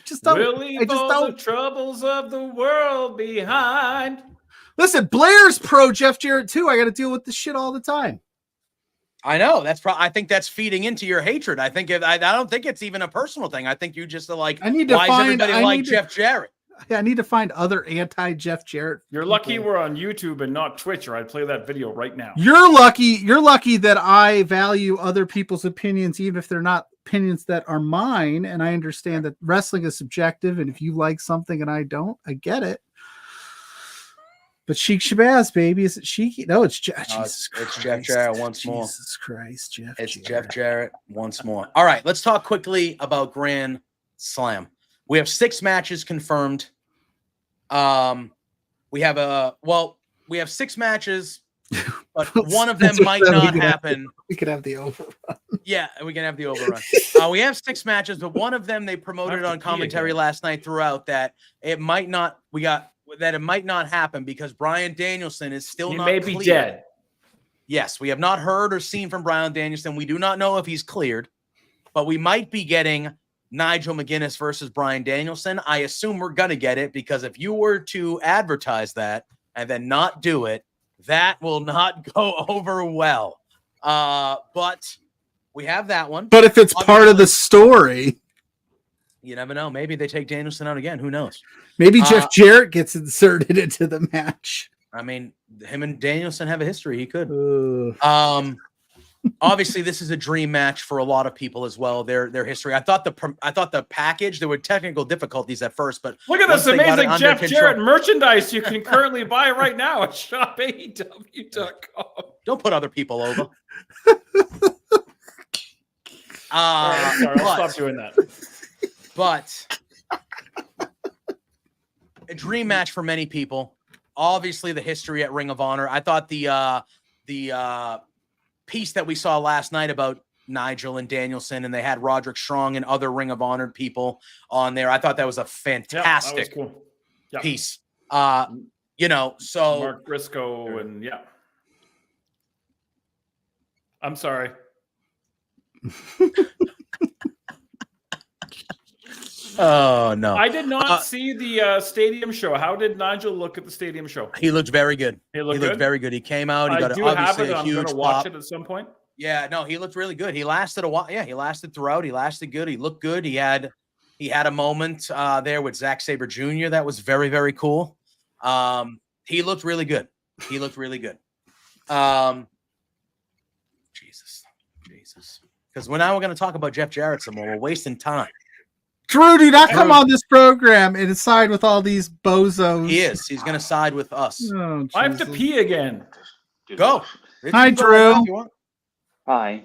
Just don't. We'll leave all the troubles of the world behind. Listen, Blair's pro Jeff Jarrett too. I got to deal with this shit all the time. I know. I think that's feeding into your hatred. I don't think it's even a personal thing. I think you just are like, I need to why find. is everybody like Jeff Jarrett? Yeah, I need to find other anti-Jeff Jarrett. You're lucky we're on YouTube and not Twitch, or I'd play that video right now. You're lucky that I value other people's opinions, even if they're not opinions that are mine. And I understand that wrestling is subjective, and if you like something and I don't, I get it. But Sheik Shabazz, baby, is it Sheik? No, it's Jeff. It's Jeff Jarrett once more. Jesus Christ, Jeff. It's Jeff Jarrett once more. All right, let's talk quickly about Grand Slam. We have 6 matches confirmed. We have 6 matches, but one of them might not happen. We could have the overrun. Yeah, we can have the overrun. We have 6 matches, but one of them they promoted on commentary last night throughout that it might not. We got that it might not happen because Bryan Danielson is still He not may cleared. be dead. Yes, we have not heard or seen from Bryan Danielson. We do not know if he's cleared, but we might be getting Nigel McGuinness versus Bryan Danielson. I assume we're going to get it because if you were to advertise that and then not do it, that will not go over well. But we have that one. But if it's part of the story, you never know. Maybe they take Danielson out again. Who knows? maybe Jeff Jarrett gets inserted into the match. I mean, him and Danielson have a history. He could. Ugh. Obviously, this is a dream match for a lot of people as well. Their history. I thought the package. There were technical difficulties at first, but Look at once this they got it amazing under Jeff control- Jarrett merchandise you can currently buy right now at shopaew.com. Don't put other people over. All right, I'm sorry, I'll stop doing that. But a dream match for many people. Obviously, the history at Ring of Honor. I thought the piece that we saw last night about Nigel and Danielson, and they had Roderick Strong and other Ring of Honor people on there. I thought that was a fantastic cool. piece. So Mark Briscoe and I'm sorry. Oh no! I did not see the stadium show. How did Nigel look at the stadium show? He looked very good. He looked very good. He came out. He got do have obviously it. a I'm huge going to watch pop. it at some point. Yeah, no, he looked really good. He lasted a while. Yeah, he lasted throughout. He lasted good. He looked good. He had a moment there with Zack Sabre Jr. that was very, very cool. He looked really good. Jesus. Because now we're going to talk about Jeff Jarrett some more. We're wasting time. Drew, do not come on this program and side with all these bozos. He is. He's going to side with us. Oh, I have to pee again. Go. Hi, Drew. Hi.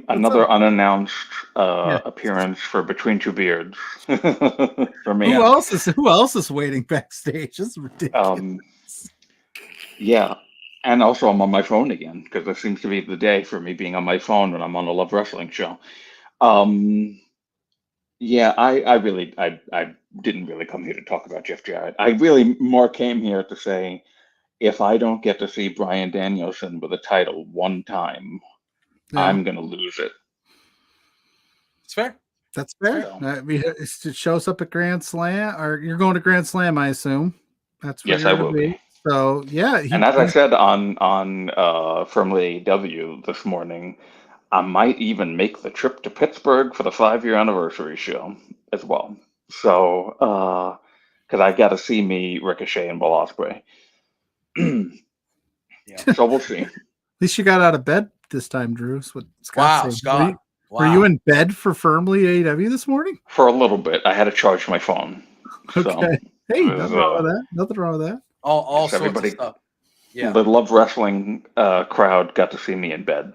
Another unannounced appearance for Between Two Beards for me. Who else is waiting backstage? This is ridiculous. Yeah. And also I'm on my phone again because this seems to be the day for me being on my phone when I'm on a Love Wrestling show. Yeah, I didn't really come here to talk about Jeff Jarrett. I really more came here to say if I don't get to see Bryan Danielson with a title one time, I'm going to lose it. It's fair. That's fair. It shows up at Grand Slam, or you're going to Grand Slam, I assume. That's where yes, I will be. So yeah, and as I said on Firmly AEW this morning, I might even make the trip to Pittsburgh for the 5-year anniversary show as well. So, because I got to see me, Ricochet, and Will Ospreay. So we'll see. At least you got out of bed this time, Drew. What Scott said. Scott. Were you in bed for Firmly AEW this morning? For a little bit. I had to charge my phone. Okay. So, hey, nothing wrong with that. Nothing wrong with that. All sorts everybody, of stuff. Yeah. The Love Wrestling crowd got to see me in bed.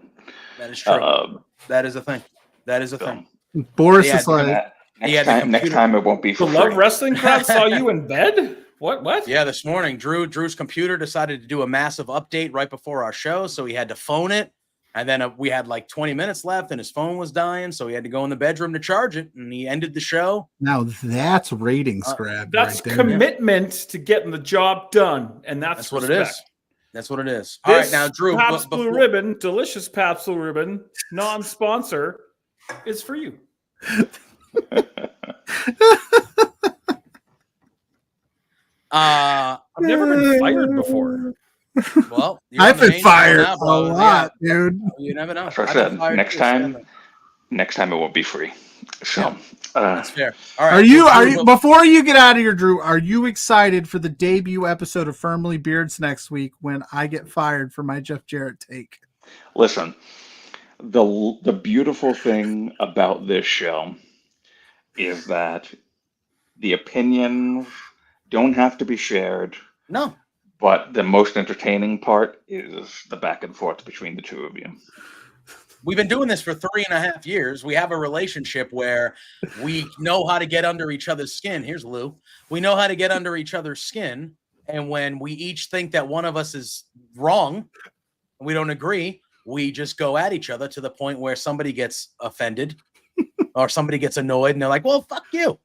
That is true. That is a thing. That is a thing. Boris is like, next time it won't be for the Love Wrestling crowd saw you in bed? What? Yeah, this morning, Drew's computer decided to do a massive update right before our show, so he had to phone it. And then we had like 20 minutes left, and his phone was dying, so he had to go in the bedroom to charge it. And he ended the show. Now that's ratings grab. That's right there. commitment to getting the job done, and that's what it respect. is. That's what it is. All right, now Drew, Pabst Blue Ribbon, delicious Pabst Blue Ribbon, non-sponsor, is for you. I've never been fired before. Well, I've been fired a lot, dude. You never know. That's what I said. Next time it won't be free. So that's fair. All right. Are you before you get out of here, Drew? Are you excited for the debut episode of Firmly Beards next week when I get fired for my Jeff Jarrett take? Listen, the beautiful thing about this show is that the opinions don't have to be shared. No. But the most entertaining part is the back and forth between the two of you. We've been doing this for 3.5 years. We have a relationship where we know how to get under each other's skin. Here's Lou. We know how to get under each other's skin. And when we each think that one of us is wrong, we don't agree, we just go at each other to the point where somebody gets offended or somebody gets annoyed and they're like, well, fuck you.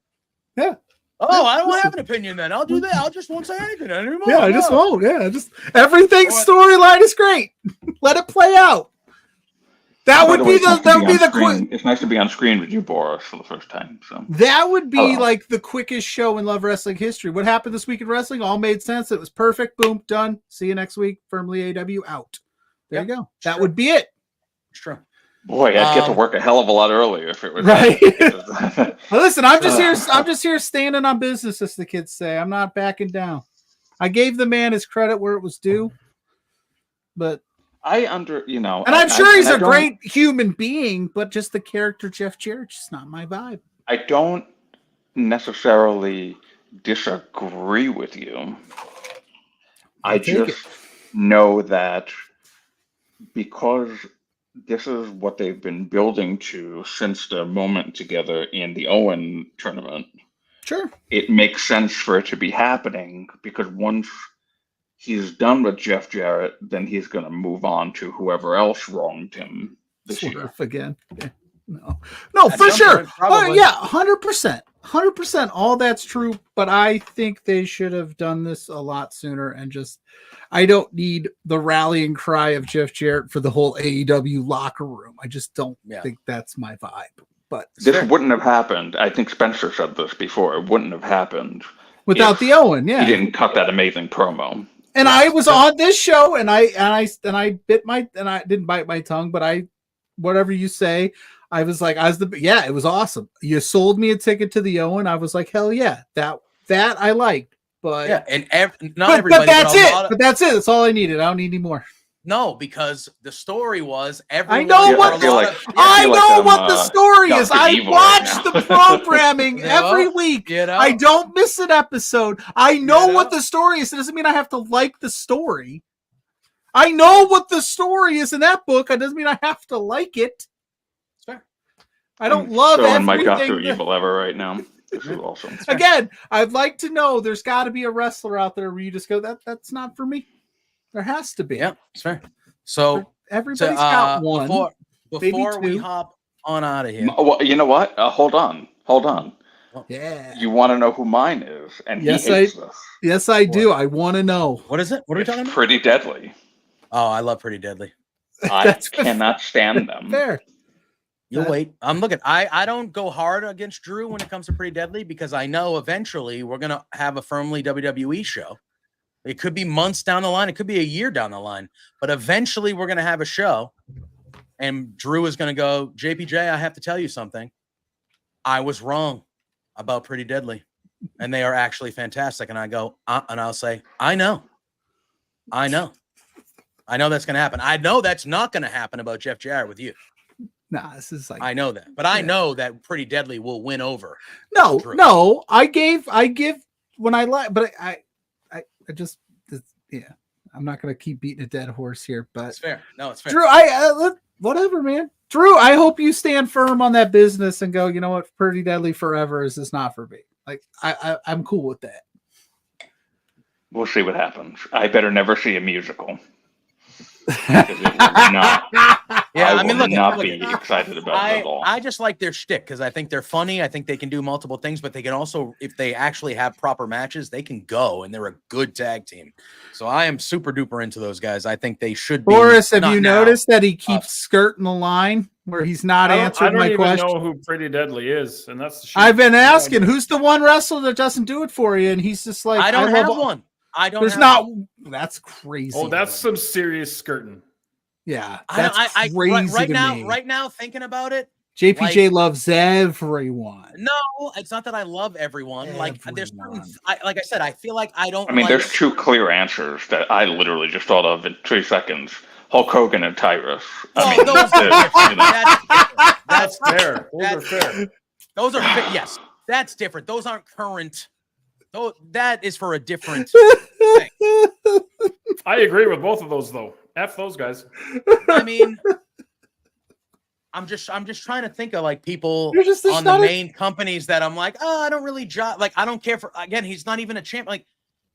Yeah. Oh, I don't have an opinion then. I'll do that. I'll just won't say anything anymore. Yeah, I just won't. Yeah, just everything's storyline is great. Let it play out. That would be the It's nice to be on screen with you, Boris, for the first time. So that would be like the quickest show in Love Wrestling history. What happened this week in wrestling all made sense. It was perfect. Boom, done. See you next week. Firmly AEW out. There you go. That would be it. It's true. Boy, I'd get to work a hell of a lot earlier if it was right. Well, listen, I'm just here standing on business, as the kids say. I'm not backing down. I gave the man his credit where it was due, but and I'm sure he's a great human being, but just the character Jeff Jarrett's just not my vibe. I don't necessarily disagree with you. I just know that because this is what they've been building to since the moment together in the Owen tournament. Sure. It makes sense for it to be happening because once he's done with Jeff Jarrett, then he's going to move on to whoever else wronged him this year. Again. Yeah. No, for sure. Oh, yeah, 100%. 100%. All that's true, but I think they should have done this a lot sooner and I don't need the rallying cry of Jeff Jarrett for the whole AEW locker room. I just don't think that's my vibe. But this wouldn't have happened. I think Spencer said this before. It wouldn't have happened without the Owen. Yeah, he didn't cut that amazing promo. And I was on this show, and I didn't bite my tongue, but whatever you say, I was like, it was awesome. You sold me a ticket to the Owen. I was like, hell yeah, that I liked. But yeah, and not everybody. But that's it. But that's it. That's all I needed. I don't need any more. No, because the story was everyone. I know what the story is. I watch the programming every week. I don't miss an episode. I know what the story is. It doesn't mean I have to like the story. I know what the story is in that book. It doesn't mean I have to like it. Fair. I don't love everything. My Dr. Evil ever right now. This is awesome. Again, I'd like to know there's got to be a wrestler out there where you just go, that's not for me. There has to be. Yeah, it's fair. So everybody's got one. Before we hop on out of here. Well, you know what? Hold on. Yeah. You want to know who mine is? And yes, he hates this. Yes, I do. I want to know. What is it? What are we talking about? Pretty Deadly. Oh, I love Pretty Deadly. I cannot stand them. Fair. You'll wait. I'm looking. I don't go hard against Drew when it comes to Pretty Deadly because I know eventually we're gonna have a firmly WWE show. It could be months down the line. It could be a year down the line. But eventually we're going to have a show. And Drew is going to go, JPJ, I have to tell you something. I was wrong about Pretty Deadly. And they are actually fantastic. And I go, and I'll say, I know that's going to happen. I know that's not going to happen about Jeff Jarrett with you. Nah, this is like. I know that. But I know that Pretty Deadly will win over. No. I give when I like, but I just, I'm not going to keep beating a dead horse here, but it's fair. No, it's fair. Drew, whatever, man. Drew, I hope you stand firm on that business and go, you know what? Pretty Deadly forever is just not for me. Like, I'm cool with that. We'll see what happens. I better never see a musical. It will not. Yeah, I will not be excited about it at all. I just like their shtick because I think they're funny. I think they can do multiple things, but they can also, if they actually have proper matches, they can go, and they're a good tag team. So I am super duper into those guys. I think they should be. Boris, have you noticed that he keeps skirting the line where he's not answering my question? I don't even know who Pretty Deadly is, and that's the shit. I've been asking, who's the one wrestler that doesn't do it for you? And he's just like, I don't have one. That's crazy. Oh, that's some serious skirting. Yeah, that's crazy right to me. Right now, thinking about it, JPJ loves everyone. No, it's not that I love everyone. Like there's certain, like I said, I feel like I don't. I mean, there's two clear answers that I literally just thought of in 3 seconds: Hulk Hogan and Tyrus. That's fair. Those are fair. Those are yes. That's different. Those aren't current. Though that is for a different thing. I agree with both of those though. F those guys. I mean, I'm just trying to think of like people on the main companies that I'm like, I don't really like I don't care for. Again, he's not even a champ. Like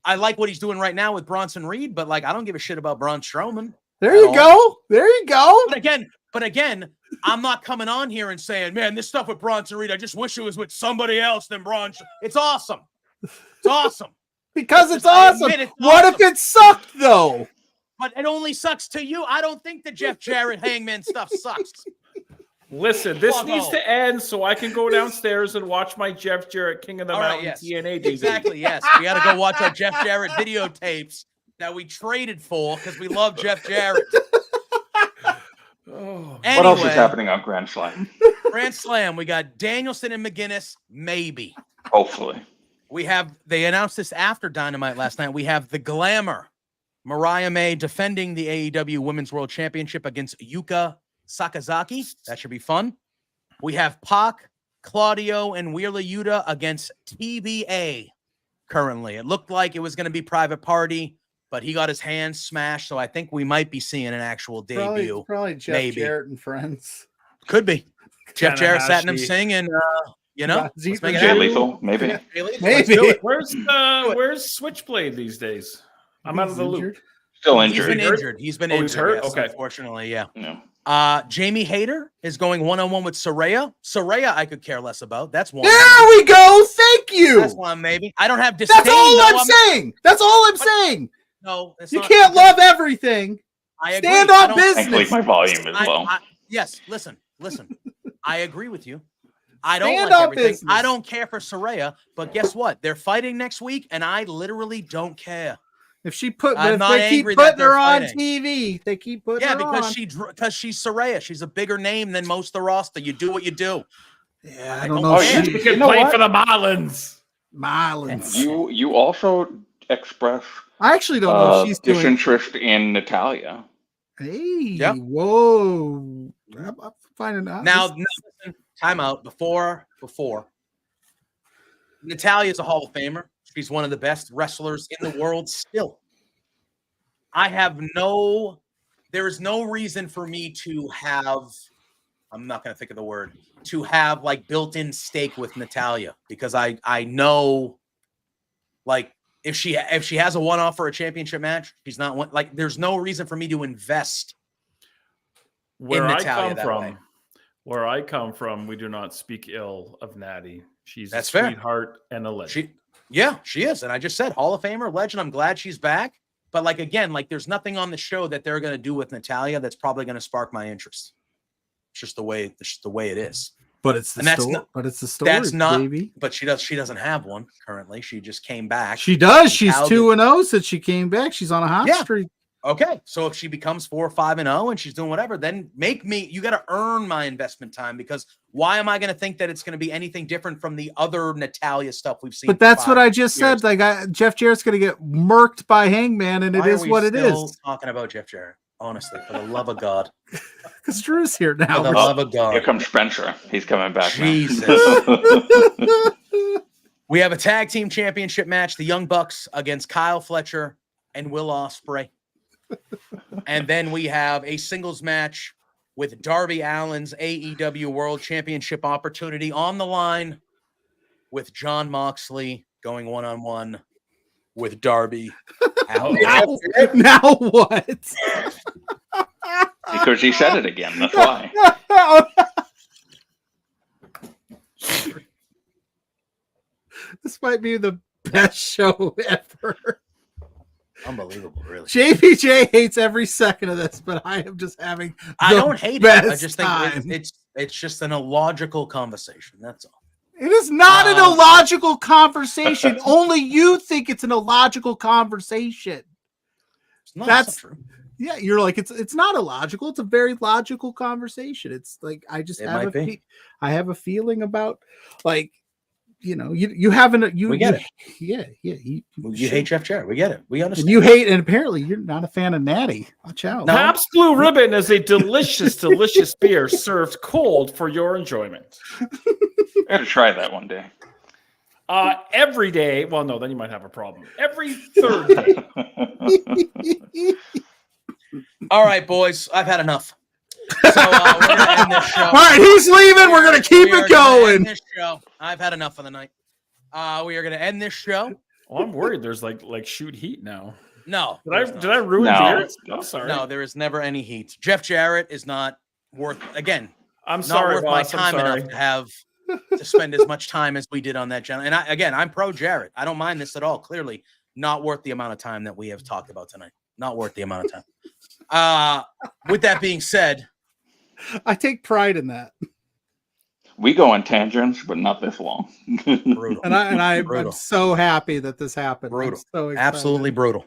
I like what he's doing right now with Bronson Reed, but like I don't give a shit about Braun Strowman. There you go. But again, I'm not coming on here and saying, man, this stuff with Bronson Reed, I just wish it was with somebody else than Bronson. It's awesome. It's awesome. Because it's I awesome. admit it's What awesome. if it sucked, though? But it only sucks to you. I don't think the Jeff Jarrett Hangman stuff sucks. Listen, this Fuck needs off. to end so I can go downstairs and watch my Jeff Jarrett King of the All right, Mountain yes. TNA DVD. Exactly, yes. We got to go watch our Jeff Jarrett videotapes that we traded for because we love Jeff Jarrett. Oh. What else is Anyway, happening on Grand Slam? Grand Slam. We got Danielson and McGuinness, maybe. Hopefully. They announced this after Dynamite last night. We have the Glamour, Mariah May defending the AEW Women's World Championship against Yuka Sakazaki. That should be fun. We have Pac, Claudio, and Wheeler Yuta against TBA currently. It looked like it was going to be Private Party, but he got his hands smashed, so I think we might be seeing an actual debut. Probably Jeff maybe. Jarrett and friends. Could be. Jeff Jarrett sat in him Tanahashi. sing and, let's make it Jay happen. Lethal, maybe. Jay Lethal, Maybe. let's do it. Where's Switchblade these days? I'm out of the loop. Still He's been injured. injured. He's been Oh, injured. he's hurt? Yes, Okay. Unfortunately, yeah. Yeah. Jamie Hayter is going one-on-one with Saraya. Saraya, I could care less about. That's one. There we go. Thank you. That's one, maybe. I don't have disdain. That's all though. I'm saying. That's all I'm saying. No, it's You not- can't love everything. I agree. Stand I on don't- business. Thankfully, my volume is low. Yes, listen. I agree with you. I don't Stand like on everything. business. I don't care for Saraya, but guess what? They're fighting next week, and I literally don't care. If I'm they not keep angry that putting they're her on fighting. TV, they keep putting her Yeah, on. because she's Saraya. She's a bigger name than most of the roster. You do what you do. Yeah, I I don't don't know. Oh, care. you You can know play what? for the Marlins. Marlins. You also express I actually don't know if she's doing. disinterest in Natalia. Hey, Yep. whoa! I'm finding out. Now, listen, time out. Before Natalia's a Hall of Famer. She's one of the best wrestlers in the world still. There is no reason for me to have, I'm not going to think of the word, to have like built-in stake with Natalia because I know like if she has a one-off for a championship match, she's not one, like there's no reason for me to invest Where in I Natalia come that from, way. where I come from, we do not speak ill of Natty. She's That's a fair. sweetheart and a legend. She is. And I just said Hall of Famer, legend. I'm glad she's back. But like again, like there's nothing on the show that they're gonna do with Natalia that's probably gonna spark my interest. It's just the way it is. But it's the And that's story. not- But it's the story. That's not baby. but she doesn't have one currently. She just came back. She does. She's Cal 2-0 since she came back. She's on a hot Yeah. streak. Okay. So if she becomes 4 or 5-0 and she's doing whatever, then you gotta earn my investment time because why am I gonna think that it's gonna be anything different from the other Natalia stuff we've seen? But for that's what 5 I just years? said. Like Jeff Jarrett's going to get murked by Hangman, and Why it are is we what it still is. talking about Jeff Jarrett? Honestly, for the love of God. Because Drew's here For the now. love of God. Here comes Spencer. He's coming back Jesus. now. We have a tag team championship match, the Young Bucks against Kyle Fletcher and Will Ospreay. And then we have a singles match with Darby Allin's AEW World Championship opportunity on the line with John Moxley going one-on-one with Darby Allin. Now what? Because he said it again. That's why. This might be the best show ever. Unbelievable, really. JPJ hates every second of this, but I am just having. I the don't hate it. I best just think time. it's just an illogical conversation. That's all. It is not an illogical conversation. Only you think it's an illogical conversation. That's not true. Yeah, you're like it's not illogical. It's a very logical conversation. It's like I just It have might be. I have a feeling about like you haven't you We get it. Yeah. You hate Jeff Jarrett. We get it. We understand. And you hate, and apparently you're not a fan of Natty. Watch out. Pabst Blue Ribbon is a delicious, delicious beer served cold for your enjoyment. I gotta try that one day. Every day. Well, no, then you might have a problem. Every third day. All right, boys. I've had enough. So we're gonna end this show. All right, he's leaving. We're gonna keep We are it gonna going. end this show. I've had enough for the night. We are gonna end this show. Oh, I'm worried. There's like shoot heat now. No. Did I ruin No. beer? I'm sorry. No, there is never any heat. Jeff Jarrett is not worth again. I'm Not sorry, worth boss. my time I'm sorry. enough to have to spend as much time as we did on that channel. And I'm pro Jarrett. I don't mind this at all. Clearly, not worth the amount of time that we have talked about tonight. Not worth the amount of time. With that being said, I take pride in that. We go on tangents, but not this long. Brutal. I'm so happy that this happened. Brutal. I'm so excited. Absolutely brutal.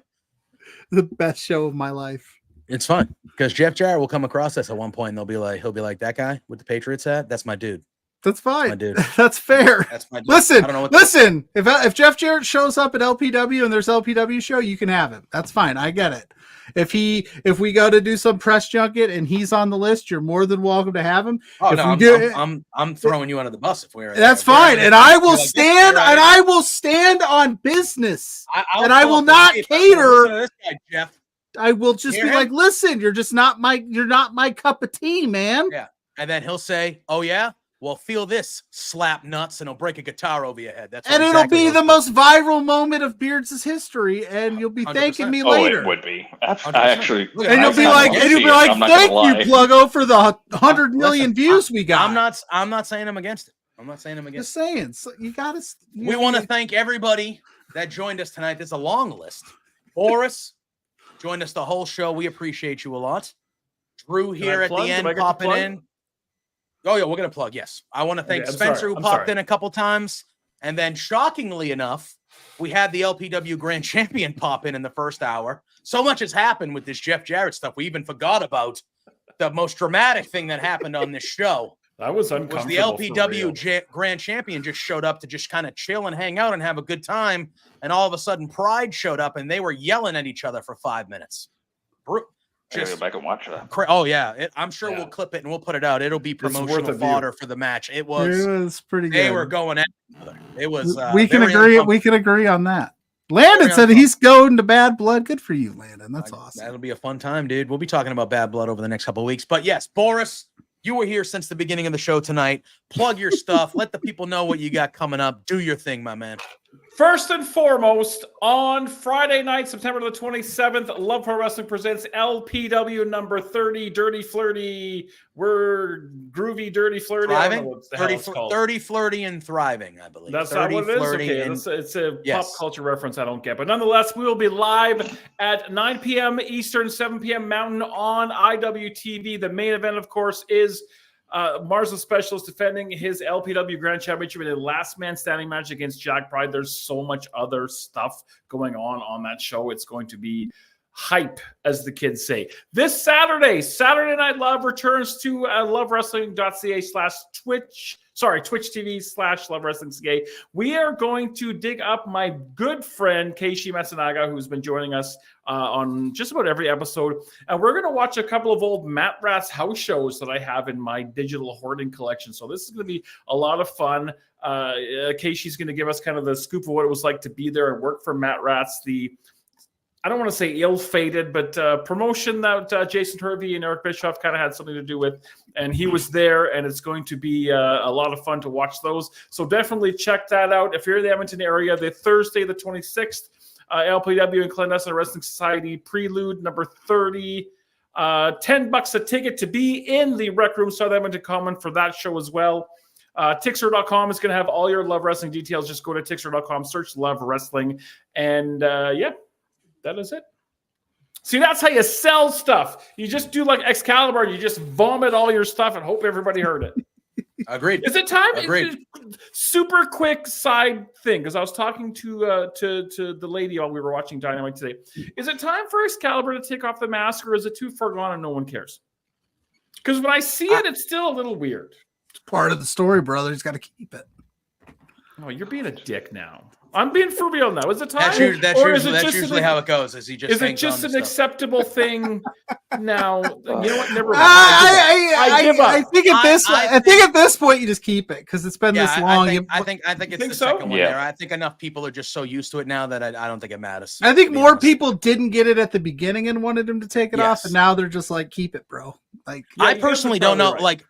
The best show of my life. It's fun because Jeff Jarrett will come across us at one point and he'll be like, that guy with the Patriots hat, that's my dude. That's fine. My dude. That's fair. That's my dude. Listen, I don't know what listen. If Jeff Jarrett shows up at LPW and there's LPW show, you can have him. That's fine. I get it. If we go to do some press junket and he's on the list, you're more than welcome to have him. Oh, if no, I'm throwing you under the bus if we're. That's fine, and I will stand. And I will stand on business, and I will not cater. This guy, Jeff. I will just be like, listen, you're not my cup of tea, man. Yeah, and then he'll say, "Oh yeah, well feel this, slap nuts," and he'll break a guitar over your head. And it'll be the most viral moment of Beards' history, and you'll be 100%. thanking me later. It would be. I actually. And you'll be like, thank you, Pluggo, for the 100 million views we got. I'm not saying I'm against it. I'm not saying I'm against it. Just saying, so you got to. We want to thank everybody that joined us tonight. There's a long list. Boris joined us the whole show. We appreciate you a lot. Drew here at the end popping in. Oh, yeah, we're going to plug, yes. I want to thank Spencer, who popped in a couple times. And then, shockingly enough, we had the LPW Grand Champion pop in the first hour. So much has happened with this Jeff Jarrett stuff. We even forgot about the most dramatic thing that happened on this show. That was uncomfortable. Was the LPW Grand Champion just showed up to just kind of chill and hang out and have a good time. And all of a sudden, Pride showed up, and they were yelling at each other for 5 minutes. Just go back and watch that. Oh yeah, I'm sure we'll clip it and we'll put it out. It'll be promotional fodder for the match. It was pretty good. They were going at each other. It was. We can agree. We can agree on that. Landon said he's going to Bad Blood. Good for you, Landon. That's awesome. That'll be a fun time, dude. We'll be talking about Bad Blood over the next couple of weeks. But yes, Boris, you were here since the beginning of the show tonight. Plug your stuff. Let the people know what you got coming up. Do your thing, my man. First and foremost, on Friday night, September the 27th, Love Pro Wrestling presents LPW number 30, Dirty Flirty. We're groovy, dirty, flirty. Thriving? 30, flirty, and thriving, I believe. That's not what it is? Okay, it's a pop culture reference I don't get. But nonetheless, we will be live at 9 p.m. Eastern, 7 p.m. Mountain on IWTV. The main event, of course, is Mars the Specialist defending his LPW Grand Championship in a last man standing match against Jack Pride. There's so much other stuff going on that show. It's going to be hype, as the kids say. This Saturday Night Love returns to lovewrestling.ca/Twitch. Twitch TV/lovewrestling.ca. We are going to dig up my good friend Keishi Matsunaga, who's been joining us on just about every episode. And we're going to watch a couple of old Matt Rat's house shows that I have in my digital hoarding collection. So this is going to be a lot of fun. Keishi's going to give us kind of the scoop of what it was like to be there and work for Matt Rat's, I don't want to say ill-fated, but promotion that Jason Hervey and Eric Bischoff kind of had something to do with. And he was there, and it's going to be a lot of fun to watch those. So definitely check that out. If you're in the Edmonton area, the Thursday, the 26th, LPW and Clandestine Wrestling Society Prelude number 30. $10 a ticket to be in the Rec Room South Edmonton Common for that show as well. Tixer.com is going to have all your Love Wrestling details. Just go to Tixer.com, search Love Wrestling, and that is it. See, that's how you sell stuff. You just do like Excalibur. You just vomit all your stuff and hope everybody heard it. Agreed. Is it time? Agreed. Super quick side thing, because I was talking to the lady while we were watching Dynamite today. Is it time for Excalibur to take off the mask, or is it too far gone and no one cares? Because when I see it, it's still a little weird. It's part of the story, brother. He's got to keep it. Oh, you're being a dick now. I'm being for real now. Is it time? That's usually how it goes. Is it just an acceptable thing now? You know what? Never mind. I give up. I think at this point you just keep it because it's been this long. I think it's the second one there. I think enough people are just so used to it now that I don't think it matters. I think more people didn't get it at the beginning and wanted him to take it off, and now they're just like, keep it, bro. Like, I personally don't know. Right. Like,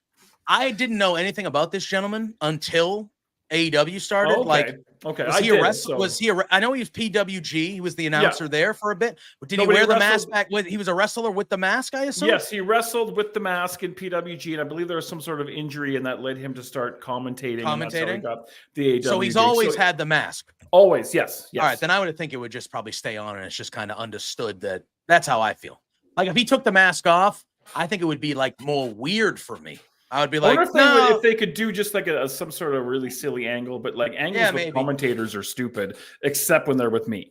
I didn't know anything about this gentleman until AEW started. Oh, okay. Like, Okay. was he a wrestler? Was he I know he was PWG. He was the announcer there for a bit. But did he wear the mask back? He was a wrestler with the mask, I assume? Yes, he wrestled with the mask in PWG, and I believe there was some sort of injury, and that led him to start commentating. And that's how he got the AEW. So he's always had the mask. Always, yes. All right, then I would think it would just probably stay on, and it's just kind of understood that that's how I feel. Like if he took the mask off, I think it would be like more weird for me. I would be like, if they could do just like some sort of really silly angle, but like angles with commentators are stupid, except when they're with me.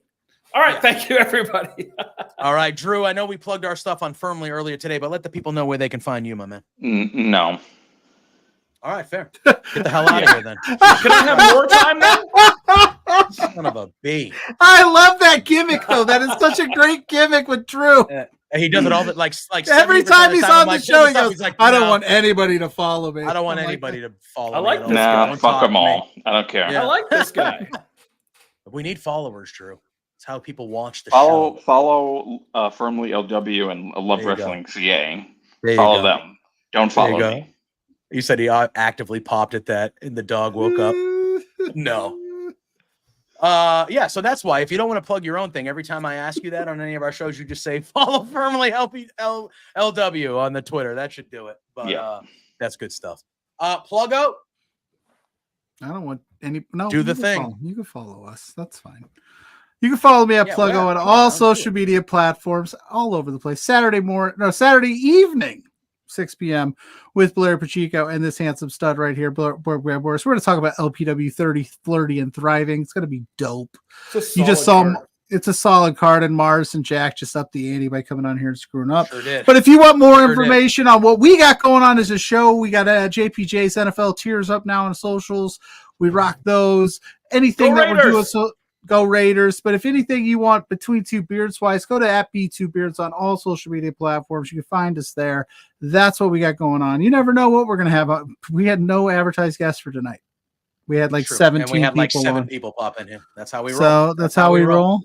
All right, thank you, everybody. All right, Drew, I know we plugged our stuff on Firmly earlier today, but let the people know where they can find you, my man. No. All right, fair. Get the hell out of here then. Can I have more time then? Son of a B. I love that gimmick, though. That is such a great gimmick with Drew. He does it all the like every time he's on the show, he goes, he's like, I don't want anybody to follow me. I don't want anybody to follow me. I like this guy. Fuck them all. I don't care. I like this guy. We need followers, Drew. It's how people watch the show. Follow Firmly LW and Love Wrestling CA. There you Follow go. them. Don't follow me. You said he actively popped at that and the dog woke up. No. Yeah, so that's why if you don't want to plug your own thing, every time I ask you that on any of our shows, you just say follow Firmly LW on the Twitter. That should do it. But that's good stuff. Plug out. I don't want any. No, do the thing. You can follow us. That's fine. You can follow me at Pluggo on all social media platforms, all over the place. Saturday evening, 6 p.m. with Blair Pacheco and this handsome stud right here, Blair Boris. We're going to talk about LPW 30, Flirty, and Thriving. It's going to be dope. You just saw it's a solid card, and Mars and Jack just upped the ante by coming on here and screwing up. Sure did. But if you want more information on what we got going on as a show, we got JPJ's NFL tiers up now on socials. We rock those. Anything that we're doing, so go Raiders. But if anything you want Between Two Beards wise, go to @B2Beards on all social media platforms. You can find us there. That's what we got going on. You never know what we're going to have. We had no advertised guests for tonight. We had like 17 and we had like people 7 on. people pop in here. That's how we roll. So that's how we roll.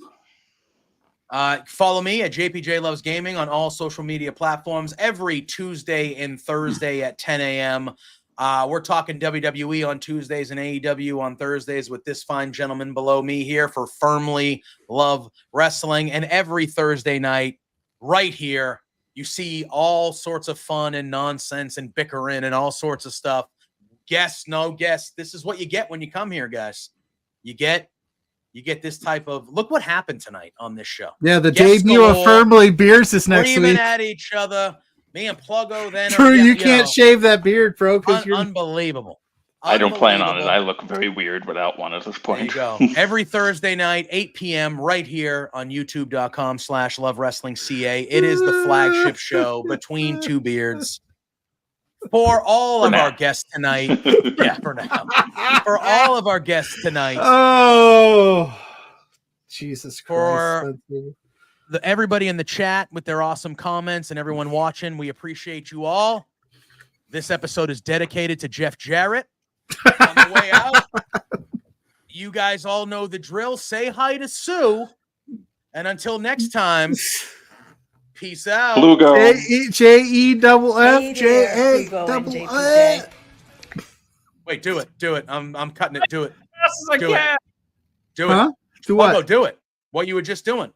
Follow me at JPJ Loves Gaming on all social media platforms every Tuesday and Thursday at 10 a.m. We're talking WWE on Tuesdays and AEW on Thursdays with this fine gentleman below me here for Firmly Love Wrestling. And every Thursday night right here, you see all sorts of fun and nonsense and bickering and all sorts of stuff. Guests, no guests. This is what you get when you come here, guys. You get this type of look what happened tonight on this show. Yeah, the debut of Firmly Beers is next week. Screaming at each other. Me and Pluggo then. Drew, you can't shave that beard, bro. You're unbelievable. I don't plan on it. I look very weird without one at this point. There you go. Every Thursday night, 8 p.m. right here on youtube.com/LoveWrestlingCA. It is the flagship show Between Two Beards. For all of our guests tonight. Yeah, for now. For all of our guests tonight. Oh, Jesus Christ. For everybody in the chat with their awesome comments and everyone watching, we appreciate you all. This episode is dedicated to Jeff Jarrett. On the way out, you guys all know the drill. Say hi to Sue. And until next time, peace out. Plugo. JEFF. Wait, do it. Do it. I'm cutting it. Do it. Do it. Do it. Huh? Do what? Pluggo, do it. What you were just doing.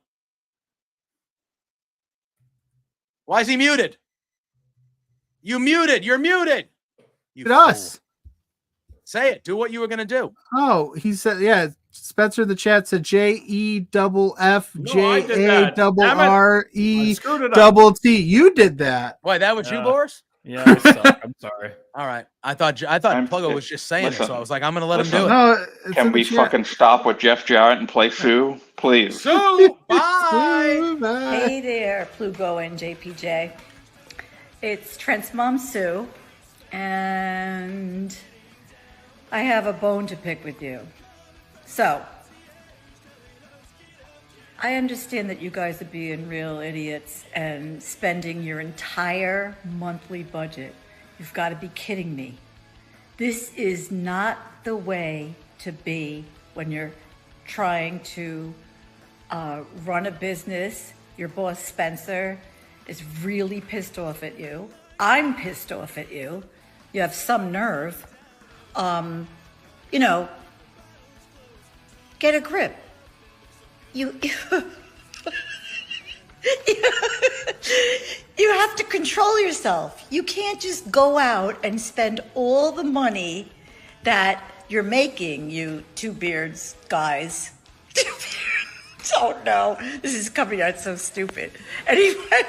Why is he muted? You muted. You're muted. It's us. Say it. Do what you were going to do. Oh, he said, yeah. Spencer in the chat said JEFFJARRET. You did that. Why, that was you, Boris? Yeah, I suck. I'm sorry. All right. I thought Pluggo was just saying it, so I was like, I'm going to let him do it. No, can we fucking stop with Jeff Jarrett and play Sue, please? Sue, bye. Hey there, Plugo and JPJ. It's Trent's mom, Sue, and I have a bone to pick with you. So, I understand that you guys are being real idiots and spending your entire monthly budget. You've got to be kidding me. This is not the way to be when you're trying to run a business. Your boss, Spencer, is really pissed off at you. I'm pissed off at you. You have some nerve. You know, get a grip. You you have to control yourself. You can't just go out and spend all the money that you're making, you two beards guys. Oh no, this is coming out so stupid. Anyway,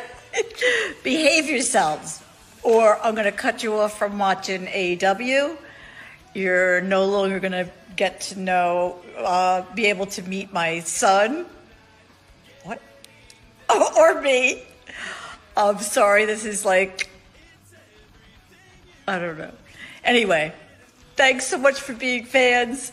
behave yourselves, or I'm gonna cut you off from watching AEW. You're no longer gonna get to know, be able to meet my son. What? Or me. I'm sorry, this is like, I don't know. Anyway, thanks so much for being fans.